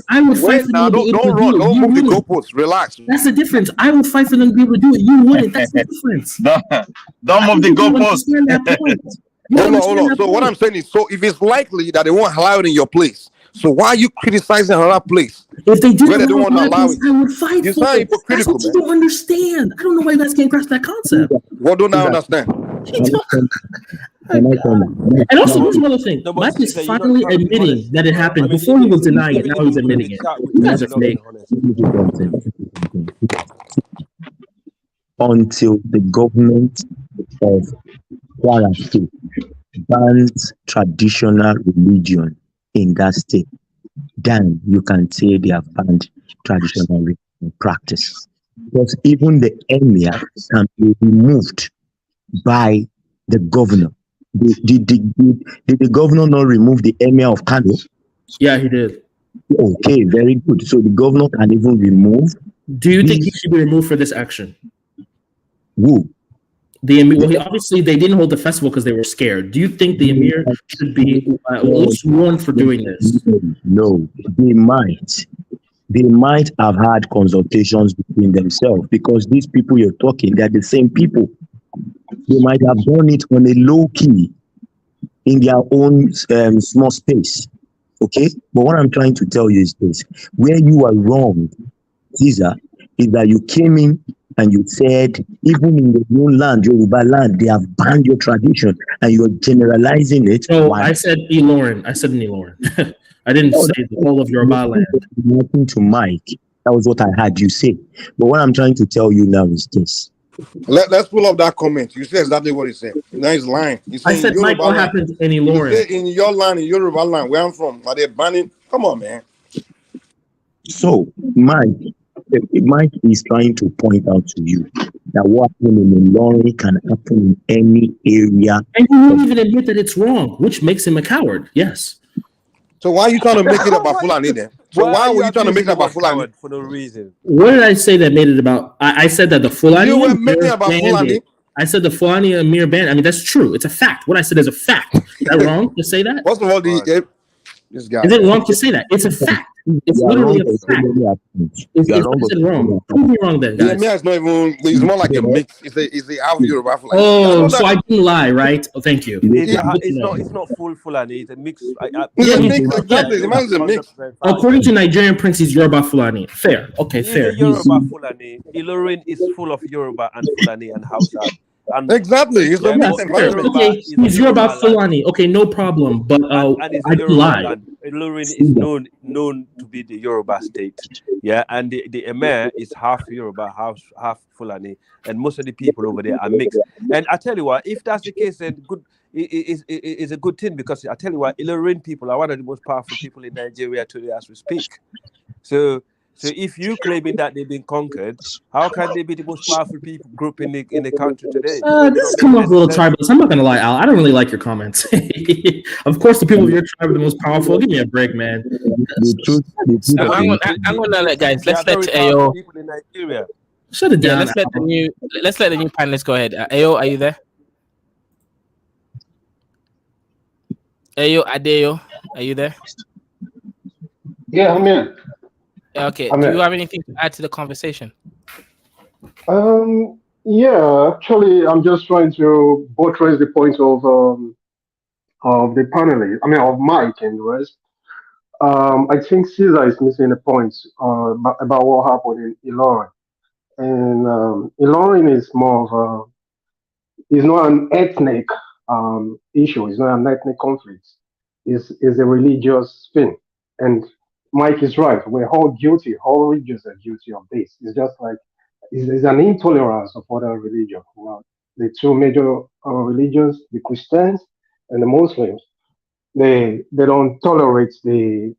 I would fight for them to be able to do it. Don't move the goalposts. Relax. That's the difference. I would fight for them to be able to do it. You wouldn't. That's the difference. Don't move the goalposts. Hold on. So what I'm saying is, so if it's likely that they won't allow it in your place, so why are you criticizing another place? If they did, where they don't want to allow it, I would fight for it. That's what you don't understand. I don't know why you guys can't grasp that concept. What don't I understand? Can I come back? And also, No, there's another thing. no, but Mike is Caesar, you're not finally trying to be admitting honest. that it happened. I mean, Before he was denying it, now he's even in admitting the it. chat, You we guys are you're not being fake. honest. Until the government of Kwara State bans traditional religion in that state, then you can say they have banned traditional religion practice. Because even the emir can be removed by the governor. Did the governor not remove the emir of Kano? Yeah, he did. Okay, very good. So the governor can even remove Do you think he these should be removed for this action? who? The emir. Well, obviously they didn't hold the festival because they were scared. Do you think the emir should be sworn for doing this? No, they might have had consultations between themselves because these people you're talking, they're the same people. They might have done it on a low key in their own small space. Okay, but what I'm trying to tell you is this: where you are wrong, Caesar, is that you came in and you said, even in your own land, Yoruba land, they have banned your tradition, and you're generalizing it. No, Why? I said Elorin. I said Elorin. I didn't say the whole of Yoruba land. Nothing to Mike. That was what I heard you say. But what I'm trying to tell you now is this. Let's pull up that comment. You said exactly what he said. Now he's lying. He's I saying said, Mike, Yoruba what land. happened in He Elorin? said in your land, in Yoruba land, where I'm from, are they banning? Come on, man. So, Mike is trying to point out to you that what happened in Ilorin can happen in any area. And he won't even admit that it's wrong, which makes him a coward. Yes. So why are you trying to make it about Fulani then? So why were you trying to make it about Fulani? For no reason? What did I say that made it about? I said that the Fulani You were making about banned Fulani. it. I said the Fulani Amir banned. I mean, that's true. It's a fact. What I said is a fact. Is that wrong to say that? First of all, this guy. Is it wrong to say that? It's a fact. It's You are literally wrong, a fact. Is You are it wrong, wrong? Prove me wrong then, The guys. Emir is not even. It's more like a mix. It's a half Yoruba Fulani. Oh, so I didn't lie, right? Oh, thank you. It's not full Fulani. It's a mix. It's Yeah, a he- mix, yeah. exactly. The man is a mix. According to Nigerian Prince, he's Yoruba Fulani. Fair. Okay, He's fair. a Yoruba Fulani. Ilorin is full of Yoruba and Fulani and Hausa. And Exactly. It's a yeah, mix but environment. Okay, is a he's Yoruba Yoruba land. Fulani. Okay, no problem. But And it's I a didn't Yoruba lie. land. Ilorin is known to be the Yoruba state. Yeah, and the Emir is half Yoruba, half Fulani, and most of the people over there are mixed. And I tell you what, if that's the case, then good is a good thing, because I tell you what, Ilorin people are one of the most powerful people in Nigeria today as we speak. So if you claiming that they've been conquered, how can they be the most powerful people group in the country today? This is coming off a little tribalist. I'm not gonna lie, Al. I don't really like your comments. Of course, the people of your tribe are the most powerful. Give me a break, man. I'm gonna let guys. Let's let Ayo. People in Nigeria. Shut it down. Let's let the new panelists go ahead. Ayo, are you there? Ayo, Adeo, are you there? Yeah, I'm here. Okay. I'm Do here. you have anything to add to the conversation? Yeah, actually, I'm just trying to buttress the point of the panelists. I mean, of Mike and the rest. I think Caesar is missing a point about what happened in Ilorin. And Ilorin is more of it's not an ethnic issue. It's not an ethnic conflict. It's a religious thing. And Mike is right. We're all guilty. All religions are guilty of this. It's just like it's an intolerance of other religion. You know, the two major religions, the Christians and the Muslims, they don't tolerate the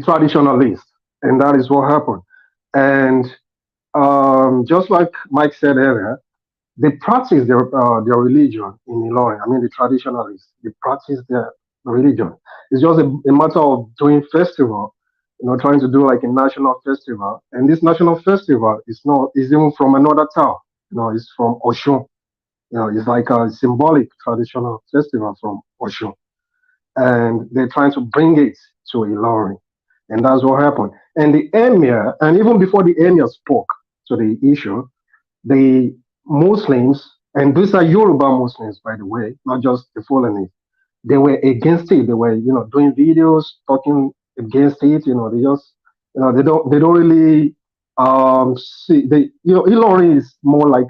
traditionalists, and that is what happened. And just like Mike said earlier, they practice their religion in Ilorin. I mean, the traditionalists, they practice their religion. It's just a matter of doing festival, trying to do like a national festival. And this national festival is even from another town. It's from Oshun. It's like a symbolic traditional festival from Oshun. And they're trying to bring it to Ilorin. And that's what happened. And the emir, and even before the emir spoke to the issue, the Muslims, and these are Yoruba Muslims, by the way, not just the Fulani, they were against it. They were, doing videos talking against it. They just, they don't really see. Ilorin is more like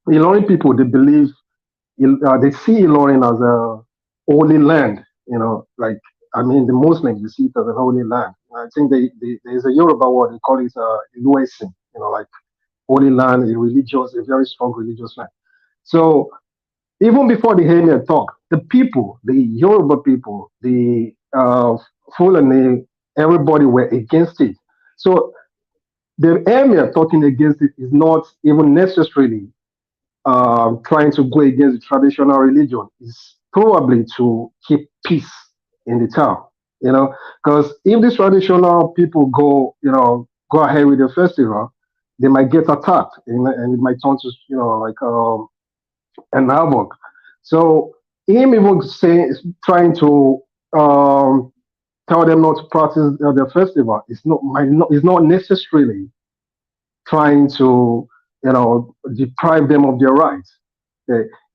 Ilorin people. They believe they see Ilorin as a holy land. You know, like I mean, the Muslims they see it as a holy land. I think there's a Yoruba word they call it Iluesin. You know, like holy land, a very strong religious land. So even before the Emir talk, the people, the Yoruba people, the Fulani, everybody were against it. So the Emir talking against it is not even necessarily trying to go against the traditional religion. Is probably to keep peace in the town. You know, because if the traditional people go ahead with the festival, they might get attacked and it might turn to like and havoc. So him even saying trying to tell them not to practice their festival is not necessarily trying to deprive them of their rights.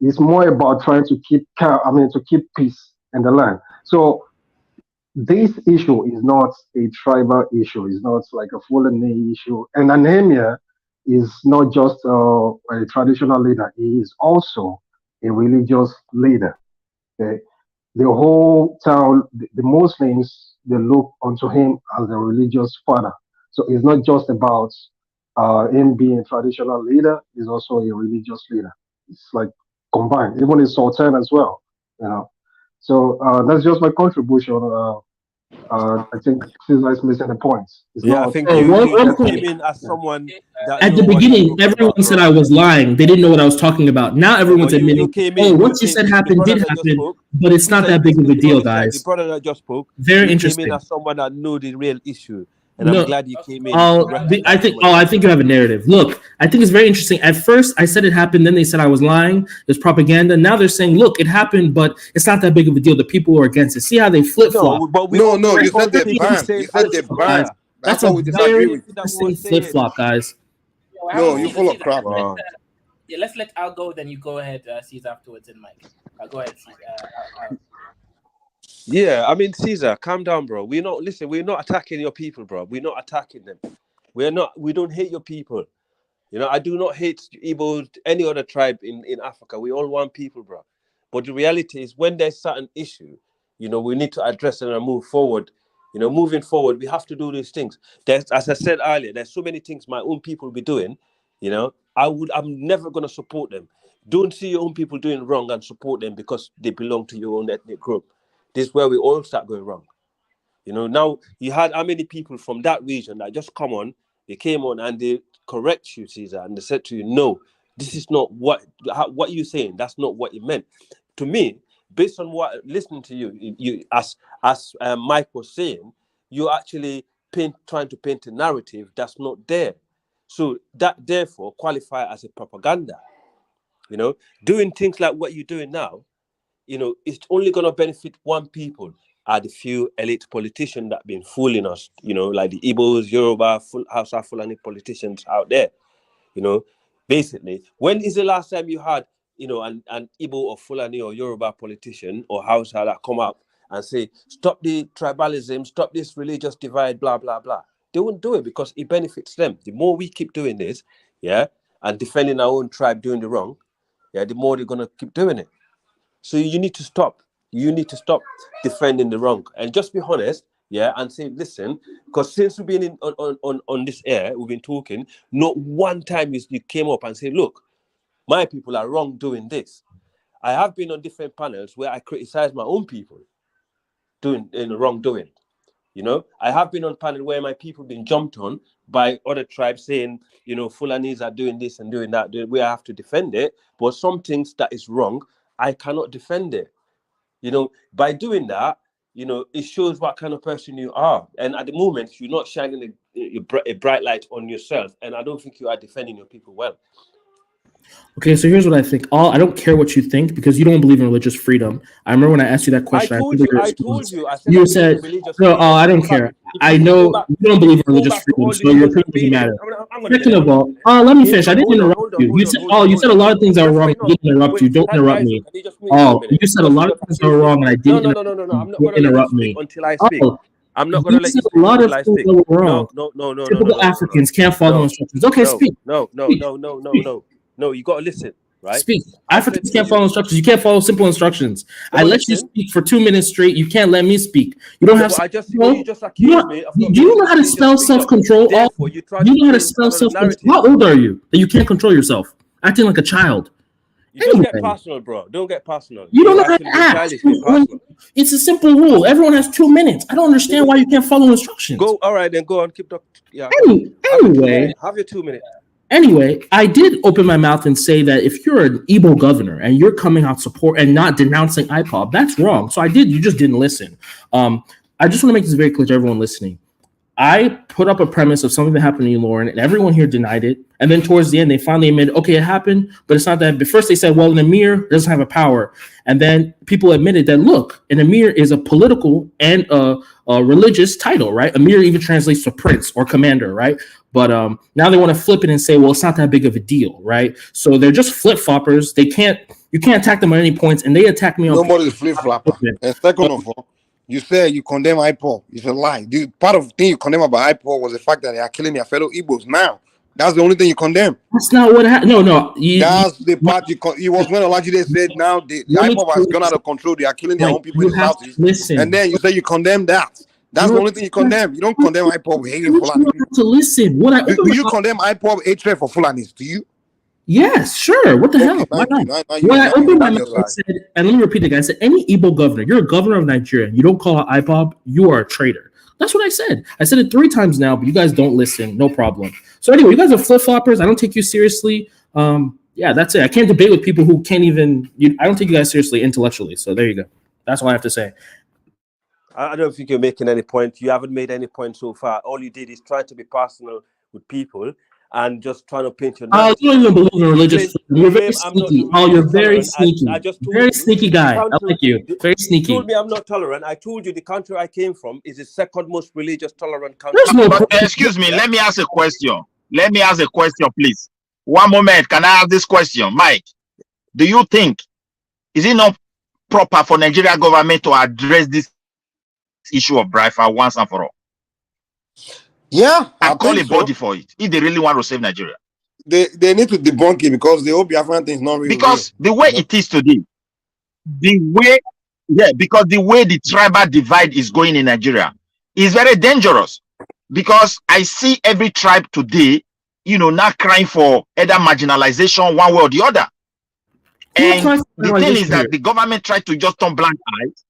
It's more about trying to to keep peace in the land. So this issue is not a tribal issue. It's not like a Fulani issue. And anemia is not just a traditional leader. He is also a religious leader. Okay? The whole town, the Muslims, they look onto him as a religious father. So it's not just about him being a traditional leader. He's also a religious leader. It's like combined. Even his sultan as well. You know. So that's just my contribution. I think Caesar is missing the points. It's Yeah, I not. think Oh, you one just point. came in as someone that At know the what you're beginning, talking everyone about, said bro. I was lying. They didn't know what I was talking about. Now Yeah, everyone's but you admitting, came oh, in. what you said The happened brother did that just happen, spoke. but it's You not said, that big of a listen, deal, this guy, the guys. brother that just spoke. Very You came in interesting. as someone that know the real issue, and I'm No, glad you came in to rectify some of the I think you have a narrative. Look, I think it's very interesting. At first, I said it happened. Then they said I was lying. There's propaganda. Now they're saying, look, it happened, but it's not that big of a deal. The people were against it. See how they flip flop. No, but we No, all no, you all said the they people banned. saying You said at the they Guys, banned. that's That's a what we same disagree very with. thing that we were interesting flip saying. flop, guys. No, you full of crap, man. Wow. Yeah, let's let Al go. Then you go ahead, Caesar afterwards, and Mike. Go ahead, Caesar. Al. Yeah, I mean, Caesar, calm down, bro. We're not attacking your people, bro. We're not attacking them. We don't hate your people. You know, I do not hate Igbo, any other tribe in Africa. We all one people, bro. But the reality is when there's certain issue, we need to address it and move forward. Moving forward, we have to do these things. As I said earlier, there's so many things my own people will be doing. I'm never gonna support them. Don't see your own people doing wrong and support them because they belong to your own ethnic group. This is where we all start going wrong. Now you had how many people from that region that just come on, they came on and they correct you, Caesar, and they said to you, no, this is not what you're saying. That's not what it meant. To me, based on what listening to you as Mike was saying, you're actually trying to paint a narrative that's not there. So that therefore qualify as a propaganda. Doing things like what you're doing now, it's only going to benefit one people, are the few elite politicians that been fooling us, like the Igbos, Yoruba, hausa, Fulani politicians out there. Basically, when is the last time you had, an Igbo or Fulani or Yoruba politician or hausa that come up and say, stop the tribalism, stop this religious divide, blah, blah, blah. They won't do it because it benefits them. The more we keep doing this, and defending our own tribe doing the wrong, the more they're going to keep doing it. So you need to stop. You need to stop defending the wrong and just be honest, and say, listen, because since we've been on this air, we've been talking, not one time you came up and said, look, my people are wrong doing this. I have been on different panels where I criticize my own people doing wrongdoing. I have been on panel where my people been jumped on by other tribes saying, Fulanis are doing this and doing that. We have to defend it. But some things that is wrong, I cannot defend it. By doing that, it shows what kind of person you are. And at the moment, you're not shining a bright light on yourself. And I don't think you are defending your people well. Okay, so here's what I think. I don't care what you think because you don't believe in religious freedom. I remember when I asked you that question. I told you. I said you I said, religious no, freedom. I don't care. I know you don't believe in religious freedom, so your opinion doesn't matter. Second of all, let me finish. I didn't interrupt you. You said a lot of things that were wrong. I didn't interrupt you. Don't interrupt me. You said a lot of things that were wrong, and I didn't. No. I'm not going to let you speak until I speak. I'm not going to let you speak a lot of until I things speak. that were wrong. No. Typical Africans can't follow instructions. Okay, speak. No. You got to listen. right? Speak. I Africans said to can't follow you, instructions. You can't follow simple instructions. no, I but let you listen, speak for 2 minutes straight. You can't let me speak. You don't no, have but self-control. you just You accused know, me of do not you making know a how to change of spell freedom. self-control? Therefore, you try You to know how to change spell another self-control. narrative. How old are you that you can't control yourself? Acting like a child. You don't get Anyway, personal, bro. Don't get personal. you don't You know how actually to being act. childish, being personal. It's a simple rule. Everyone has 2 minutes. I don't understand why you can't follow instructions. Go, all right, then go on. Keep talking. Yeah, go on. Anyway, Have your 2 minutes. Anyway, I did open my mouth and say that if you're an Igbo governor and you're coming out support and not denouncing IPOB, that's wrong. So I did. You just didn't listen. I just want to make this very clear to everyone listening. I put up a premise of something that happened to you, Lauren, and everyone here denied it. And then towards the end, they finally admitted, okay, it happened, but it's not that. But first they said, well, an emir doesn't have a power. And then people admitted that, look, an emir is a political and a religious title, right? Emir even translates to prince or commander, right? But now they want to flip it and say, well, it's not that big of a deal, right? So they're just flip-floppers. You can't attack them at any points, and they attack me on Nobody's flip-flopper. And second of all, you said you condemn IPOB. It's a lie. Part of the thing you condemn about IPOB was the fact that they are killing their fellow Igbos now. That's the only thing you condemn. That's not what happened. No. That's the part it was when Olajide said now the IPOB has gone out of control. They are killing their own people in the southeast. Listen. And then you say you condemn that. That's the only thing you condemn. You don't condemn IPOB hating Fulani. You have to listen. Do you condemn IPOB hatred for Fulanis? Do you? Yes, sure. What the hell? Why not? When I opened my mouth, I said, and let me repeat it again. I said, any Igbo governor, you're a governor of Nigeria, you don't call out IPOB, you are a traitor. That's what I said. I said it 3 times now, but you guys don't listen. No problem. So anyway, you guys are flip-floppers. I don't take you seriously. Yeah, that's it. I can't debate with people who can't even. I don't take you guys seriously intellectually. So there you go. That's all I have to say. I don't think you're making any point. You haven't made any point so far. All you did is try to be personal with people and just trying to paint your narrative. I don't even believe in religious. You're very sneaky. You're very sneaky. I just told very you, sneaky guy. I like you. Very sneaky. You told me I'm not tolerant. I told you the country I came from is the second most religious tolerant country. But excuse me, let me ask a question. Let me ask a question, please. One moment. Can I ask this question, Mike? Do you think is it not proper for Nigeria government to address this issue of bribe once and for all? Yeah, I call a body for it if they really want to save Nigeria. They need to debunk it because the whole Biafran thing is not real. Because the way it is today, because the way the tribal divide is going in Nigeria is very dangerous. Because I see every tribe today, now crying for either marginalization one way or the other. And the thing is that the government tried to just turn blind eyes.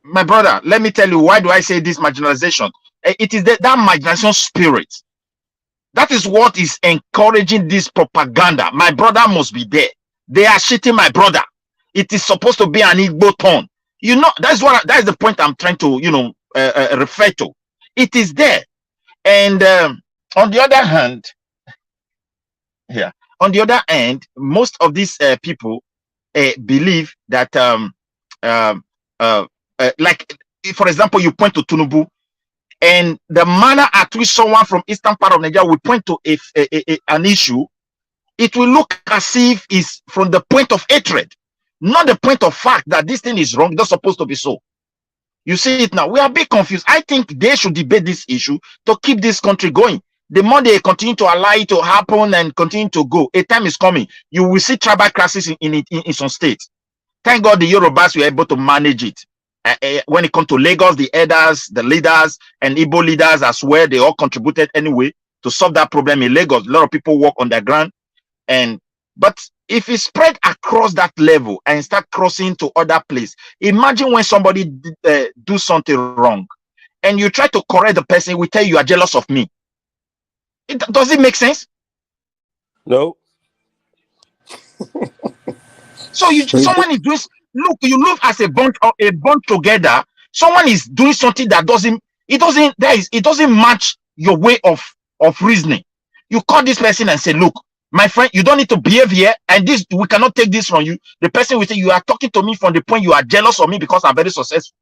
My brother, let me tell you, why do I say this marginalization? It is that marginalization spirit. That is what is encouraging this propaganda. My brother must be there. They are shitting my brother. It is supposed to be an Igbo tone. That's the point I'm trying to, refer to. It is there. And on the other hand, most of these people believe that, like, for example, you point to Tinubu, and the manner at which someone from eastern part of Nigeria will point to an issue, it will look as if it's from the point of hatred, not the point of fact that this thing is wrong. It's not supposed to be so. You see it now. We are a bit confused. I think they should debate this issue to keep this country going. The more they continue to allow it to happen and continue to go, a time is coming. You will see tribal crisis in some states. Thank God the Yorubas were able to manage it. When it comes to Lagos, the elders, the leaders, and Igbo leaders as well, they all contributed anyway to solve that problem in Lagos. A lot of people work on the ground. But if it spread across that level and start crossing to other places, imagine when somebody do something wrong and you try to correct the person, we tell you are jealous of me. Does it make sense? No. So someone is doing, look, you live as a bond together. Someone is doing something that doesn't match your way of reasoning. You call this person and say, look, my friend, you don't need to behave here, and we cannot take this from you. The person will say, you are talking to me from the point you are jealous of me because I'm very successful.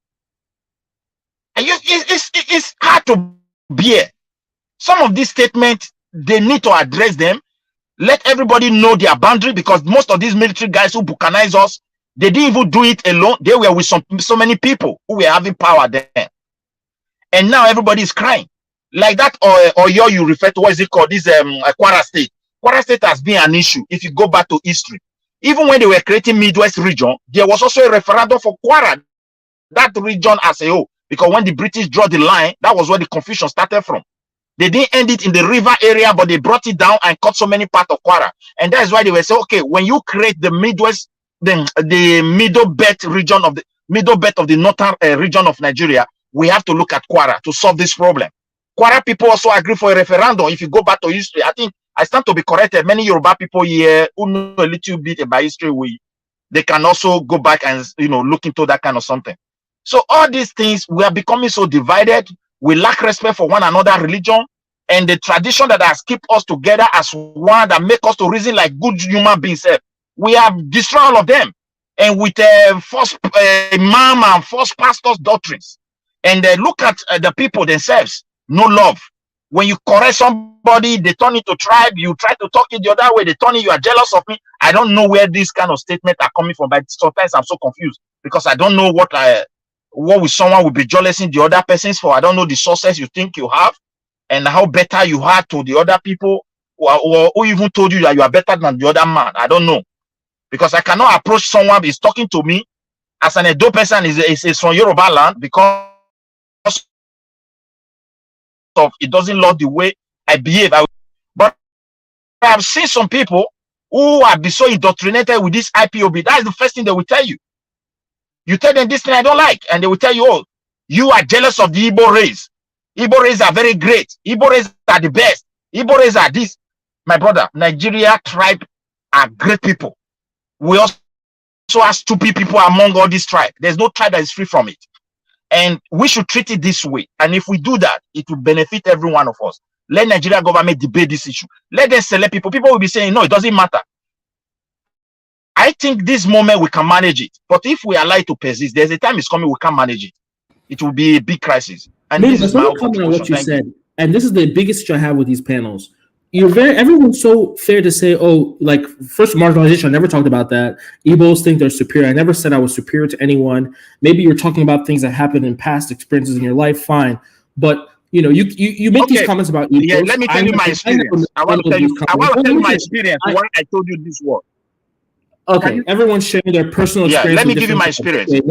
And it's hard to bear. Some of these statements, they need to address them. Let everybody know their boundary, because most of these military guys who bucanize us, they didn't even do it alone. They were with so many people who were having power there. And now everybody is crying. Like that, or you refer to, what is it called? This Kwara State. Kwara State has been an issue. If you go back to history, even when they were creating Midwest region, there was also a referendum for Kwara, that region as a whole, because when the British draw the line, that was where the confusion started from. They didn't end it in the river area, but they brought it down and cut so many parts of Kwara. And that is why they were saying, okay, when you create the Midwest, the middle belt region of the northern region of Nigeria, we have to look at Kwara to solve this problem. Kwara people also agree for a referendum. If you go back to history, I think I stand to be corrected. Many Yoruba people here who know a little bit about history, they can also go back and look into that kind of something. So all these things, we are becoming so divided. We lack respect for one another religion and the tradition that has kept us together as one, that make us to reason like good human beings. We have destroyed all of them, and with false imam and false pastors' doctrines. And look at the people themselves. No love. When you correct somebody, they turn it to tribe. You try to talk it the other way, they turn it, you are jealous of me. I don't know where these kind of statements are coming from, but sometimes I'm so confused because I don't know what will someone will be jealous in the other persons for. I don't know the sources you think you have and how better you are to the other people, or who even told you that you are better than the other man. I don't know, because I cannot approach someone who's talking to me as an Edo person is from Yoruba land because of it doesn't love the way I behave. But I've seen some people who have been so indoctrinated with this IPOB. That's the first thing they will tell you. You tell them this thing I don't like, and they will tell you, oh, you are jealous of the Igbo race. Igbo race are very great. Igbo race are the best. Igbo race are this. My brother, Nigeria tribe are great people. We also have stupid people among all these tribes. There's no tribe that is free from it. And we should treat it this way. And if we do that, it will benefit every one of us. Let Nigeria government debate this issue. Let them select people. People will be saying, no, it doesn't matter. I think this moment we can manage it. But if we allow it to persist, there's a time it's coming we can't manage it. It will be a big crisis. And Maybe this is my own comment on what you contribution. said. And this is the biggest issue I have with these panels. Everyone's so fair to say, oh, like, first, marginalization, I never talked about that. Igbos think they're superior. I never said I was superior to anyone. Maybe you're talking about things that happened in past experiences in your life, fine. But you make these comments about Igbos. Yeah, let me tell you my experience. I want to tell you my experience. Why I told you this word. Okay, everyone's sharing their personal experience. Yeah, let me give you my experience. Please,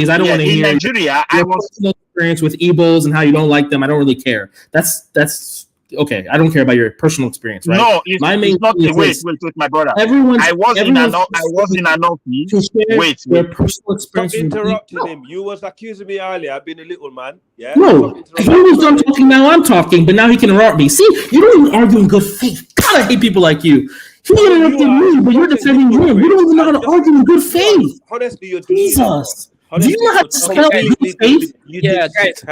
I don't want to hear Nigeria. I was personal experience with Igbos and how you don't like them. I don't really care. That's okay. I don't care about your personal experience, right? No, it's not. Wait, my brother. I was in an office. Wait. Their personal experience. Stop interrupting him. You was accusing me earlier. I've been a little man. Yeah. No, he was done talking. Now I'm talking, but now he can interrupt me. See, you don't even argue in good faith. God, I hate people like you. He interrupted me, but you're defending him. You don't even know how to argue in good faith. Honestly, you're Jesus. Do you know how to spell good faith? Yeah, guys.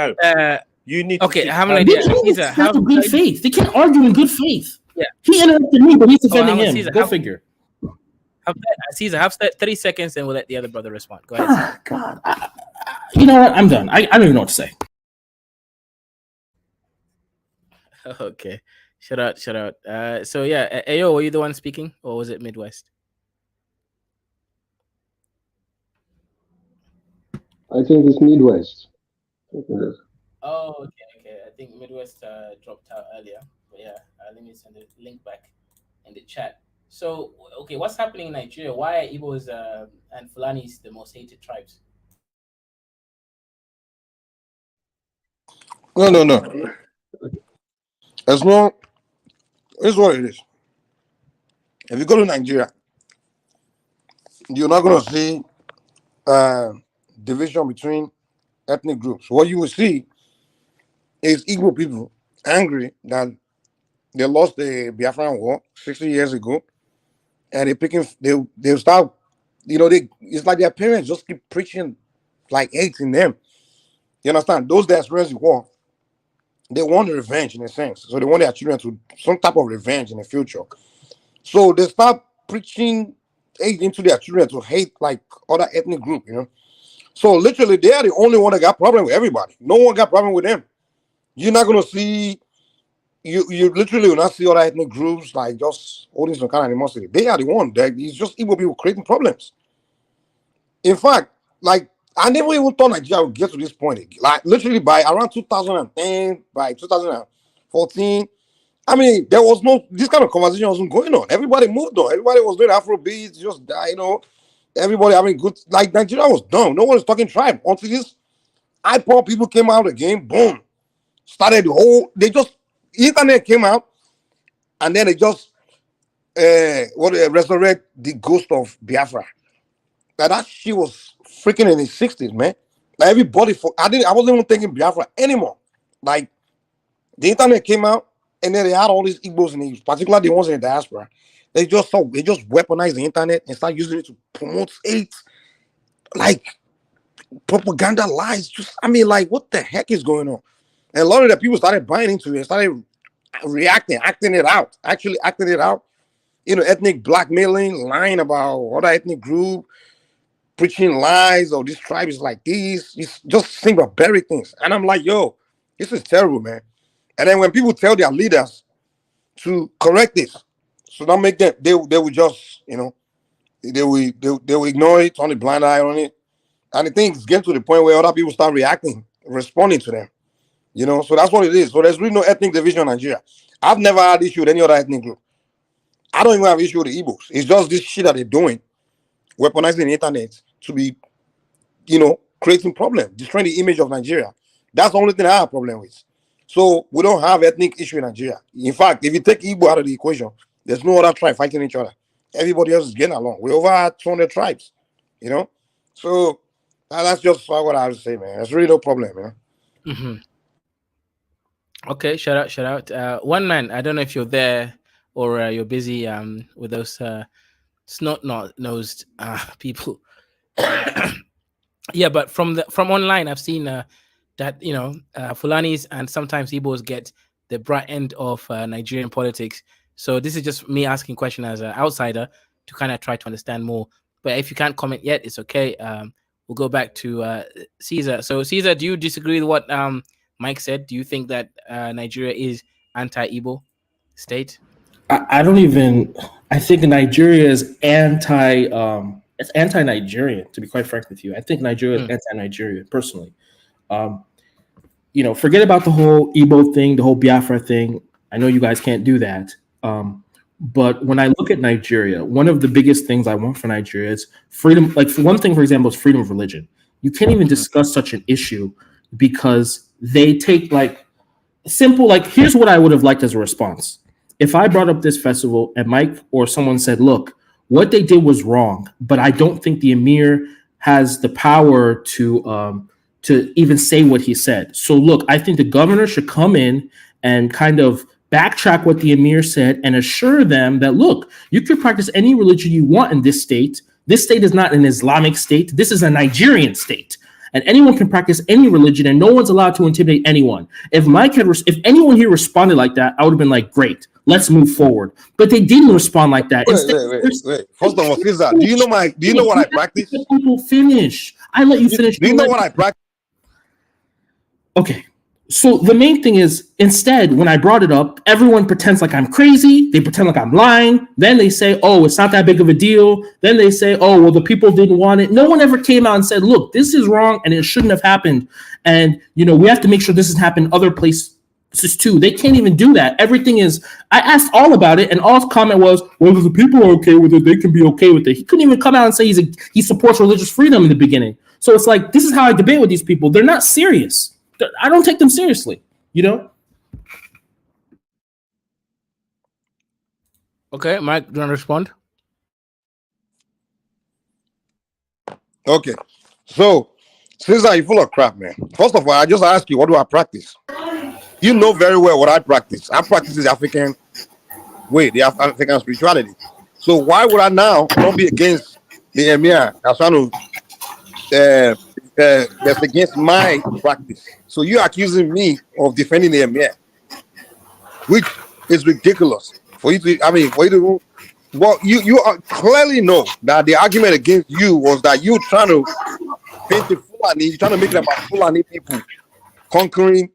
You need. Okay, I have an idea. Caesar, have good faith. They can't argue in good faith. Yeah. He interrupted me, but he's defending him. Caesar, Go figure. Caesar, have 30 seconds, and we'll let the other brother respond. Go ahead. God. You know what? I'm done. I don't even know what to say. Okay. Shut out. So yeah, Ayo, were you the one speaking, or was it Midwest? I think it's Midwest. Oh, okay. I think Midwest dropped out earlier. But yeah, let me send the link back in the chat. So, okay, what's happening in Nigeria? Why are Igbos and Fulanis the most hated tribes? No. There's no. This is what it is. If you go to Nigeria, you're not going to see division between ethnic groups. What you will see is Igbo people angry that they lost the Biafran war 60 years ago, and they'll start, it's like their parents just keep preaching like hate in them. You understand? Those that experience the war, they want revenge in a sense. So they want their children to some type of revenge in the future. So they start preaching hate into their children to hate like other ethnic group, So literally they are the only one that got problem with everybody. No one got problem with them. You're not gonna see you literally will not see other ethnic groups like just holding some kind of animosity. They are the one that it's just Igbo people creating problems. In fact, like I never even thought Nigeria would get to this point. Like literally by around 2010, by 2014, I mean, there was no, this kind of conversation wasn't going on. Everybody moved on. Everybody was doing Afro beats, just, you know, everybody having good, like Nigeria was dumb. No one was talking tribe until this iPod people came out of the game, boom, started the whole, internet came out, and then they just, resurrect the ghost of Biafra. That shit was freaking in the 60s, man. Like everybody, I wasn't even thinking Biafra anymore. Like, the internet came out, and then they had all these Igbos in the, particularly the ones in the diaspora. They just weaponized the internet and start using it to promote hate, like propaganda lies. Just, I mean, like, what the heck is going on? And a lot of the people started buying into it, started acting it out. You know, ethnic blackmailing, lying about other ethnic group, preaching lies, or this tribe is like this. It's just think of buried things. And I'm like, yo, this is terrible, man. And then when people tell their leaders to correct this, so don't make them, they will just, you know, they will ignore it, turn a blind eye on it. And the things get to the point where other people start responding to them. You know, so that's what it is. So there's really no ethnic division in Nigeria. I've never had issue with any other ethnic group. I don't even have issue with the Igbos. It's just this shit that they're doing, weaponizing the internet to be, you know, creating problems, destroying the image of Nigeria. That's the only thing I have a problem with. So we don't have ethnic issue in Nigeria. In fact, if you take Igbo out of the equation, there's no other tribe fighting each other. Everybody else is getting along. We're over 200 tribes, you know? So that's just what I have to say, man. There's really no problem, you know? Mm-hmm. Okay, shout out. One man, I don't know if you're there or you're busy with those snot-nosed people. Yeah, but from online, I've seen that, you know, Fulanis and sometimes Igbos get the bright end of Nigerian politics. So this is just me asking question as an outsider to kind of try to understand more. But if you can't comment yet, it's okay. We'll go back to Caesar. So Caesar, do you disagree with what Mike said? Do you think that Nigeria is anti-Igbo state? I don't even. I think Nigeria is it's anti-Nigerian. To be quite frank with you, I think Nigeria is anti-Nigerian personally. You know, forget about the whole Igbo thing, the whole Biafra thing. I know you guys can't do that. But when I look at Nigeria, one of the biggest things I want for Nigeria is freedom. Like, for one thing, for example, is freedom of religion. You can't even discuss such an issue because they take like simple, like, here's what I would have liked as a response. If I brought up this festival and Mike or someone said, look, what they did was wrong, but I don't think the emir has the power to even say what he said. So look, I think the governor should come in and kind of backtrack what the emir said and assure them that, look, you can practice any religion you want in this state. This state is not an Islamic state. This is a Nigerian state. And anyone can practice any religion, and no one's allowed to intimidate anyone. If if anyone here responded like that, I would have been like, great, let's move forward. But they didn't respond like that. Wait. First of all, Caesar, do you know what I practice? People finish. I let you finish. Do you know what I practice? Okay. So the main thing is, instead, when I brought it up, everyone pretends like I'm crazy. They pretend like I'm lying. Then they say, oh, it's not that big of a deal. Then they say, oh, well, the people didn't want it. No one ever came out and said, look, this is wrong and it shouldn't have happened. And, you know, we have to make sure this has happened other places too. They can't even do that. Everything is, I asked all about it, and all's comment was, well, if the people are okay with it, they can be okay with it. He couldn't even come out and say he supports religious freedom in the beginning. So it's like, this is how I debate with these people. They're not serious. I don't take them seriously, you know? Okay, Mike, do you want to respond? Okay. So, Caesar, you're full of crap, man. First of all, I just asked you, what do I practice? You know very well what I practice. I practice the African way, the African spirituality. So why would I now not be against the emir? I'm trying to that's against my practice. So you're accusing me of defending the emir, which is ridiculous. For you to, well, you clearly know that the argument against you was that you trying to paint the Fulani, you're trying to make it about Fulani people conquering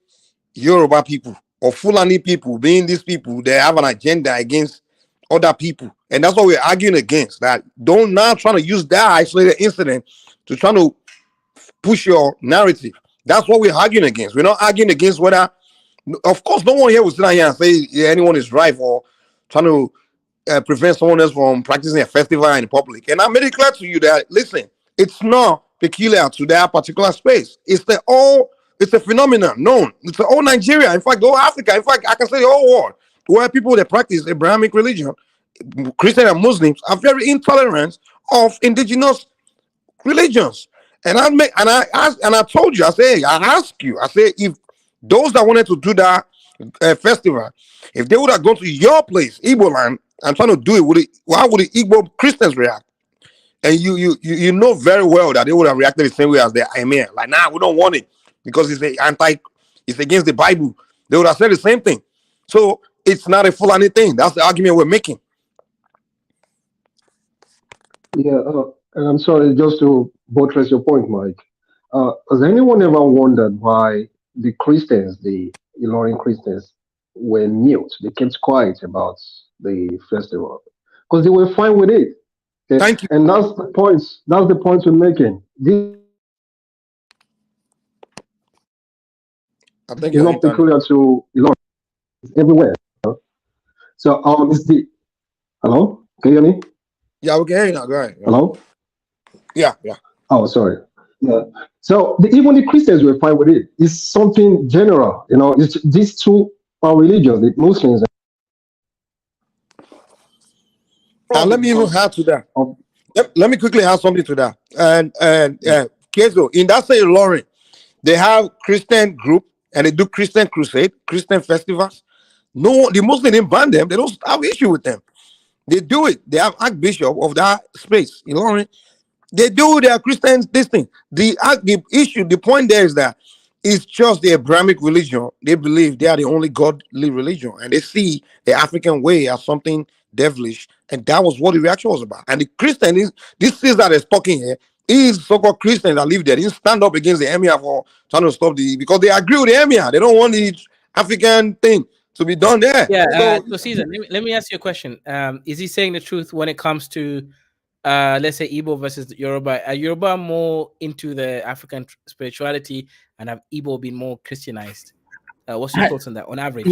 Yoruba people, or Fulani people being these people, they have an agenda against other people. And that's what we're arguing against. That don't now trying to use that isolated incident to try to push your narrative. That's what we're arguing against. We're not arguing against whether Of course, no one here will sit down here and say anyone is right for trying to prevent someone else from practicing a festival in public. And I made it clear to you that listen, it's not peculiar to that particular space. It's a phenomenon known. It's the whole Nigeria. In fact, the whole Africa. In fact, I can say the whole world, where people that practice Abrahamic religion, Christian and Muslims, are very intolerant of indigenous religions. And I told you, I say, I ask you, I say, if those that wanted to do that festival, if they would have gone to your place, Igbo land, and trying to do it, how would the Igbo Christians react? And you know very well that they would have reacted the same way as the Emir. Like, nah, we don't want it because it's against the Bible. They would have said the same thing. So it's not a Fulani thing. That's the argument we're making. Yeah, and I'm sorry, just to buttress your point, Mike. Has anyone ever wondered why the Christians, the Ilorin Christians, were mute? They kept quiet about the festival because they were fine with it. Okay? Thank you. And that's the point. That's the point we're making. This I think is not peculiar to Ilorin. It's everywhere. So, it's the hello. Can you hear me? Yeah, we can hear you now. Go ahead. Hello. Yeah. Oh, sorry. Yeah. So even the Christians were fine with it. It's something general, It's these two religions, the Muslims. And let me even add to that. Let me quickly add something to that. And Kezo, in that same Lauren, they have Christian group and they do Christian crusade, Christian festivals. No, the Muslim didn't ban them. They don't have issue with them. They do it. They have Archbishop of that space, Lauren. They do their Christians this thing. The issue, the point there is that it's just the Abrahamic religion. They believe they are the only godly religion, and they see the African way as something devilish, and that was what the reaction was about. And the Christian is this is that is talking here. Is so-called Christians that live there. They didn't stand up against the emir for trying to stop because they agree with the emir. They don't want the African thing to be done there. Yeah. So Caesar, let me ask you a question. Is he saying the truth when it comes to let's say Igbo versus Yoruba? Are Yoruba more into the African spirituality, and have Igbo been more Christianized? What's your thoughts on that, on average?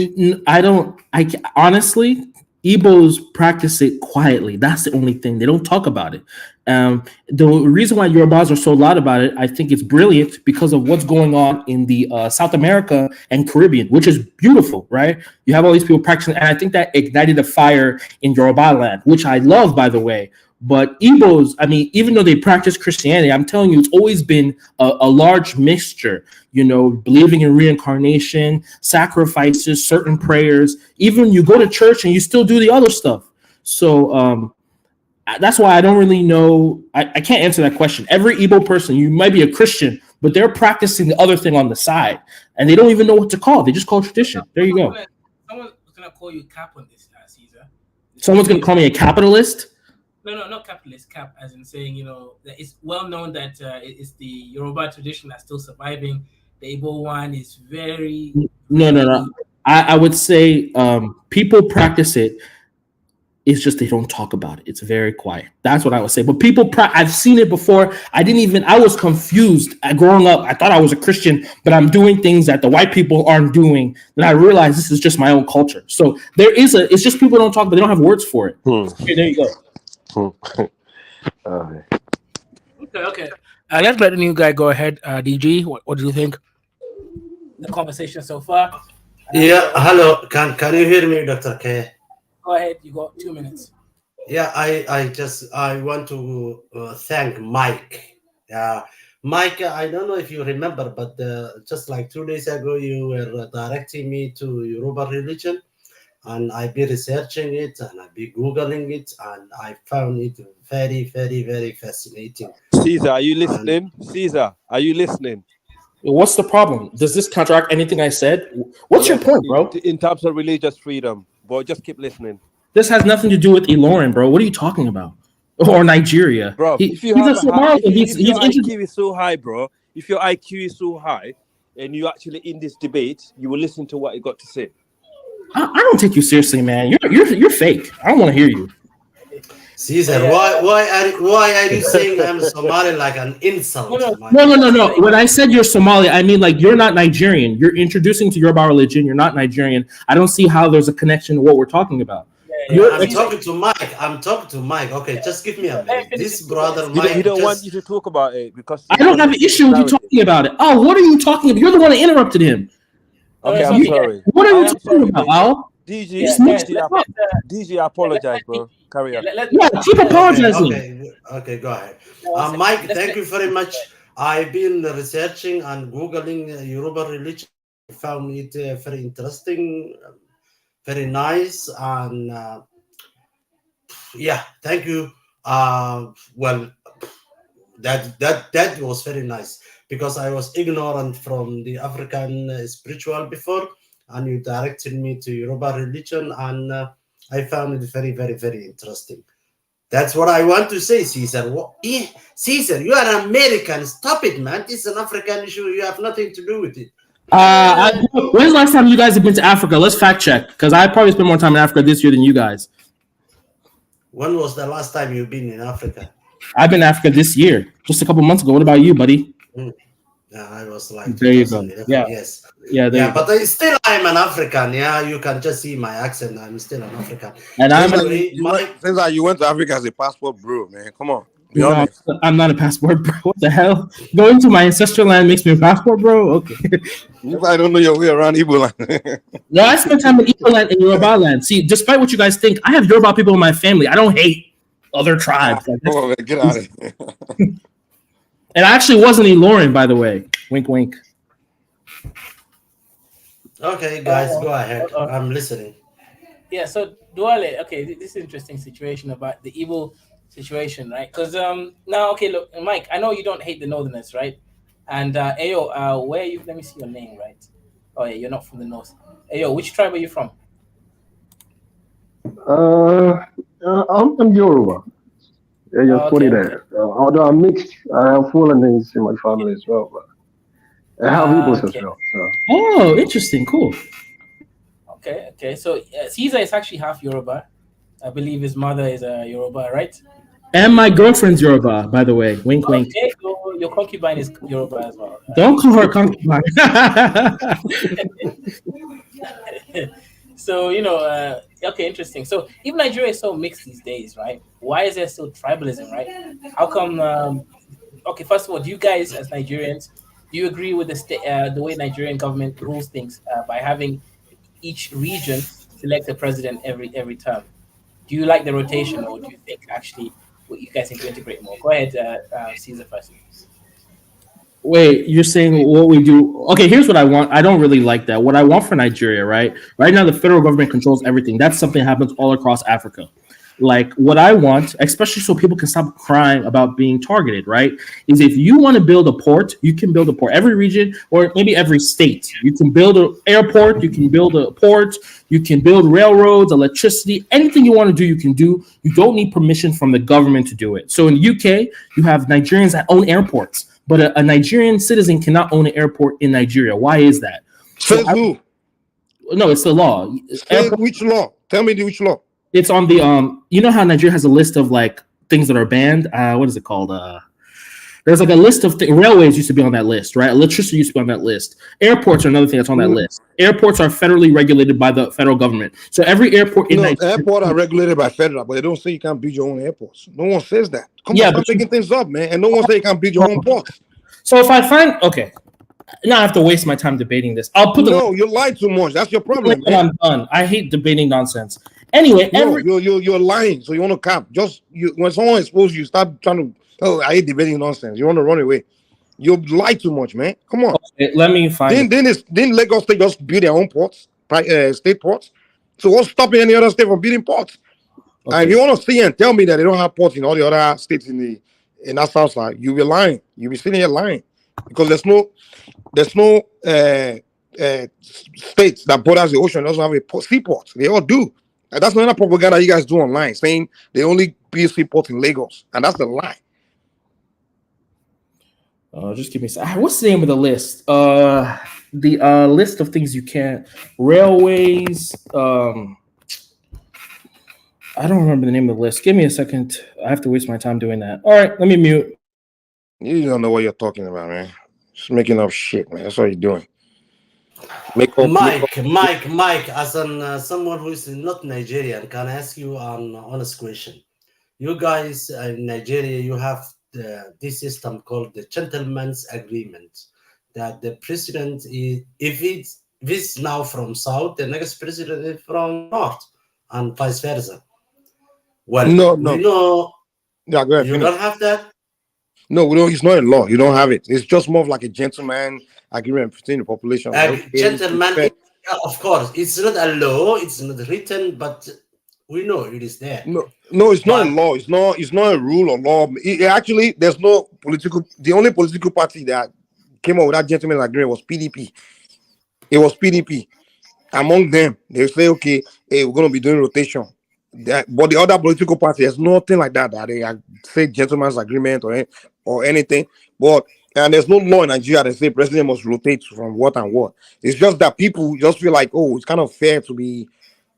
Honestly, Igbos practice it quietly. That's the only thing. They don't talk about it. The reason why Yorubas are so loud about it, I think it's brilliant because of what's going on in the South America and Caribbean, which is beautiful, right? You have all these people practicing, and I think that ignited a fire in Yoruba land, which I love, by the way. But Igbos, I mean, even though they practice Christianity, I'm telling you, it's always been a large mixture, believing in reincarnation, sacrifices, certain prayers. Even you go to church and you still do the other stuff. So that's why I don't really know. I can't answer that question. Every Igbo person, you might be a Christian, but they're practicing the other thing on the side, and they don't even know what to call it. They just call it tradition. There you go. Someone's going to call you cap on this, Caesar. Someone's going to call me a capitalist? No, not capitalist, cap, as in saying, that it's well known that it's the Yoruba tradition that's still surviving. The Igbo one is very... No. I would say people practice it. It's just they don't talk about it. It's very quiet. That's what I would say. But I've seen it before. I was confused growing up. I thought I was a Christian, but I'm doing things that the white people aren't doing. Then I realized this is just my own culture. So it's just people don't talk, but they don't have words for it. Okay, there you go. Okay. Let's let the new guy go ahead. DG, what do you think? The conversation so far. Yeah, hello. Can you hear me, Dr. K? Go ahead. You got 2 minutes. Yeah, I want to thank Mike. Mike, I don't know if you remember, but just like 2 days ago, you were directing me to Yoruba religion. And I've been researching it and I've been Googling it, and I found it very, very, very fascinating. Caesar, are you listening? Caesar, are you listening? What's the problem? Does this counteract anything I said? What's your point, bro? In terms of religious freedom, but just keep listening. This has nothing to do with Ilorin, bro. What are you talking about? Or Nigeria, bro? If your IQ is so high, bro, if your IQ is so high, and you actually in this debate, you will listen to what he got to say. I don't take you seriously, man. You're fake. I don't want to hear you. Caesar, why are you saying I'm Somali like an insult? No. When I said you're Somali, I mean like you're not Nigerian. You're introducing to Yoruba religion. You're not Nigerian. I don't see how there's a connection to what we're talking about. I'm talking to Mike. Okay, just give me a minute. This brother Mike. He don't want you to talk about it because I don't have an issue with you talking about it. Oh, what are you talking about? You're the one that interrupted him. Okay, I'm sorry. What are you talking about, Al? DG, I apologize, bro. Carry on. Keep apologizing. Okay, go ahead. Mike, thank you very much. I've been researching and Googling Yoruba religion. I found it very interesting, very nice, and thank you. Well, that was very nice because I was ignorant from the African spiritual before, and you directed me to Yoruba religion, and I found it very, very, very interesting. That's what I want to say, Caesar. Caesar, you are American. Stop it, man. This is an African issue. You have nothing to do with it. When's the last time you guys have been to Africa? Let's fact check, because I probably spent more time in Africa this year than you guys. When was the last time you've been in Africa? I've been in Africa this year, just a couple months ago. What about you, buddy? Yeah, I was like, there you go. Yeah, yes. But still, I'm an African. Yeah, you can just see my accent. I'm still an African. And since you went to Africa as a passport bro, man. Come on. No, I'm not a passport bro. What the hell? Going to my ancestral land makes me a passport bro? Okay. I don't know your way around Igbo land. No, I spent time in Igbo land and Yoruba land. See, despite what you guys think, I have Yoruba people in my family. I don't hate other tribes. Get out of here. And I actually wasn't Ilorin, by the way. Wink, wink. Okay, guys, go ahead. I'm listening. Yeah, so Duale, okay, this is an interesting situation about the Igbo situation, right? Because now, okay, look, Mike, I know you don't hate the Northerners, right? And Ayo, where are you? Let me see your name, right? Oh yeah, you're not from the north. Ayo, which tribe are you from? I'm Yoruba. Yeah, just put it there. Although I'm mixed, I have fulani in my family as well, but I have Igbos as well. So. Oh, interesting, cool. Okay. So Caesar is actually half Yoruba. I believe his mother is a Yoruba, right? And my girlfriend's Yoruba, by the way. Wink, wink. Okay, so your concubine is Yoruba as well. Don't call her concubine. So, okay, interesting. So even Nigeria is so mixed these days, right? Why is there still tribalism, right? How come, okay, first of all, do you guys as Nigerians, do you agree with the way Nigerian government rules things by having each region select a president every term? Do you like the rotation, or do you think actually you guys need to integrate more? Go ahead, Caesar first. Wait, you're saying what we do? Okay, here's what I want. I don't really like that. What I want for Nigeria, right? Right now, the federal government controls everything. That's something that happens all across Africa. Like what I want, especially so people can stop crying about being targeted, right? Is if you want to build a port, you can build a port. Every region, or maybe every state, you can build an airport, you can build a port, you can build railroads, electricity, anything you want to do, you can do. You don't need permission from the government to do it. So in the UK, you have Nigerians that own airports. But a Nigerian citizen cannot own an airport in Nigeria. Why is that? Says who? No, it's the law. Which law? Tell me which law. It's on the you know how Nigeria has a list of like things that are banned? What is it called? There's like a list of railways used to be on that list, right? Electricity used to be on that list. Airports are another thing that's on that list. Airports are federally regulated by the federal government. So every airport in Nigeria, airports are regulated by federal, but they don't say you can't build your own airports. No one says that. Come on, stop making things up, man. And no one says you can't build your own ports. So if I find now I have to waste my time debating this. I'll put you lie too much. That's your problem. Man. I'm done. I hate debating nonsense. Anyway, you're lying, so you want to cap. When someone exposes you, start trying to. Oh, I hate debating nonsense. You want to run away. You lie too much, man. Come on. Okay, let me find. Didn't Lagos State just build their own ports, state ports? So what's stopping any other state from building ports? Okay. And if you want to see and tell me that they don't have ports in all the other states in that south side, you be lying. You be sitting here lying because there's no states that borders the ocean doesn't have a seaport. They all do. And that's not a propaganda you guys do online, saying they only build seaports in Lagos, and that's a lie. Just give me a second. What's the name of the list? The list of things you can't. Railways. I don't remember the name of the list. Give me a second. I have to waste my time doing that. All right, let me mute. You don't know what you're talking about, man. Just making up shit, man. That's what you're doing. Make up. Mike, as someone who is not Nigerian, can I ask you an honest question? You guys in Nigeria, you have this system called the gentleman's agreement, that the president is, if it's now from south, the next president is from north, and vice versa. Well, No, we no. know Yeah, go ahead. you Finish. don't have that. No, we don't. It's not a law. You don't have it. It's just more of like a gentleman agreement between the population. Like, okay, Gentleman, fair. of course, it's not a law, it's not written, but we know it is there. No, it's not a But law. It's not a rule or law. Actually, there's no political. The only political party that came up with that gentleman agreement was PDP. It was PDP. Among them, they say, okay, hey, we're going to be doing rotation. But the other political party has nothing like that. That they say gentleman's agreement or anything. But and there's no law in Nigeria that say president must rotate from what and what. It's just that people just feel like, oh, it's kind of fair to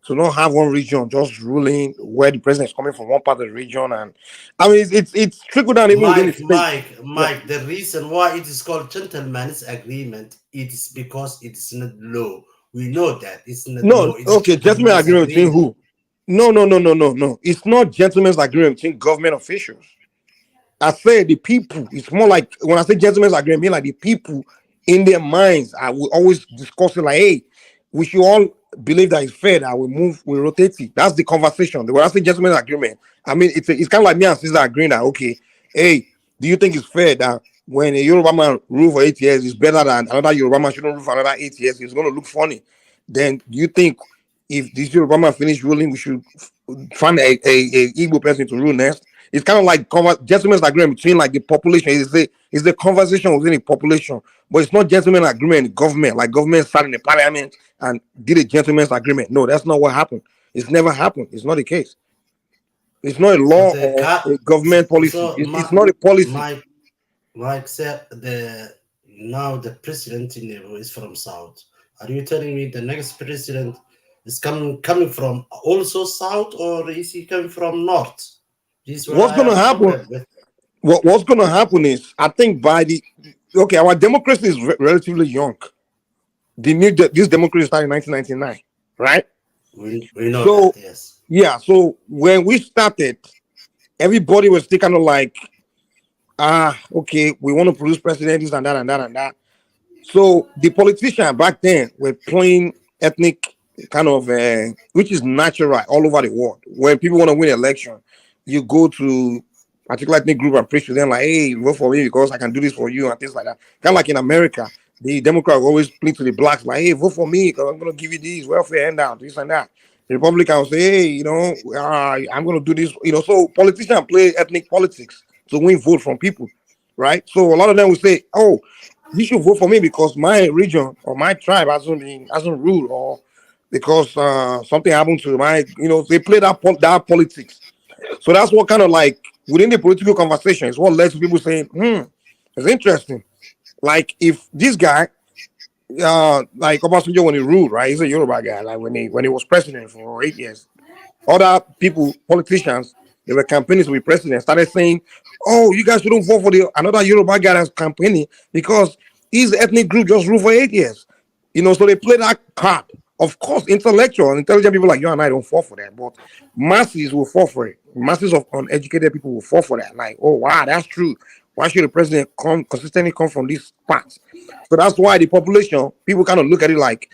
not have one region just ruling where the president is coming from one part of the region. And I mean, it's trickled down even within the state. Mike, the reason why it is called gentleman's agreement, it is because it is not law. We know that it's not law. It's Okay, gentleman's agreement between who? No. It's not gentleman's agreement between government officials. I say the people. It's more like when I say gentleman's agreement, I mean like the people in their minds. I will always discuss it like, hey, we should all believe that it's fair that we rotate it. That's the conversation. When I say gentleman's agreement, I mean it's kind of like me and Caesar agreeing that, okay, hey, do you think it's fair that when a Yoruba man rule for 8 years is better than another Yoruba man shouldn't rule for another 8 years? It's going to look funny. Then do you think if this Yoruba man finish ruling, we should find a Igbo person to rule next? It's kind of like gentleman's agreement between like the population. It's the conversation within the population, but it's not gentleman's agreement in government. Like government sat in the parliament and did a gentleman's agreement. No, that's not what happened. It's never happened. It's not the case. It's not a law or a government policy. It's not a policy. Mike said now the president is from south. Are you telling me the next president is coming from also south, or is he coming from north? What's going to happen? What's going to happen is, I think our democracy is relatively young. This democracy started in 1999, right? We know that, yes. Yeah, so when we started, everybody was still kind of like, okay, we want to produce presidents and that and that and that. So the politicians back then were playing ethnic kind of, which is natural all over the world. When people want to win an election, you go to a particular ethnic group and preach to them like, hey, vote for me because I can do this for you and things like that. Kind of like in America, the Democrats always plead to the blacks like, hey, vote for me because I'm going to give you these welfare handouts, this and that. The Republican will say, hey, I'm going to do this. So politicians play ethnic politics to win vote from people, right? So a lot of them will say, oh, you should vote for me because my region or my tribe hasn't ruled, or because something happened to my, they play that politics. So that's what kind of like within the political conversation is what led to people saying, it's interesting. Like if this guy, like Obasanjo when he ruled, right? He's a Yoruba guy. Like when he was president for 8 years, other people, politicians, they were campaigning to be president, started saying, oh, you guys shouldn't vote for another Yoruba guy that's campaigning because his ethnic group just ruled for 8 years. So they play that card. Of course, intelligent people like you and I don't fall for that, but masses will fall for it. Masses of uneducated people will fall for that. Like, oh wow, that's true. Why should the president consistently come from these parts? So that's why the population, people kind of look at it like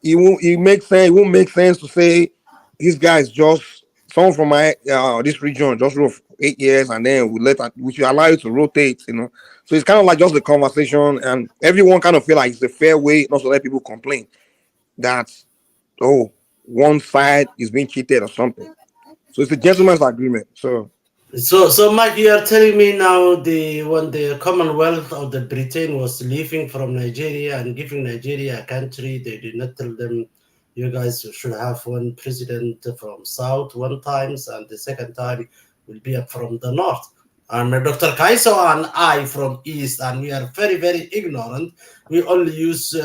it won't make sense to say this guy is just someone from my this region just ruled for 8 years and then we should allow it to rotate, So it's kind of like just the conversation, and everyone kind of feel like it's a fair way not to let people complain that, oh, one side is being cheated or something. So it's a gentleman's agreement. So Mike, you are telling me now when the Commonwealth of the Britain was leaving from Nigeria and giving Nigeria a country, they did not tell them you guys should have one president from south one times and the second time will be from the north. And Dr. Kaiso and I from east, and we are very, very ignorant. We only use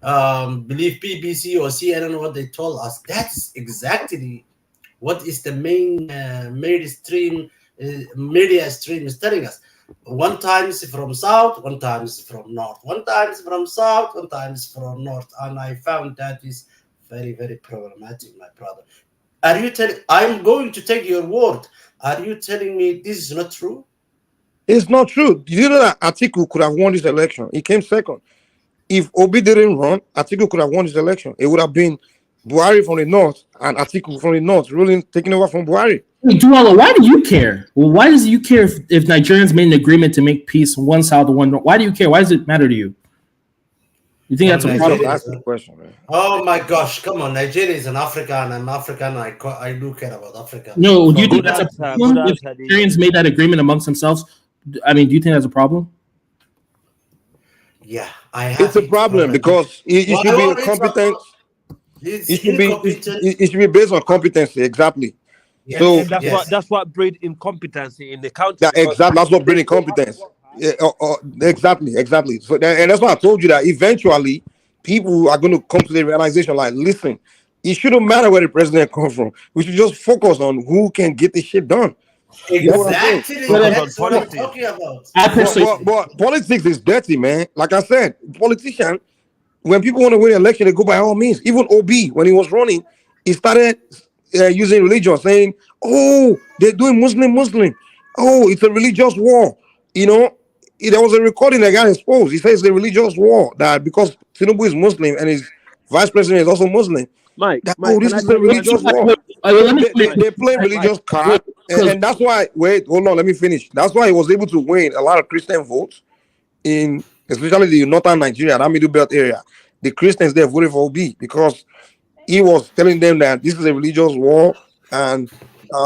believe BBC or CNN what they told us. That's exactly what is the main mainstream media stream is telling us. One times from south, one times from north, one times from south, one times from north, and I found that is very, very problematic, my brother. Are you telling? I'm going to take your word. Are you telling me this is not true? It's not true. You know that Atiku could have won this election. He came second. If Obi didn't run, Atiku could have won this election. It would have been Buhari from the north and Atiku from the north, really taking over from Buhari. Duala, why do you care? Well, why does you care if Nigerians made an agreement to make peace one south, one north? Why do you care? Why does it matter to you? You think that's a problem? That's the question, man. Oh my gosh, come on. Nigeria is an Africa, and I'm African. I do care about Africa. No, do you think that's a problem if Nigerians made that agreement amongst themselves? I mean, do you think that's a problem? Yeah, I have. It's a problem because it should be competent. It should be based on competency, exactly. Yeah, so that's what breed incompetency in the country. Yeah, exactly. That's what breed incompetence. Yeah, exactly. So, and that's why I told you that eventually people are going to come to the realization, like, listen, it shouldn't matter where the president comes from. We should just focus on who can get this shit done. Exactly. That's what I'm talking about. But politics is dirty, man. Like I said, politician, when people want to win an election, they go by all means. Even OB, when he was running, he started using religion, saying, "Oh, they're doing Muslim. Oh, it's a religious war." You know, there was a recording that got exposed. He says the religious war that because Tinubu is Muslim and his vice president is also Muslim. Mike, this is a religious war. They play religious card, and that's why. Wait, hold on, let me finish. That's why he was able to win a lot of Christian votes in, especially the northern Nigeria, that middle belt area. The Christians there voted for OB because he was telling them that this is a religious war, and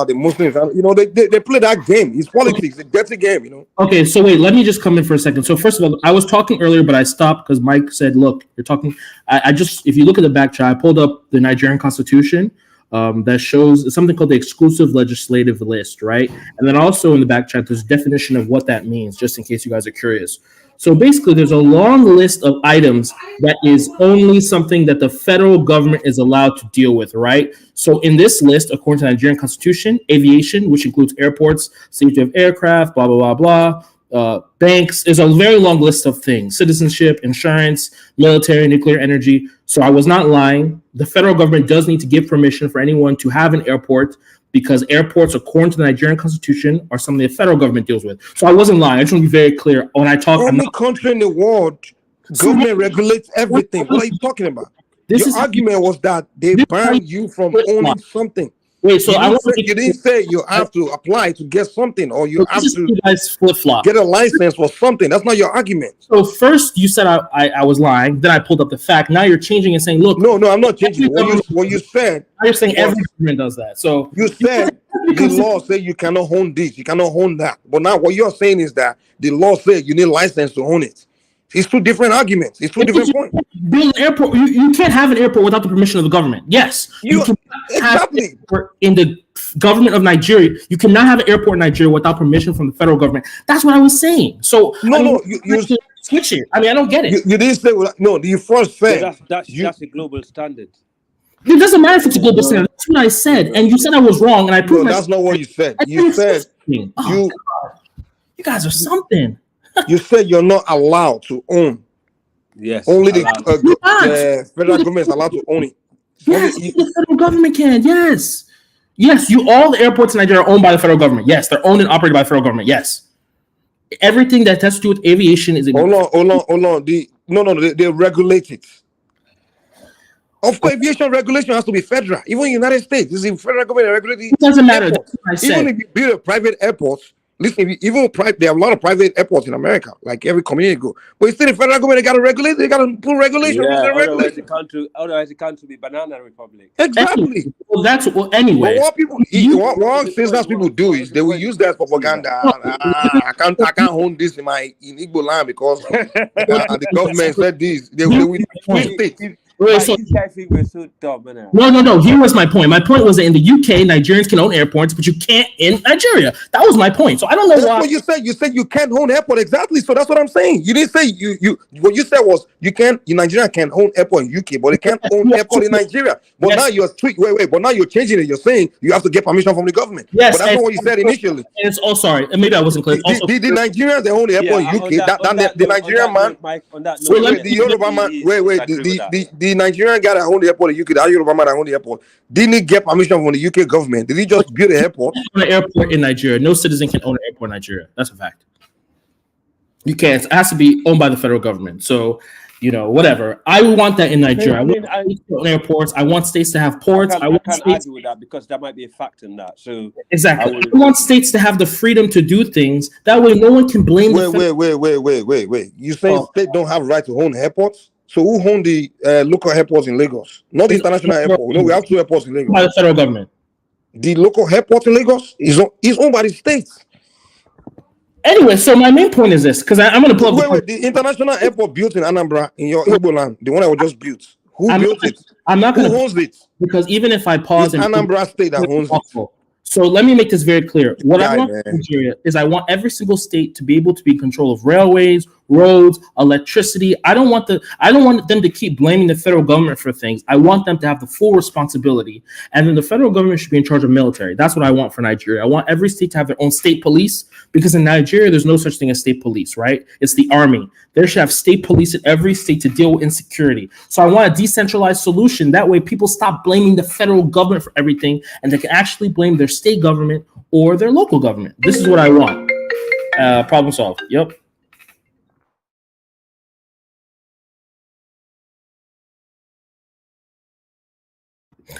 the Muslims, you know, they play that game. It's politics, a dirty game, you know. Okay, so wait, let me just come in for a second. So first of all, I was talking earlier, but I stopped because Mike said, "Look, you're talking." I just, if you look at the back chat, I pulled up the Nigerian Constitution that shows something called the exclusive legislative list, right? And then also in the back chat, there's a definition of what that means, just in case you guys are curious. So basically, there's a long list of items that is only something that the federal government is allowed to deal with, right? So in this list, according to the Nigerian Constitution, aviation, which includes airports, safety of aircraft, blah, blah, blah, blah, banks, is a very long list of things, citizenship, insurance, military, nuclear energy. So I was not lying. The federal government does need to give permission for anyone to have an airport, because airports, according to the Nigerian Constitution, are something the federal government deals with. So I wasn't lying. I just want to be very clear. When I talk, every country in the world, government regulates everything. What are you talking about? Your argument was that they banned you from owning something. Wait, so you didn't say you have to apply to get something, or you have to get a license for something. That's not your argument. So first you said I was lying, then I pulled up the fact. Now you're changing and saying, look. No, I'm not changing. What you said. You're saying every government does that. So you said the law said you cannot own this, you cannot own that. But now what you're saying is that the law said you need license to own it. It's two different arguments. It's two different points. Build an airport. You can't have an airport without the permission of the government. Yes, you can exactly. In the government of Nigeria, you cannot have an airport in Nigeria without permission from the federal government. That's what I was saying. So you switch it. I mean, I don't get it. You didn't say no. You first said that's a global standard. It doesn't matter if it's a global standard. That's what I said, and you said I was wrong, and I proved that's not what you said. You said you guys are something. You said you're not allowed to own. Yes. Only the federal government is allowed to own it. Yes, the federal government can. Yes. All the airports in Nigeria are owned by the federal government. Yes, they're owned and operated by the federal government. Yes. Everything that has to do with aviation is. Hold on. They regulate it. Of course, aviation regulation has to be federal. Even in the United States, this is federal government regulating. It doesn't matter. Even if you build a private airport. Listen, even there are a lot of private airports in America, like every community go. But instead, the federal government, they got to regulate. They got to put regulation. Yeah, otherwise the country be banana republic. Exactly. Anyway. But what senseless people do is they will use that propaganda. I can't own this in Igbo land because the government said this. They will twist it. Wait, Like, so you guys think we're so dumb, man. no. Here was my point. My point was that in the UK, Nigerians can own airports, but you can't in Nigeria. That was my point. So I don't know That's why. what you said. You said you can't own airport. Exactly. So that's what I'm saying. You didn't say you. What you said was you can't. Nigeria can own airport in UK, but they can't own airport in Nigeria. But Yes. now you're wait. But now you're changing it. You're saying you have to get permission from the government. Yes, But that's not what you said initially. And it's sorry, maybe I wasn't clear. The Nigerians they own the airport in UK. The Nigerian man. Mike, on that So note, let me- The Yoruba man. The Nigerian guy that own the airport in UK. The Yoruba man that own the airport. Didn't he get permission from the UK government? Did he just build an airport? Own an airport in Nigeria. No citizen can own an airport in Nigeria. That's a fact. You can't. It has to be owned by the federal government. So, whatever. I want that in Nigeria. I want states to own airports. I want states to have ports. I can't argue with that because that might be a fact in that. So exactly. I want states to have the freedom to do things. That way, no one can blame. Wait. You saying states don't have right to own airports? So who own the local airports in Lagos? Not the international airport. No, we have 2 airports in Lagos. By the federal government. The local airport in Lagos is owned by the states. Anyway, so my main point is this, because I'm going to pull up. Wait. The international airport built in Anambra, in your Igbo land, the one that was just built. Who built it? I'm not going to. Who owns it? Because even if I pause it's Anambra State that owns it. So let me make this very clear. What I want from Nigeria is I want every single state to be able to be in control of railways, roads, electricity. I don't want them to keep blaming the federal government for things. I want them to have the full responsibility. And then the federal government should be in charge of military. That's what I want for Nigeria. I want every state to have their own state police, because in Nigeria, there's no such thing as state police, right? It's the army. There should have state police in every state to deal with insecurity. So I want a decentralized solution. That way people stop blaming the federal government for everything, and they can actually blame their state government or their local government. This is what I want. Problem solved. Yep.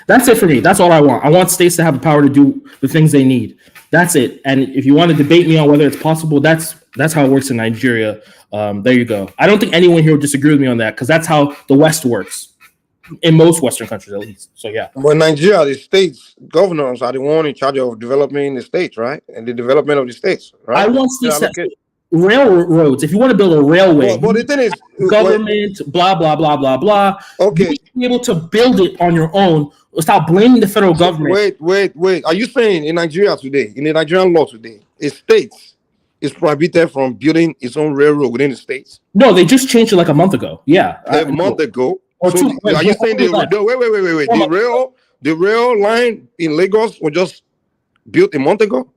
That's it for me. That's all I want. I want states to have the power to do the things they need. That's it. And if you want to debate me on whether it's possible, that's how it works in Nigeria. There you go. I don't think anyone here would disagree with me on that, because that's how the West works in most Western countries, at least. So yeah. But in Nigeria, the states governors are the one in charge of developing the states, right? And the development of the states, right? I want states that railroads. If you want to build a railway, but the thing is, government, blah blah blah blah blah. Okay, you should be able to build it on your own. Stop blaming the federal government. Wait. Are you saying in Nigeria today, in the Nigerian law today, a state is prohibited from building its own railroad within the states? No, they just changed it like a month ago. Yeah, a month ago. Or so are you saying the rail line in Lagos was just built a month ago?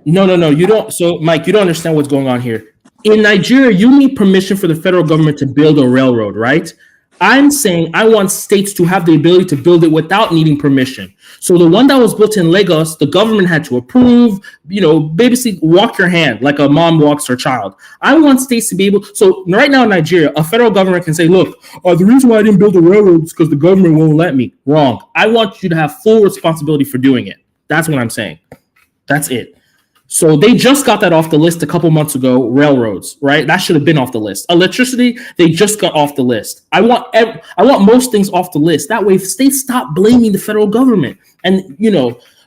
No. You don't. So, Mike, you don't understand what's going on here. In Nigeria, you need permission for the federal government to build a railroad, right? I'm saying I want states to have the ability to build it without needing permission. So the one that was built in Lagos, the government had to approve, basically walk your hand like a mom walks her child. I want states to be able. So right now in Nigeria, a federal government can say, look, the reason why I didn't build a railroad is because the government won't let me. Wrong. I want you to have full responsibility for doing it. That's what I'm saying. That's it. So they just got that off the list a couple months ago, railroads, right? That should have been off the list. Electricity, they just got off the list. I want most things off the list. That way states stop blaming the federal government. And,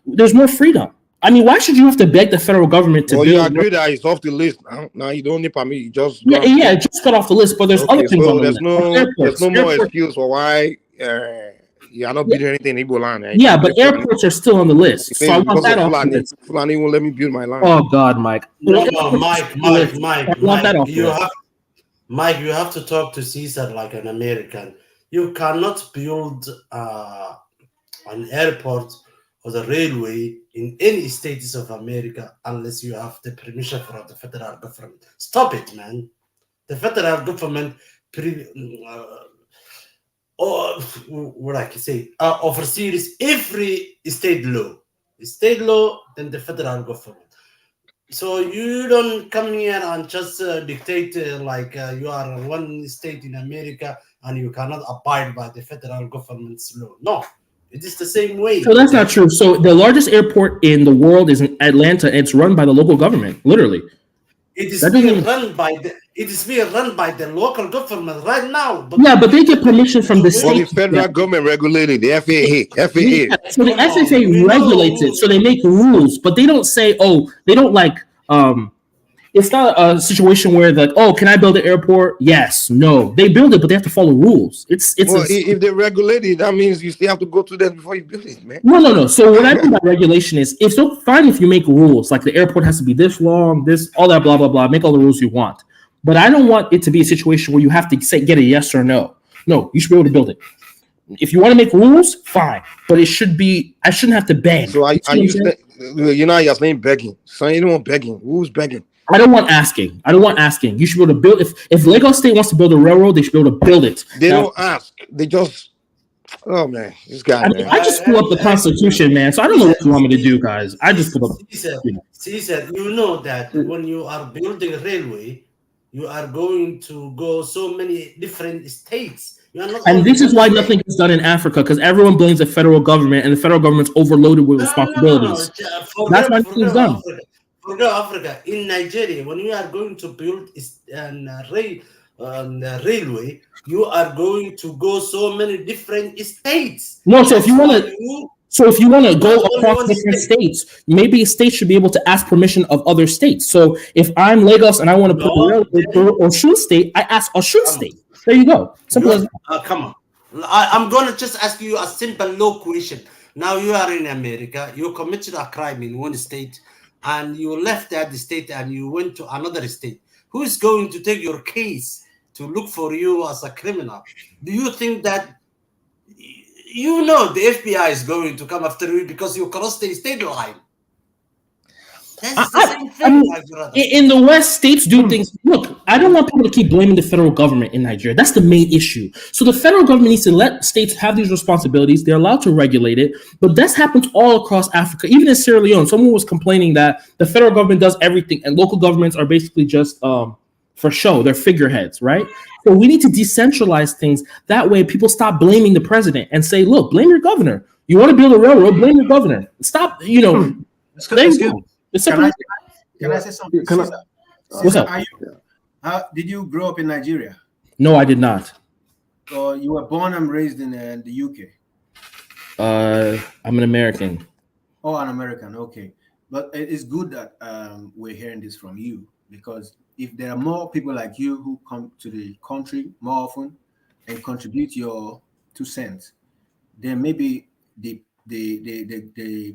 there's more freedom. I mean, why should you have to beg the federal government to build? You agree that it's off the list now? Now you don't need permit. You just it just got off the list, but there's other things on the list. There's no more excuse for why you are not building anything in Igbo land. Yeah, but airports are still on the list. So I want that off the list. Fulani won't let me build my land. Oh God, Mike. No, Mike. You have to talk to Caesar like an American. You cannot build an airport or the railway in any states of America unless you have the permission from the federal government. Stop it, man. The federal government oversees every state law, then the federal government. So you don't come here and just dictate you are one state in America and you cannot abide by the federal government's law. No, it is the same way. So that's not true. So the largest airport in the world is in Atlanta. It's run by the local government, literally. It is being run by the local government right now. But they get permission from the state. Well, the federal government regulated the FAA. Yeah, so the FAA regulates it. So they make rules, but they don't say, they don't it's not a situation where like, oh, can I build an airport? Yes, no. They build it, but they have to follow rules. It's Well, if they regulate it, that means you still have to go to them before you build it, man. no. So what I mean by regulation is it's so fine if you make rules, like the airport has to be this long, this, all that, blah blah blah. Make all the rules you want, but I don't want it to be a situation where you have to get a yes or no. No, you should be able to build it. If you want to make rules, fine, but it should be. I shouldn't have to beg. So you're saying begging. So anyone begging? Who's begging? I don't want asking. You should be able to build. If Lagos State wants to build a railroad, they should be able to build it. They don't ask. They just. Oh man, this guy. I just pull up the Constitution, man. So I don't know what you want me to do, guys. I just pull up. Caesar, you know that when you are building a railway, you are going to go so many different states. And this is why nothing is done in Africa, because everyone blames the federal government, and the federal government's overloaded with responsibilities. That's why nothing's done. Forget Africa. In Nigeria, when you are going to build a railway, you are going to go so many different states. No, so if you want to go across different states, maybe a state should be able to ask permission of other states. So if I'm Lagos and I want to put a railway through Osun State, I ask Osun State. There you go. Simple as come on. I'm going to just ask you a simple low question. Now you are in America. You committed a crime in one state, and you left that state and you went to another state. Who is going to take your case to look for you as a criminal? Do you think that the FBI is going to come after you because you crossed the state line? That's the same thing, my brother. In the West, states do things. Look, I don't want people to keep blaming the federal government in Nigeria. That's the main issue. So the federal government needs to let states have these responsibilities. They're allowed to regulate it. But this happens all across Africa. Even in Sierra Leone, someone was complaining that the federal government does everything and local governments are basically just for show. They're figureheads, right? So we need to decentralize things. That way people stop blaming the president and say, look, blame your governor. You want to build a railroad, blame your governor. Stop, Can I say something? What's up? Did you grow up in Nigeria? No, I did not. So you were born and raised in the UK? I'm an American. Oh, an American. Okay. But it's good that we're hearing this from you, because if there are more people like you who come to the country more often and contribute your 2 cents, then maybe the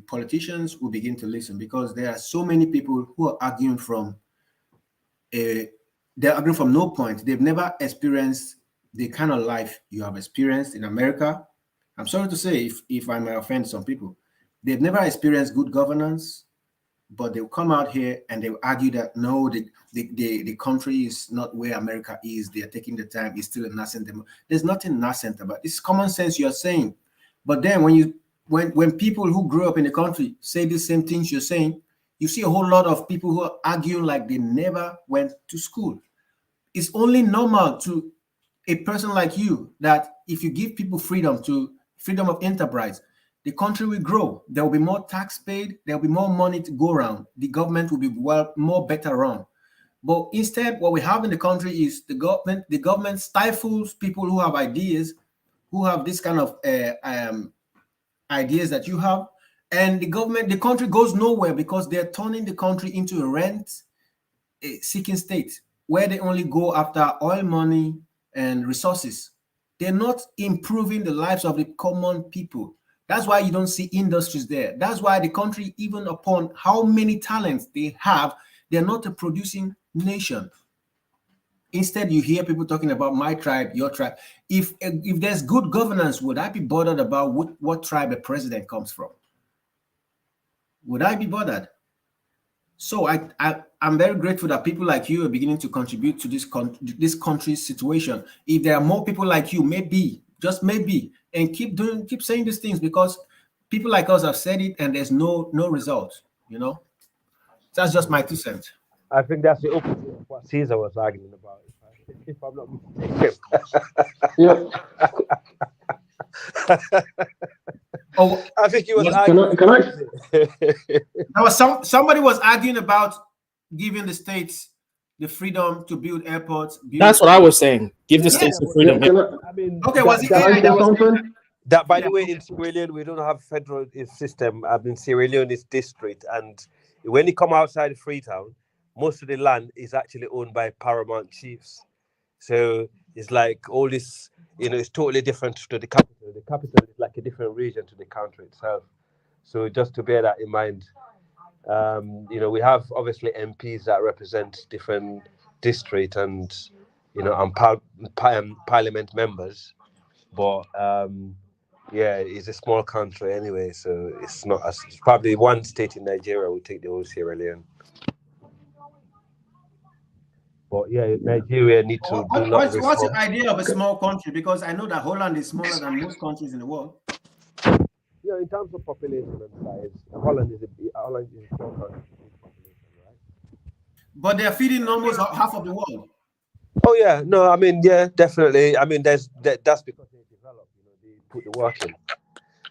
politicians will begin to listen, because there are so many people who are arguing from no point. They've never experienced the kind of life you have experienced in America. I'm sorry to say, if I may offend some people, they've never experienced good governance, but they'll come out here and they'll argue that no, the country is not where America is. They are taking the time. It's still a nascent demo. There's nothing nascent about it. It's common sense you're saying. But then when people who grew up in the country say the same things you're saying, you see a whole lot of people who are arguing like they never went to school. It's only normal to a person like you that if you give people freedom of enterprise, the country will grow. There will be more tax paid. There will be more money to go around. The government will be more better run. But instead, what we have in the country is the government stifles people who have ideas, who have this kind of ideas that you have, and the country goes nowhere, because they're turning the country into a rent-seeking state where they only go after oil money and resources. They're not improving the lives of the common people. That's why you don't see industries there. That's why the country, even upon how many talents they have, they're not a producing nation. Instead, you hear people talking about my tribe, your tribe. If there's good governance, would I be bothered about what tribe a president comes from? Would I be bothered? So I'm very grateful that people like you are beginning to contribute to this country's situation. If there are more people like you, maybe, just maybe, and keep saying these things, because people like us have said it and there's no result. That's just my 2 cents. I think that's the opposite of what Caesar was arguing about, if I'm not mistaken. Yeah. Oh, I think he was arguing. There was somebody was arguing about giving the states the freedom to build airports. That's what I was saying. Give the states the freedom. I mean, Okay, was it that, by the way, in Sierra Leone, we don't have federal system. I mean, Sierra Leone is district, and when you come outside Freetown, most of the land is actually owned by paramount chiefs. So it's like all this, it's totally different to the capital. The capital is like a different region to the country itself. So just to bear that in mind, we have obviously MPs that represent different districts and, and parliament members, but yeah, it's a small country anyway, so it's not as it's probably one state in Nigeria will take the whole Sierra Leone. But yeah, Nigeria need to do lot of What's your reform. idea of a small country? Because I know that Holland is smaller than most countries in the world. In terms of population and size, Holland is a small country. But they are feeding almost half of the world. Oh yeah, no, I mean, yeah, definitely. I mean, that's because they develop, they put the work in,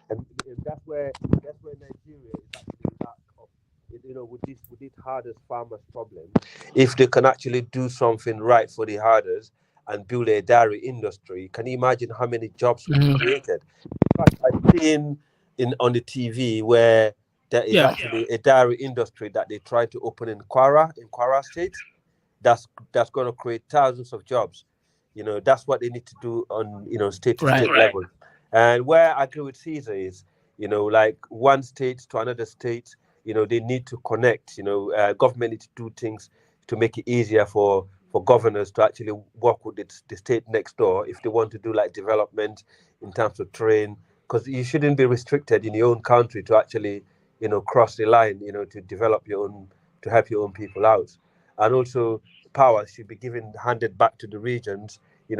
and that's where Nigeria is actually lack of, with this herders farmers problem. If they can actually do something right for the herders and build a dairy industry, can you imagine how many jobs will be created? In fact, I've seen on the TV where there is actually a dairy industry that they try to open in Kwara State. That's going to create thousands of jobs. That's what they need to do on state to state level. And where I agree with Caesar is, like one state to another state, they need to connect. Government need to do things to make it easier for governors to actually work with the state next door if they want to do like development in terms of train, because you shouldn't be restricted in your own country to actually cross the line to develop to help your own people out. And also power should be handed back to the regions,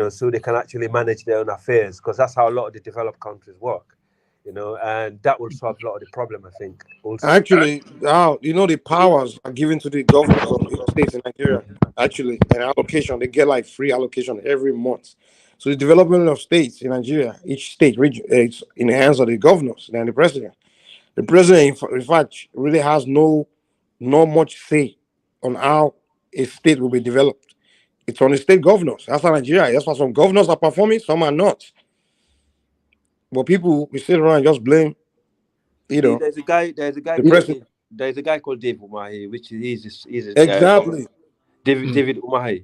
so they can actually manage their own affairs, because that's how a lot of the developed countries work, and that will solve a lot of the problem, I think. Also. Actually, the powers are given to the governors of each state in Nigeria. Actually, an allocation, they get like free allocation every month. So the development of states in Nigeria, each state region, it's in the hands of the governors and the president. The president, in fact, really has no much say on how a state will be developed. It's on the state governors. That's how Nigeria. That's why some governors are performing, some are not. But people, we sit around and just blame. There's a guy called Dave Umahi, which he's exactly David Umahi.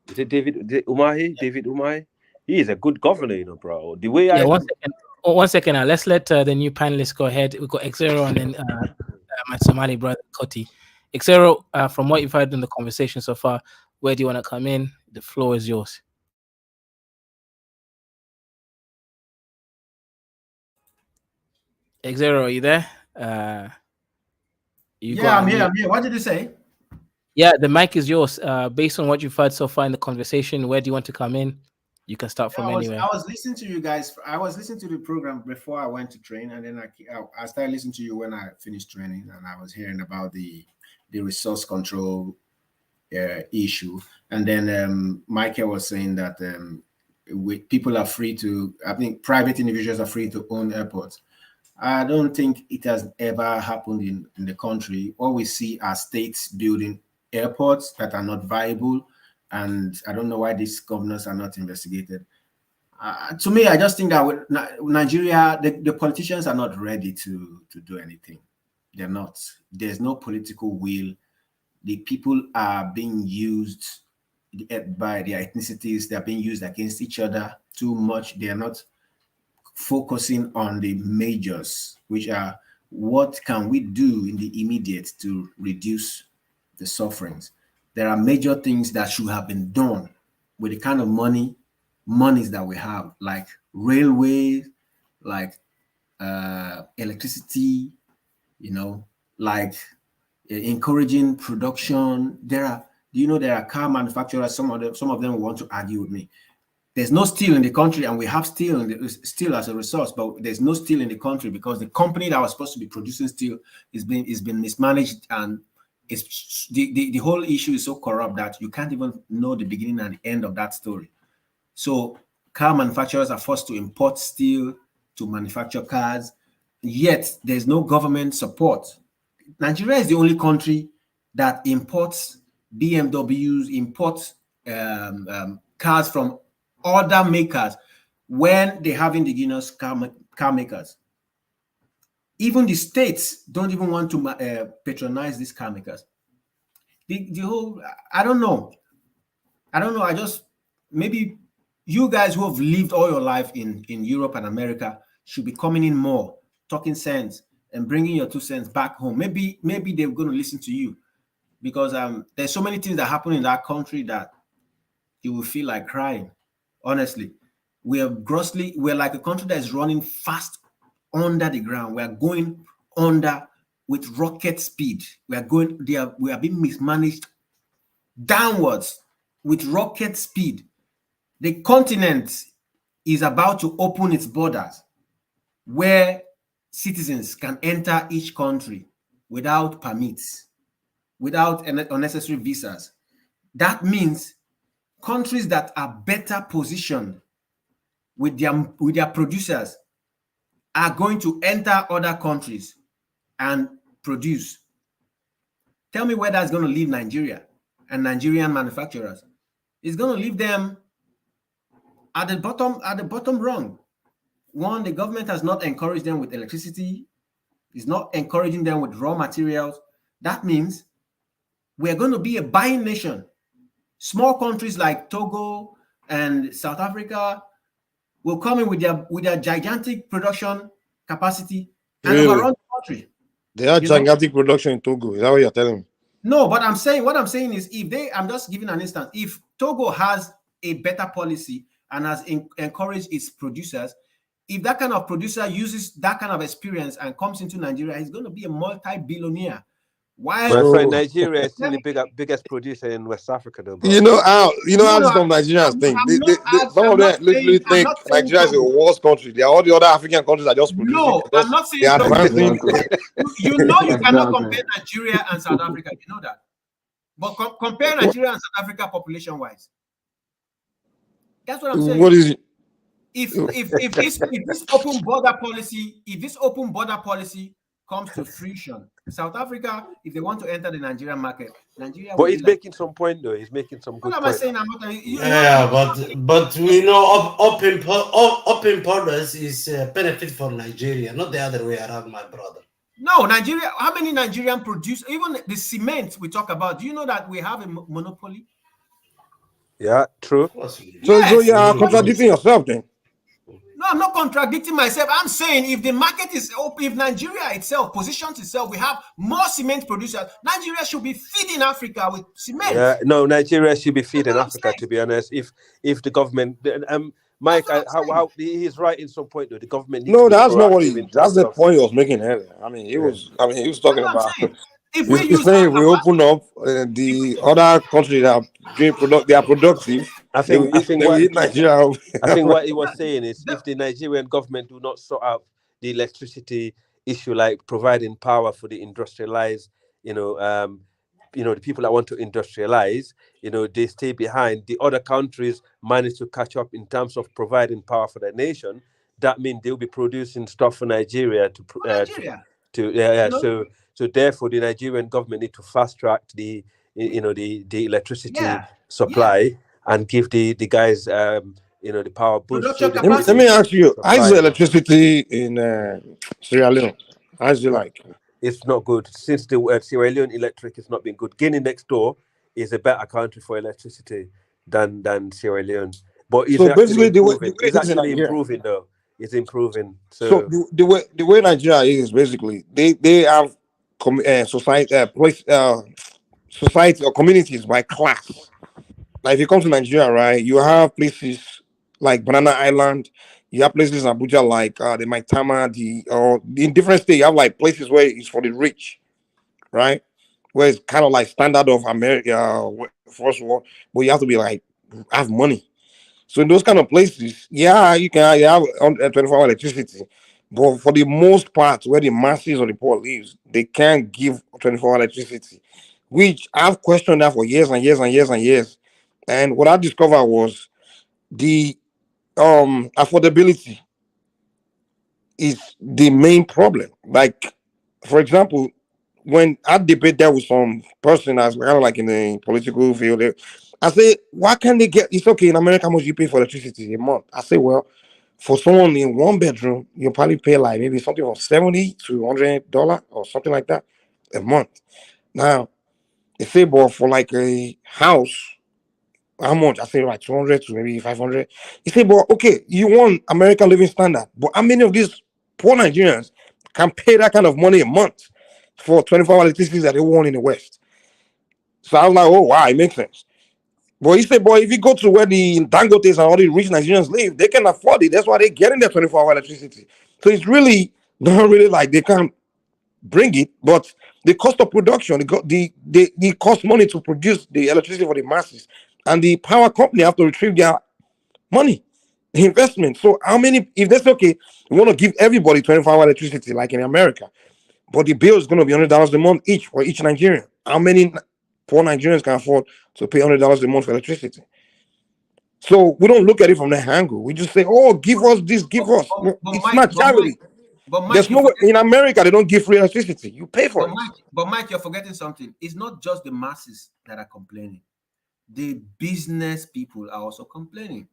Is it David Umahi? He is a good governor, bro. The way one second. Let's let the new panelists go ahead. We've got Xero and then my Somali brother Koti. Xero, from what you've heard in the conversation so far, where do you want to come in? The floor is yours. Xero, are you there? I'm here. What did you say? Yeah, the mic is yours. Based on what you've heard so far in the conversation, where do you want to come in? You can start from anywhere. I was listening to you guys. I was listening to the program before I went to train, and then I started listening to you when I finished training, and I was hearing about the resource control issue. And then Michael was saying that people are free to, I think private individuals are free to own airports. I don't think it has ever happened in the country. All we see are states building airports that are not viable, and I don't know why these governors are not investigated. To me, I just think that with Nigeria, the politicians are not ready to do anything. They're not. There's no political will. The people are being used by their ethnicities. They're being used against each other too much. They are not focusing on the majors, which are what can we do in the immediate to reduce the sufferings. There are major things that should have been done with the kind of monies that we have, like railways, like electricity, like encouraging production. There are car manufacturers. Some of them will want to argue with me. There's no steel in the country, and we have steel as a resource, but there's no steel in the country because the company that was supposed to be producing steel is been mismanaged, and it's the whole issue is so corrupt that you can't even know the beginning and the end of that story. So car manufacturers are forced to import steel to manufacture cars, yet there's no government support. Nigeria is the only country that imports BMWs, imports cars from other makers when they have indigenous car makers. Even the states don't even want to patronize these car makers. the whole, I don't know. I just, maybe you guys who have lived all your life in Europe and America should be coming in more, talking sense and bringing your 2 cents back home. Maybe they're going to listen to you, because there's so many things that happen in that country that you will feel like crying. Honestly, we're like a country that is running fast under the ground. We are going under with rocket speed. We are being mismanaged downwards with rocket speed. The continent is about to open its borders, where citizens can enter each country without permits, without unnecessary visas. That means countries that are better positioned with their producers are going to enter other countries and produce. Tell me where that's going to leave Nigeria and Nigerian manufacturers. It's going to leave them at the bottom rung. One, the government has not encouraged them with electricity, is not encouraging them with raw materials. That means we're going to be a buying nation. Small countries like Togo and South Africa will come in with their gigantic production capacity and overrun the country. They have gigantic production in Togo. Is that what you're telling me? No, but what I'm saying is, I'm just giving an instance. If Togo has a better policy and has encouraged its producers, if that kind of producer uses that kind of experience and comes into Nigeria, he's going to be a multi-billionaire. Why? My friend, Nigeria is still the biggest producer in West Africa, though. Bro. How some Nigerians think. Some of them literally think Nigeria is a worst country. All the other African countries are just producing. No, I'm not saying they're advancing. You know, you cannot compare Nigeria and South Africa. You know that. But compare Nigeria and South Africa population-wise. That's what I'm saying. What is it? If this open border policy comes to fruition, South Africa, if they want to enter the Nigerian market, Nigeria. But he's making some point, though. He's making some good point. What am I saying? But we know open borders is a benefit for Nigeria, not the other way around, my brother. No, Nigeria. How many Nigerian produce even the cement we talk about? Do you know that we have a monopoly? Yeah, true. So you are contradicting yourself then. No, I'm not contradicting myself. I'm saying if the market is open, if Nigeria itself positions itself, we have more cement producers. Nigeria should be feeding Africa with cement. Yeah, no, Nigeria should be feeding Africa, to be honest. If the government, Mike, how he's right in some point though. The government. That's not what that's the point he was making earlier. He was talking about. If we open up the other countries that they are productive. I think what he was saying is, if the Nigerian government do not sort out the electricity issue, like providing power for the industrialized, the people that want to industrialize, they stay behind. The other countries manage to catch up in terms of providing power for their nation. That means they'll be producing stuff for Nigeria So therefore, the Nigerian government need to fast track the electricity supply and give the guys the power boost. Let me ask you, how's the electricity in Sierra Leone? How's it like? It's not good. Since the Sierra Leone electric has not been good. Guinea next door is a better country for electricity than Sierra Leone. But it's actually improving though. It's improving. So the way Nigeria is basically they have society or communities by class. Like if you come to Nigeria, right, you have places like Banana Island, you have places in Abuja like the Maitama, in different states you have like places where it's for the rich, right? Where it's kind of like standard of America, first world, but you have to be like have money. So in those kind of places, you can have 24-hour electricity. But for the most part, where the masses or the poor lives, they can't give 24-hour electricity, which I've questioned that for years and years and years and years. And what I discovered was the affordability is the main problem. Like, for example, when I debate that with some person that's kind of like in the political field, I say, why can't they get? It's okay in America. How much you pay for electricity a month? I say, well, for someone in one bedroom, you probably pay like maybe something from $70 to $100 or something like that a month. Now, They say, but for like a house, how much? I say like 200 to maybe 500. You say, but okay, you want American living standard, but how many of these poor Nigerians can pay that kind of money a month for 24-hour electricity that they want in the West? So I was like, oh wow, it makes sense. But he said, boy, if you go to where the Dangotes and all the rich Nigerians live, they can afford it. That's why they're getting their 24-hour electricity. So it's really not really like they can't bring it, but the cost of production, the cost money to produce the electricity for the masses, and the power company have to retrieve their money, the investment. So how many, if that's okay, we want to give everybody 24-hour electricity like in America, but the bill is going to be $100 a month each for each Nigerian. How many poor Nigerians can afford to pay $100 a month for electricity? So we don't look at it from that angle. We just say, oh, give us this, give us. No, it's Mike, not charity. Mike, There's no way in America they don't give free electricity. You pay for it. But Mike, you're forgetting something. It's not just the masses that are complaining. The business people are also complaining.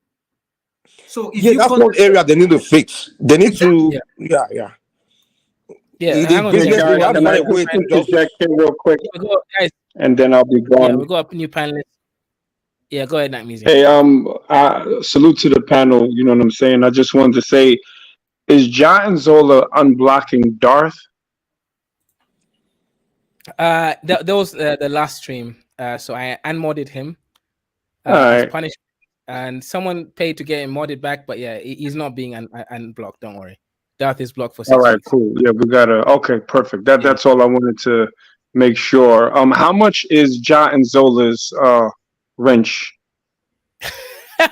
So if that's one area they need to fix. They need to, Yeah, hang on, Can I just interject here real quick? Guys, and then I'll be gone. Yeah, we got a new panelist. Yeah, go ahead, Night Music. Hey, salute to the panel. You know what I'm saying? I just wanted to say, is John and Zola unblocking Darth? That was the last stream. So I unmodded him Alright. as punishment, and someone paid to get him modded back. But yeah, he's not being unblocked. Don't worry. Darth is blocked for 6 All right, weeks. cool. Yeah, we gotta. Okay, perfect. That's all I wanted to make sure. How much is Ja and Zola's wrench? I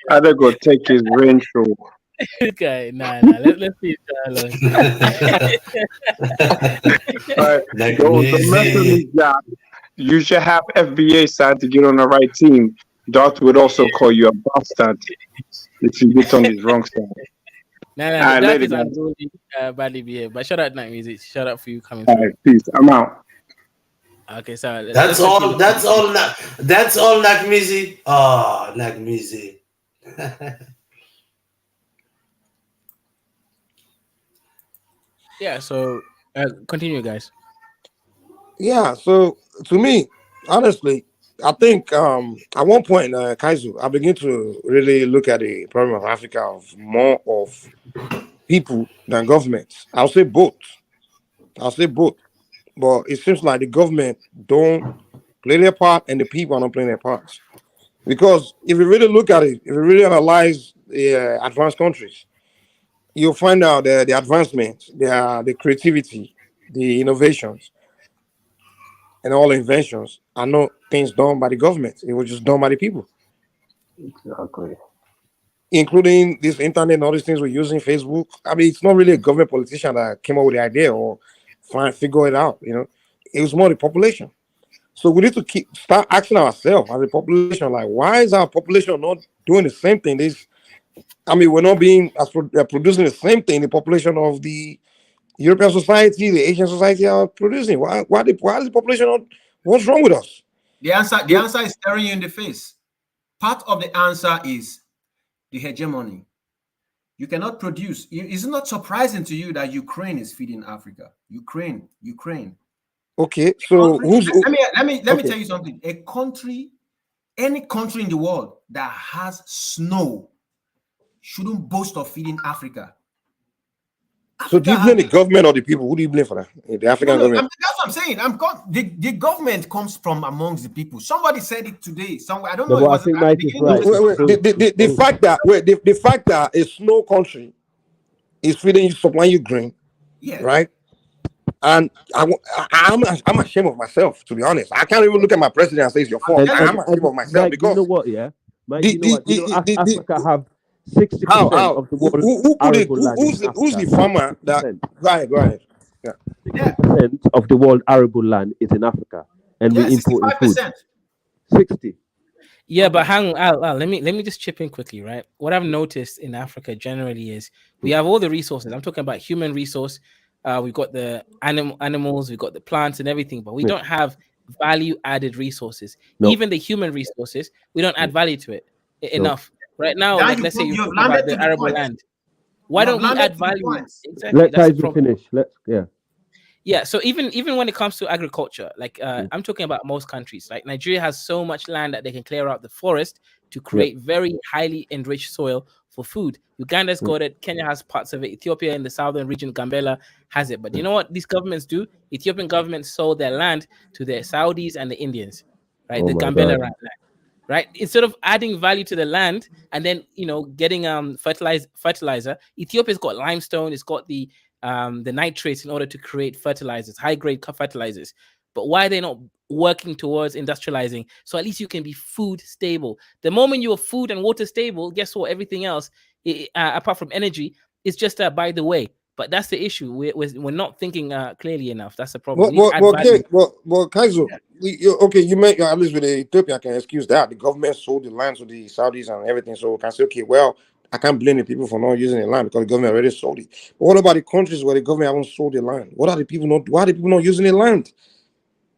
gotta go take his wrench. Okay, nah. Let's see. All right, don't mess with me, Ja. You should have FBA side to get on the right team. Darth would also call you a bastard if you get on his wrong side. Nah, that is unruly, badly behaved. But shout out Night Music. Shout out for you coming through. All right, peace. I'm out. Okay, so That's all. That's all. Nagmizi. Oh, Nagmizi. Yeah. So continue, guys. Yeah. So to me, honestly, I think at one point, Kaizu, I begin to really look at the problem of Africa of more of people than governments. I'll say both. But it seems like the government don't play their part and the people are not playing their parts. Because if you really look at it, if you really analyze the advanced countries, you'll find out that the advancements, the creativity, the innovations, and all inventions are not things done by the government. It was just done by the people. Exactly. Including this internet and all these things we're using, Facebook. I mean, it's not really a government politician that came up with the idea or figure it out. You know, it was more the population. So we need to start asking ourselves as a population, like, why is our population not doing the same thing? We're not being producing the same thing the population of the European society, the Asian society are producing. Why is the population not? What's wrong with us? The answer is staring you in the face. Part of the answer is the hegemony. You cannot produce. It's not surprising to you that Ukraine is feeding Africa. Ukraine. Okay, so let me tell you something. Any country in the world that has snow shouldn't boast of feeding Africa. So do you blame the government or the people? Who do you blame for that? The African government. That's what I'm saying. The government comes from amongst the people. Somebody said it today. Somewhere I don't know. No, I think Mike is right. The fact that a snow country is feeding you, supplying you grain, right? And I'm ashamed of myself, to be honest. I can't even look at my president and say it's your fault. I'm ashamed of myself Mike, because you know what? Yeah, Mike, Africa have 60% of the world's who's the farmer that? Go ahead. Yeah. 60% of the world arable land is in Africa, and we import food. 60. Yeah, but hang on. Let me just chip in quickly, right? What I've noticed in Africa generally is we have all the resources. I'm talking about human resource. We've got the animals, we've got the plants and everything, but we don't have value-added resources. No. Even the human resources, we don't add value to it enough. Right now, let's say you talk about the arable land. Why don't we add value? Exactly. Let Kaiser finish. Yeah, so even when it comes to agriculture, like I'm talking about most countries, like Nigeria has so much land that they can clear out the forest to create very highly enriched soil for food. Uganda's got it, Kenya has parts of it, Ethiopia in the southern region, Gambela has it. But you know what these governments do? Ethiopian government sold their land to the Saudis and the Indians, right? Oh The my Gambela God. land, right? Instead of adding value to the land and then getting fertilizer, Ethiopia's got limestone, it's got the nitrates in order to create fertilizers, high grade fertilizers. But why are they not working towards industrializing? So at least you can be food stable. The moment you're food and water stable, guess what? Everything else, apart from energy, is just by the way. But that's the issue. We're not thinking clearly enough. That's the problem. We need to add value. Kaizo, okay, you make at least with Ethiopia, I can excuse that. The government sold the land to the Saudis and everything, so we can say, okay, well, I can't blame the people for not using the land because the government already sold it. But what about the countries where the government haven't sold the land? What are the people not? Why are the people not using the land?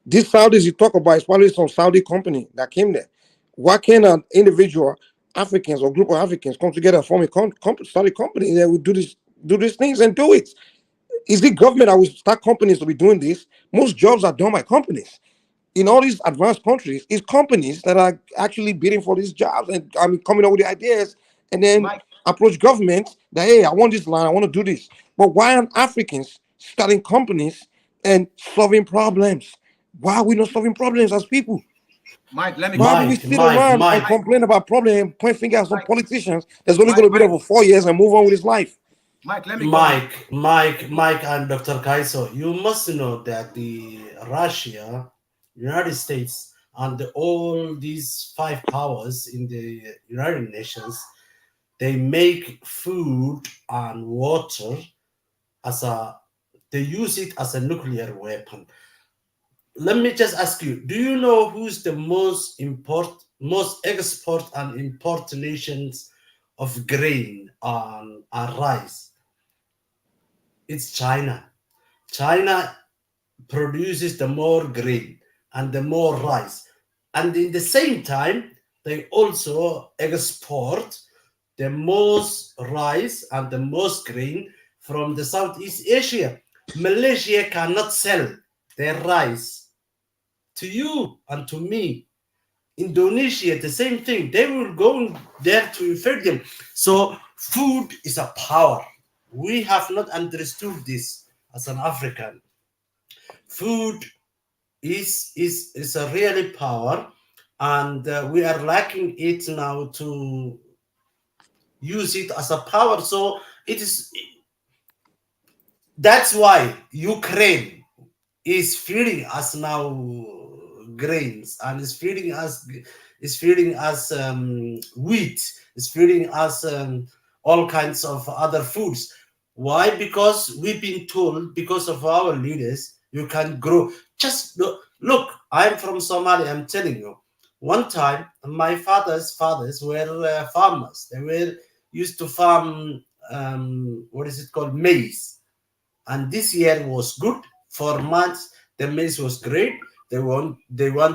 These Saudis you talk about is probably some Saudi company that came there. Why can't an individual Africans or group of Africans come together and form a Saudi company that would do these things and do it? Is the government that will start companies to be doing this? Most jobs are done by companies. In all these advanced countries, it's companies that are actually bidding for these jobs and coming up with the ideas and then approach government that, hey, I want this land, I want to do this. But why aren't Africans starting companies and solving problems? Why are we not solving problems as people? Mike, let me Why do we sit around and complain about problems and point fingers at some politicians that's only going to be there for 4 years and move on with his life? Mike, let me Mike, and Dr. Kaiso, you must know that the Russia, United States, and all these 5 powers in the United Nations, they make food and water they use it as a nuclear weapon. Let me just ask you, do you know who's the most export and import nations of grain and rice? It's China. China produces the more grain and the more rice. And in the same time, they also export the most rice and the most grain from the Southeast Asia. Malaysia cannot sell their rice to you and to me. Indonesia, the same thing. They will go there to feed them. So food is a power. We have not understood this as an African. Food is a really power, and we are lacking it now to use it as a power. So that's why Ukraine is feeding us now grains and is feeding us wheat, is feeding us all kinds of other foods. Why? Because we've been told, because of our leaders, you can grow. Just look, I'm from Somalia. I'm telling you, one time my father's fathers were farmers. They were used to farm what is it called, maize. And this year was good. For months, the maize was great. They want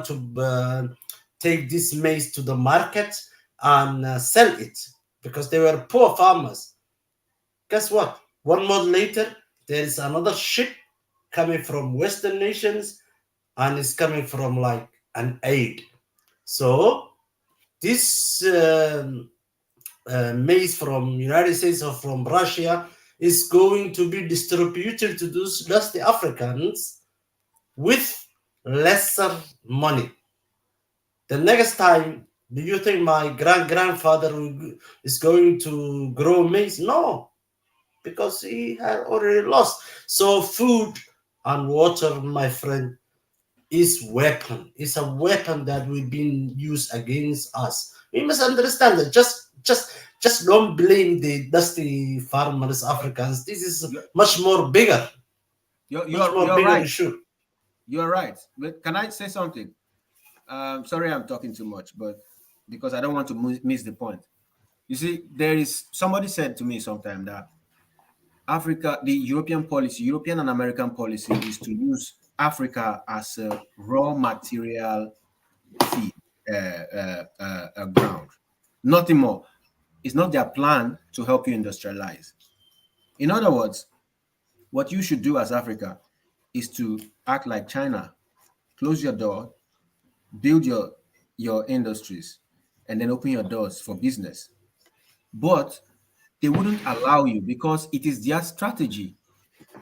to take this maize to the market and sell it because they were poor farmers. Guess what? 1 month later, there is another ship coming from Western nations, and it's coming from like an aid. So this maize from United States or from Russia is going to be distributed to those dusty Africans with lesser money. The next time, do you think my grandfather is going to grow maize? No, because he had already lost. So food and water, my friend, is weapon. It's a weapon that we've been used against us. We must understand that. Just don't blame the dusty farmers, Africans. This is much more bigger. You're right. Issue. You're right. But can I say something? Sorry, I'm talking too much, but because I don't want to miss the point. You see, somebody said to me sometime that Africa, the European and American policy is to use Africa as a raw material feed ground. Nothing more. It's not their plan to help you industrialize. In other words, what you should do as Africa is to act like China, close your door, build your industries, and then open your doors for business. But they wouldn't allow you because it is their strategy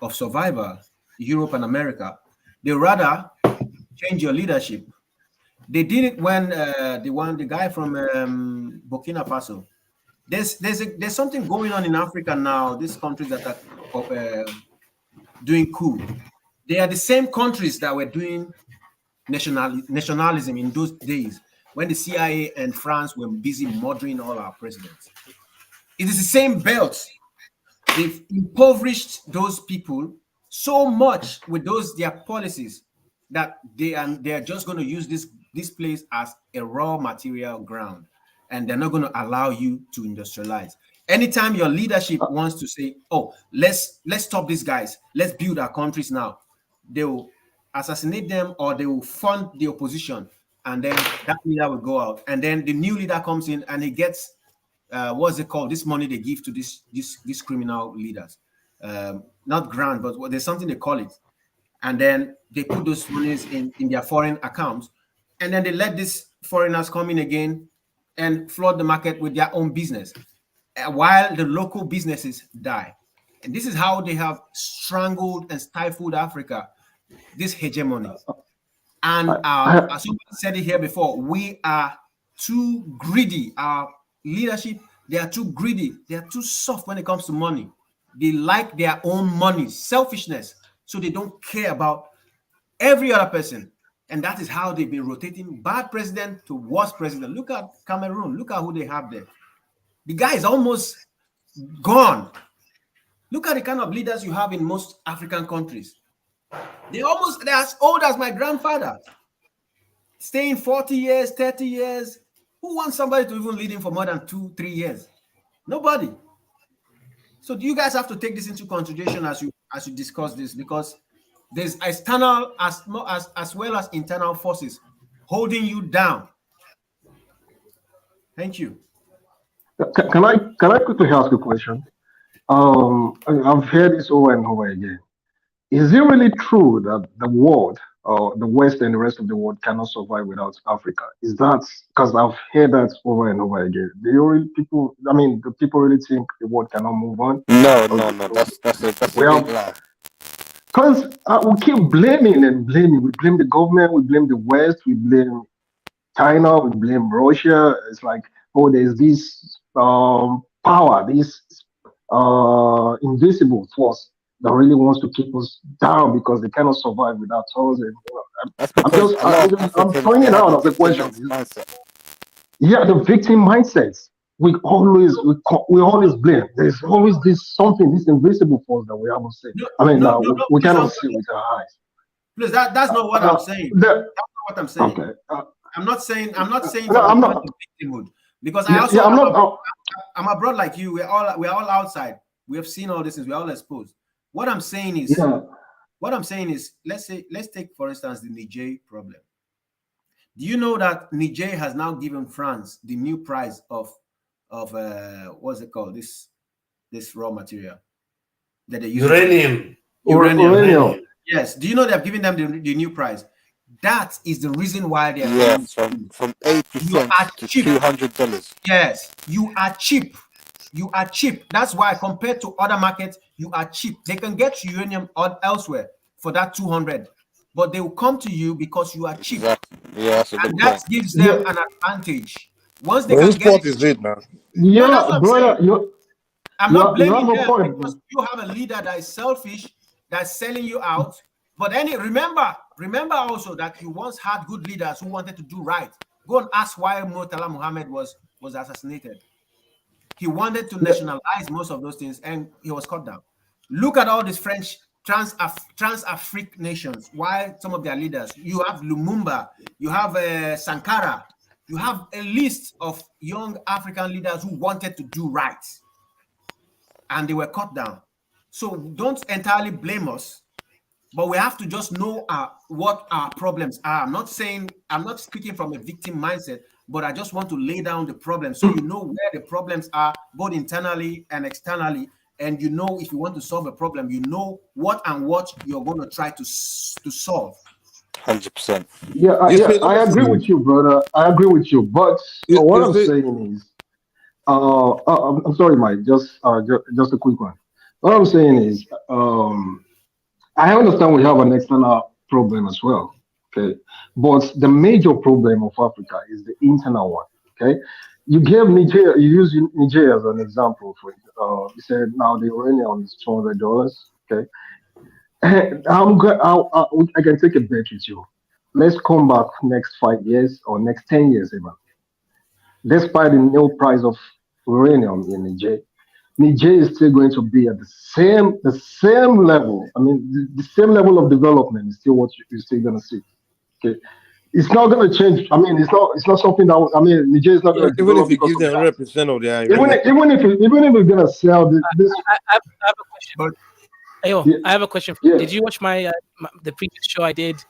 of survival, Europe and America. They rather change your leadership. They did it when the guy from Burkina Faso. There's something going on in Africa now. These countries that are doing coup, they are the same countries that were doing nationalism in those days when the CIA and France were busy murdering all our presidents. It is the same belt. They've impoverished those people so much with their policies that they are just going to use this place as a raw material ground, and they're not going to allow you to industrialize. Anytime your leadership wants to say, "Oh, let's stop these guys, let's build our countries now," they will assassinate them or they will fund the opposition, and then that leader will go out, and then the new leader comes in and he gets what's it called? This money they give to these criminal leaders, not grant, but there's something they call it, and then they put those monies in their foreign accounts, and then they let these foreigners come in again and flood the market with their own business, while the local businesses die. And this is how they have strangled and stifled Africa, this hegemony. And as someone said it here before, we are too greedy. Our leadership, they are too greedy. They are too soft when it comes to money. They like their own money, selfishness. So they don't care about every other person. And that is how they've been rotating bad president to worst president. Look at Cameroon. Look at who they have there. The guy is almost gone. Look at the kind of leaders you have in most African countries. They're as old as my grandfather. Staying 40 years, 30 years. Who wants somebody to even lead him for more than 2-3 years? Nobody. So do you guys have to take this into consideration as you discuss this, because there's external as well as internal forces holding you down. Thank you. Can I quickly ask a question? I've heard this over and over again. Is it really true that the world, the West and the rest of the world, cannot survive without Africa? Is that because I've heard that over and over again? Do people really think the world cannot move on? No. That's a big lie. Because we keep blaming and blaming. We blame the government, we blame the West, we blame China, we blame Russia. It's like, oh, there's this power, this invisible force that really wants to keep us down because they cannot survive without us. And, That's because I'm throwing it out of the question. Yeah, the victim mindsets. We always blame. There's always this invisible force that we haven't seen. We cannot see with our eyes. Please, that's not what I'm saying. That's not what I'm saying. Okay. I'm not saying I'm not victimhood, because I'm abroad like you. We're all outside. We have seen all these things. We're all exposed. What I'm saying is, let's take for instance the Niger problem. Do you know that Niger has now given France the new price of what's it called, this raw material that they use? Uranium. Yes. Do you know they have given them the new price? That is the reason why they are from 80 cents to $200. Yes, you are cheap. You are cheap. That's why compared to other markets, you are cheap. They can get uranium elsewhere for that 200, but they will come to you because you are cheap. Exactly. Yeah, that's a good and that point. gives them an advantage. Once they Whose can get fault is it now? Yeah, brother, I'm not blaming you have a them point. because you have a leader that is selfish, that's selling you out. But remember also that you once had good leaders who wanted to do right. Go and ask why Murtala Muhammad was assassinated. He wanted to nationalize most of those things, and he was cut down. Look at all these French trans-African nations. Why some of their leaders? You have Lumumba, you have Sankara, you have a list of young African leaders who wanted to do right, and they were cut down. So don't entirely blame us, but we have to just know what our problems are. I'm not speaking from a victim mindset, but I just want to lay down the problems so you know where the problems are, both internally and externally, and you know if you want to solve a problem, you know what you're going to try to solve. 100%. Yeah, You see, I agree with you, brother. I agree with you. But what I'm saying is, I'm sorry, Mike. Just a quick one. What I'm saying is, I understand we have an external problem as well. Okay, but the major problem of Africa is the internal one. Okay, you gave Nigeria, you used Nigeria as an example. You said now the uranium is $200. Okay, I can take a bet with you. Let's come back next 5 years or next 10 years even. Despite the new price of uranium in Niger is still going to be at the same level. I mean, the same level of development is still what you're still going to see. Okay, it's not going to change. I mean, it's not something that Niger is not going to even if develop you because give of them that. 100% of their Even uranium, if we're going to sell this, I have a question. Ayo, yeah, I have a question. yeah. Did you watch the previous show I did?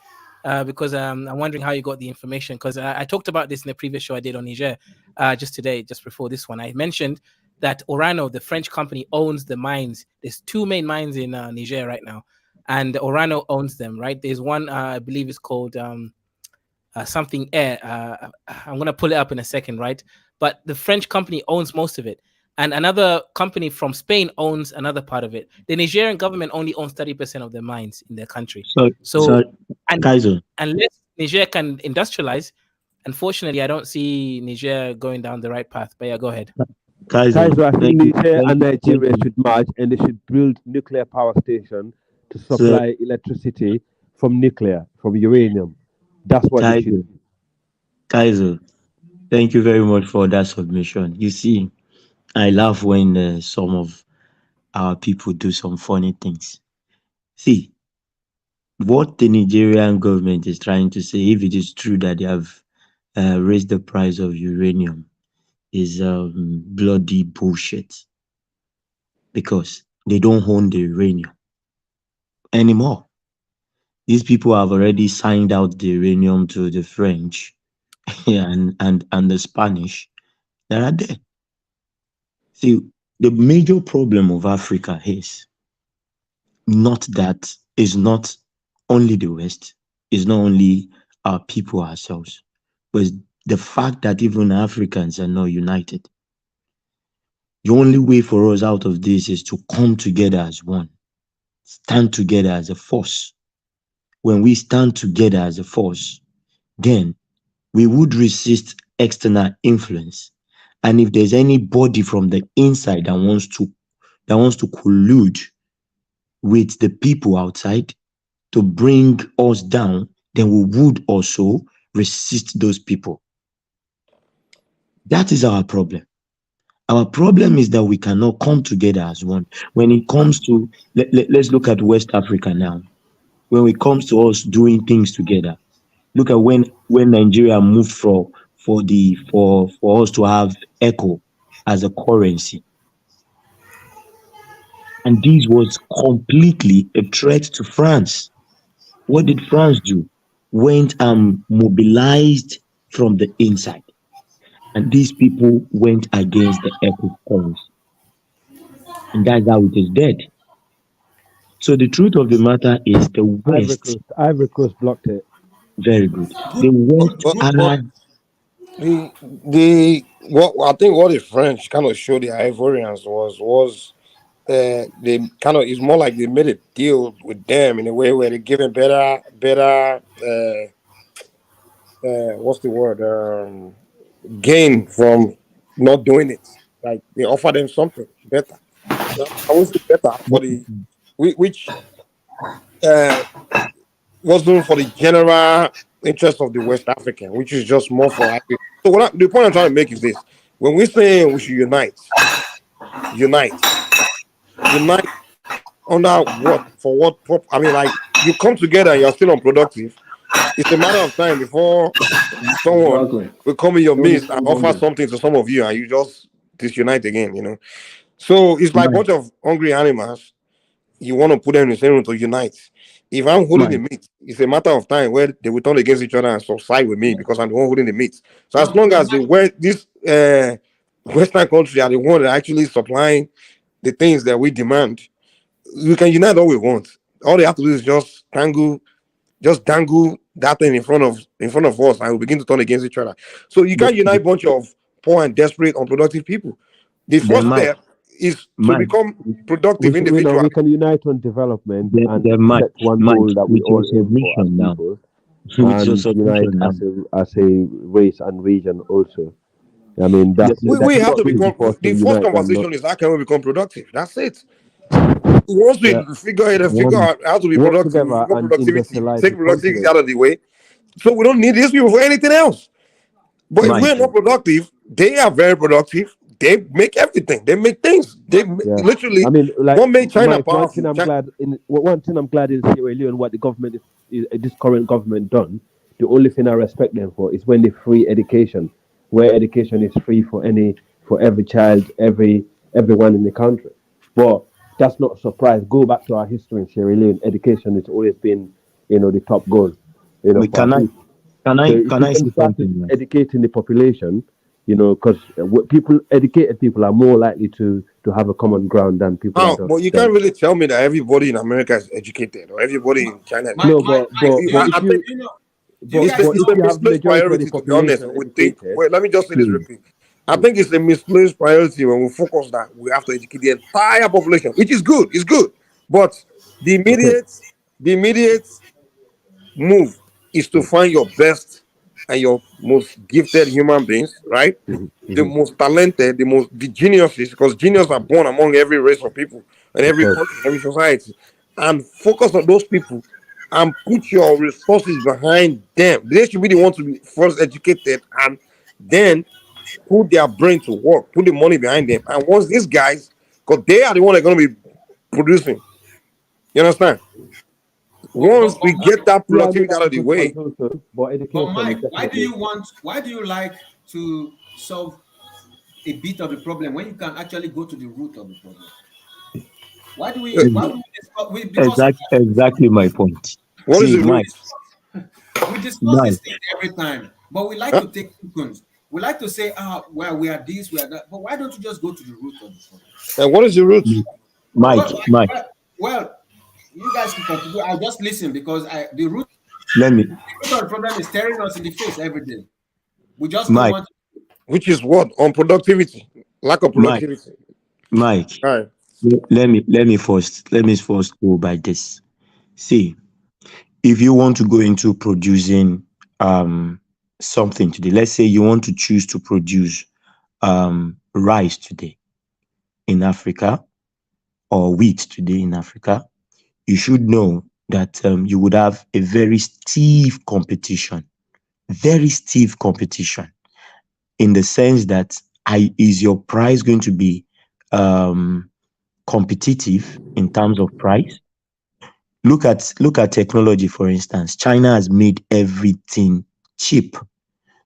Because I'm wondering how you got the information. Because I talked about this in the previous show I did on Niger, just today, just before this one. I mentioned that Orano, the French company, owns the mines. There's two main mines in Niger right now, and Orano owns them. Right? There's one, I believe, it's called something air. I'm gonna pull it up in a second, right? But the French company owns most of it, and another company from Spain owns another part of it. The Nigerian government only owns 30% of the mines in their country. So Kaiser, unless Niger can industrialize, unfortunately, I don't see Niger going down the right path. But yeah, go ahead. Kaiser, I think thank you, Niger thank and you, thank Nigeria you. should merge, and they should build nuclear power station to So, supply electricity from nuclear, from uranium. That's what they should Kaiser, do. Kaiser, thank you very much for that submission. You see, I laugh when some of our people do some funny things. See, what the Nigerian government is trying to say, if it is true that they have raised the price of uranium, is bloody bullshit because they don't own the uranium anymore. These people have already signed out the uranium to the French and the Spanish that are there. See, the major problem of Africa is not only the West, is not only our people ourselves, but it's the fact that even Africans are not united. The only way for us out of this is to come together as one, stand together as a force. When we stand together as a force, then we would resist external influence. And if there's anybody from the inside that wants to collude with the people outside to bring us down, then we would also resist those people. That is our problem. Our problem is that we cannot come together as one. When it comes to, let's look at West Africa now. When it comes to us doing things together, look at when Nigeria moved for us to have echo as a currency. And this was completely a threat to France. What did France do? Went and mobilized from the inside. And these people went against the echo currency. And that's how it is dead. So the truth of the matter is the West, Ivory Coast blocked it. very good. The West but had what I think what the French kind of showed the Ivorians was they kind of, it's more like they made a deal with them in a way where they give them better what's the word, gain from not doing it. Like they offer them something better. I would say better for which uh, wasn't for the general interest of the West African, which is just more for Africa. So the point I'm trying to make is this: when we say we should unite under what, for what? I mean, like, you come together and you're still unproductive. It's a matter of time before someone Exactly. will come in your Only midst and offer somebody. something to some of you, and you just disunite again. So it's like a Mike, bunch of hungry animals. You want to put them in the same room to unite. If I'm holding the Mike, meat, it's a matter of time where they will turn against each other and subside with me because I'm the one holding the meat. So as long as this Western country are the one that are actually supplying the things that we demand, we can unite all we want. All they have to do is just dangle that thing in front of us, and we begin to turn against each other. So you can't unite a bunch of poor and desperate, unproductive people. The first step is to become productive individuals. We can unite on development and Mike, set one goal that we with all your aim for as submission now. people, With your and unite submission now. as a race and region also. I mean, that's We have to become. The first unite and conversation not, is how can we become productive? That's it. Once we yeah, figure out how to be work productive, we together become and productivity, industrialize take the productivity continent. out of the way. So we don't need these people for anything else. But if we're not productive, they are very productive. They make everything. They make things. They literally. I mean, like, what made China Mike, powerful? one thing I'm glad in Sierra Leone, what the government this current government done. The only thing I respect them for is when they free education, where education is free for every child, everyone in the country. But that's not a surprise. Go back to our history in Sierra Leone. Education has always been, the top goal. Can I say start something? educating the population, because educated people are more likely to have a common ground than people that don't. But you can't really tell me that everybody in America is educated or everybody in China. No, but if you it's a misplaced priority, to be honest. We think. Wait, let me just say this real quick. I think it's a misplaced priority when we focus that we have to educate the entire population, which is good. It's good, but the immediate move is to find your best and your most gifted human beings, right? The most talented, the geniuses, because geniuses are born among every race of people and every country, every society, and focus on those people and put your resources behind them. They should be the ones to be first educated and then put their brain to work, put the money behind them. And once these guys, because they are the one that are going to be producing, you understand? Once we get that productivity out of the way. But Mike, why do you like to solve a bit of the problem when you can actually go to the root of the problem? Why do we Exactly my point. What is it, Mike? We discuss these things every time, but we like to take sequence. We like to say, well, we are this, we are that. But why don't you just go to the root of the problem? And what is the root? Mike. Well, you guys can continue. I'll just listen because the root of the problem is staring us in the face every day. We just don't want to. Which is what? On productivity. Lack of productivity. Mike. All right. Let me first go by this. See, if you want to go into producing something today, let's say you want to choose to produce rice today in Africa or wheat today in Africa, you should know that you would have a very stiff competition in the sense that is your price going to be competitive in terms of price? Look at technology, for instance. China has made everything cheap.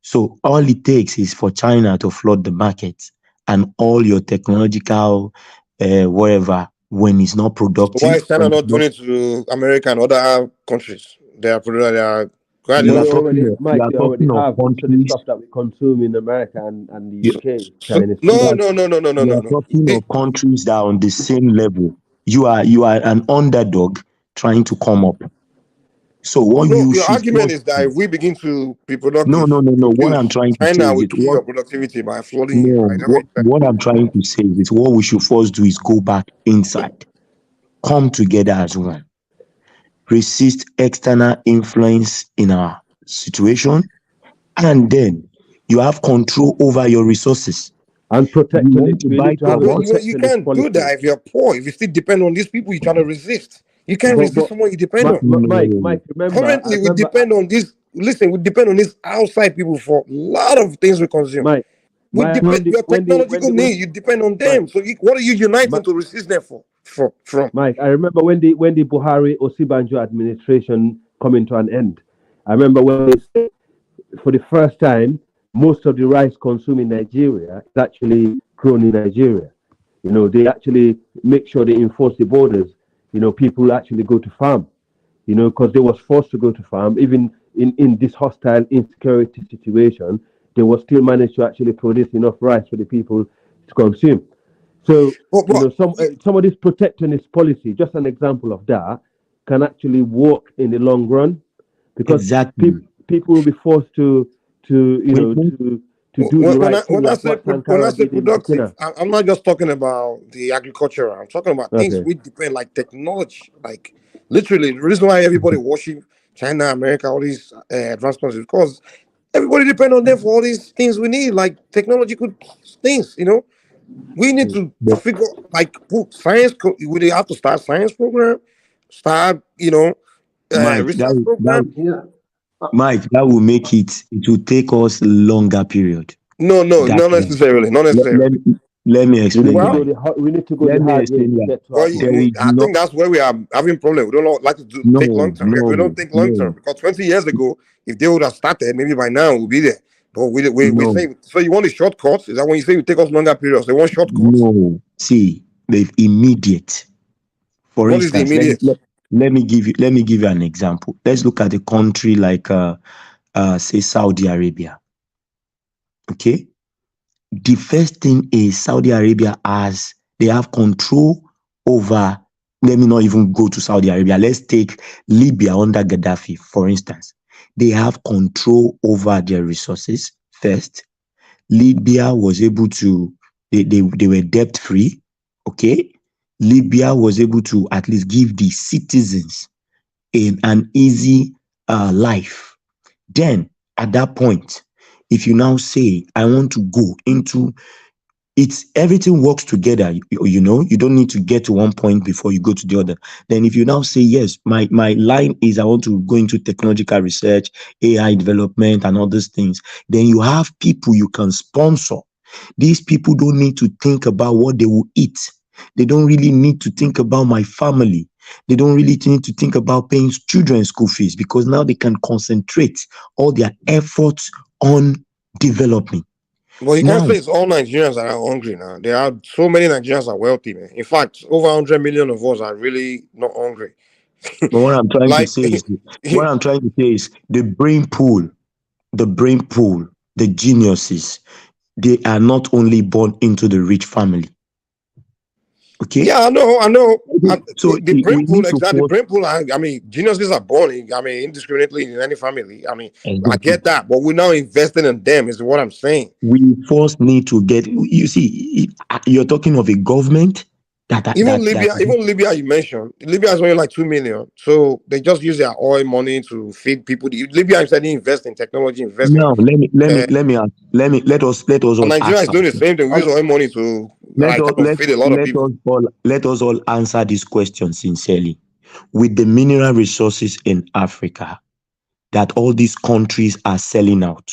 So all it takes is for China to flood the market, and all your technological whatever, when it's not productive. Why is China not doing it to America and other countries? They are Mike, they already have most of the stuff that we consume in America and the UK. Chinese No. We are talking of countries that are on the same level. You are an underdog trying to come up. So what your argument is that if we begin to be productive, what I'm trying to China say will is kill your productivity by flooding you. Right? What I'm trying to say is what we should first do is go back inside, come together as one, resist external influence in our situation, and then you have control over your resources and protect you can't do that if you're poor. If you still depend on these people, you try to resist. You can't resist someone you depend on. Mike, remember. Currently, we depend on this. Listen, we depend on these outside people for a lot of things we consume. Your technological need, you depend on them. So what are you uniting to resist them from? Mike, I remember when the Buhari Osibanjo administration coming to an end. I remember when for the first time, most of the rice consumed in Nigeria is actually grown in Nigeria. They actually make sure they enforce the borders. People actually go to farm, because they was forced to go to farm. Even in this hostile insecurity situation, they will still manage to actually produce enough rice for the people to consume. So But some of this protectionist policy, just an example of that, can actually work in the long run, because Exactly. people will be forced to do the right thing, when I like say what when I Sankara say did in productive, Burkina. I'm not just talking about the agriculture. I'm talking about things Okay. we depend, like technology. Like literally, the reason why everybody worship China, America, all these advancements is because everybody depend on them for all these things we need, like technological things. We need to But figure, like, put science. We have to start science program, start Mike, research program. Yeah. Mike, that will make it. It will take us longer period. No, That's not why. necessarily, not Let, necessarily. let me We need explain to Well, go why. the Let me hard way explain to why. get to Well, our point. There is I not. think that's where we are having problem. We don't like to take long No, term. We no, don't think long term no, because 20 years ago, if they would have started, maybe by now we'll be there. But we no, say, so you want the shortcuts? Is that when you say you take us longer periods? They want shortcuts. no. See, the immediate. For What is the instance, immediate? let me give you an example. Let's look at a country like say Saudi Arabia. Okay, the first thing is Saudi Arabia they have control over. Let me not even go to Saudi Arabia. Let's take Libya under Gaddafi, for instance. They have control over their resources first. Libya was able to, they were debt free. Okay. Libya was able to at least give the citizens an easy life. Then at that point, if you now say, I want to go into everything works together. You don't need to get to one point before you go to the other. Then if you now say, yes, my line is I want to go into technological research, AI development and all these things, then you have people you can sponsor. These people don't need to think about what they will eat. They don't really need to think about my family. They don't really need to think about paying children's school fees, because now they can concentrate all their efforts on developing. Well, you can't Now, say it's all Nigerians that are hungry now. There are so many Nigerians are wealthy, man. In fact, over 100 million of us are really not hungry. but what I'm trying to Like, say is the brain pool, the geniuses, they are not only born into the rich family. Okay? yeah, I know. So The brain we pool, need to exactly. force Brain pool. I mean, geniuses are born. Indiscriminately in any family. I mean, I exactly. get that, but we're now investing in them. Is what I'm saying. We first need to get. You see, you're talking of a government that Even Libya, you mentioned Libya is only like 2 million, so they just use their oil money to feed people. Libya instead invest in technology, investing. now let us And all Nigeria ask is doing the ourselves. same thing. We use oil money to Let like us kind of feed a lot of people. let us all answer this question sincerely. With the mineral resources in Africa that all these countries are selling out,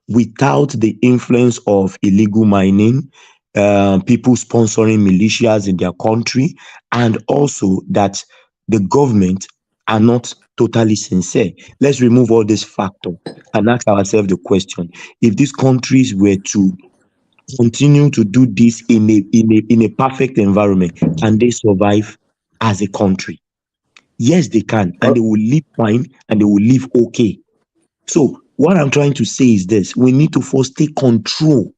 without the influence of illegal mining, people sponsoring militias in their country, and also that the government are not totally sincere. Let's remove all this factor and ask ourselves the question: if these countries were to continue to do this in a perfect environment, can they survive as a country? Yes, they can, and they will live fine and they will live okay. So what I'm trying to say is this: we need to first take control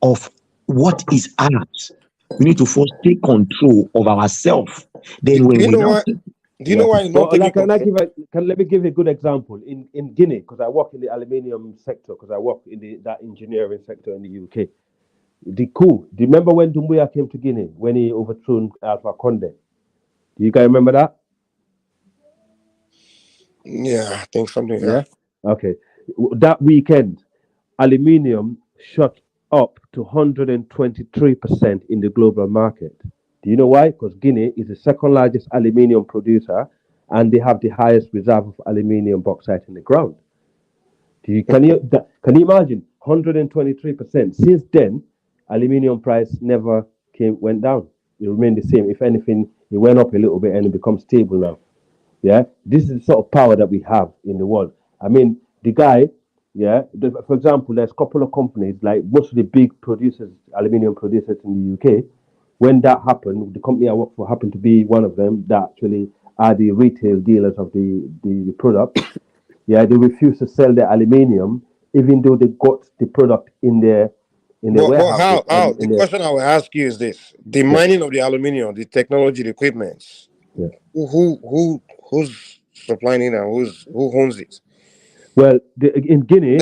of what is ours. We need to first take control of ourselves. Do, Then do when you we know now why? Do you Yeah. know why you're not Well, taking like, control? let me give a good example in Guinea, because I work in the aluminium sector, because I work in that engineering sector in the UK. Do you remember when Doumbouya came to Guinea, when he overthrew Alpha Conde? Do you guys remember that? Yeah, I think something. Yeah. Yeah. Okay. That weekend, aluminium shot up to 123% in the global market. Do you know why? Because Guinea is the second largest aluminium producer, and they have the highest reserve of aluminium bauxite in the ground. Can you imagine 123%? Since then, aluminium price never went down. It remained the same. If anything, it went up a little bit and it becomes stable now. Yeah, this is the sort of power that we have in the world. I mean, the guy, for example, there's a couple of companies, like most of the big producers, aluminium producers in the UK. When that happened, the company I work for happened to be one of them that actually are the retail dealers of the product. Yeah, they refused to sell their aluminium, even though they got the product in in the warehouses. How? And The question I will ask you is this: the mining of the aluminium, the technology, the equipment. Yeah. Who's supplying it and who owns it? Well, in Guinea,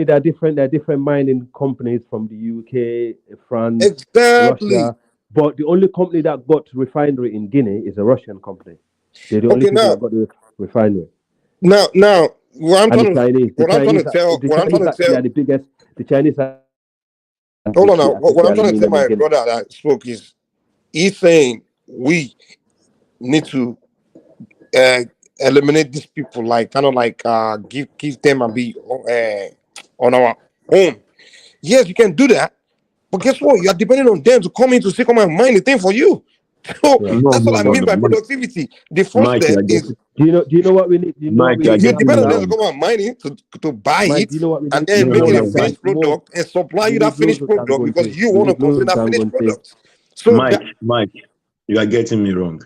there are different mining companies from the UK, France, Exactly. Russia. But the only company that got refinery in Guinea is a Russian company. They're the only Okay, people now- that got the refinery. Now, what I'm And trying to tell, actually are the biggest. The Chinese are. hold on now. What I'm trying to tell my brother that spoke is, he's saying we need to eliminate these people, like kind of like give them and be on our own. Yes, you can do that, but guess what? You are depending on them to come in to say, come and mine the thing for you. So that's what I mean by productivity. The first step is. Do you know what we need? You depend on them to come and mine it to buy it, do you know what we and need? then make it a Mike, finished product and supply you that finished product because you want to consume that finished product. So Mike, you are getting me wrong.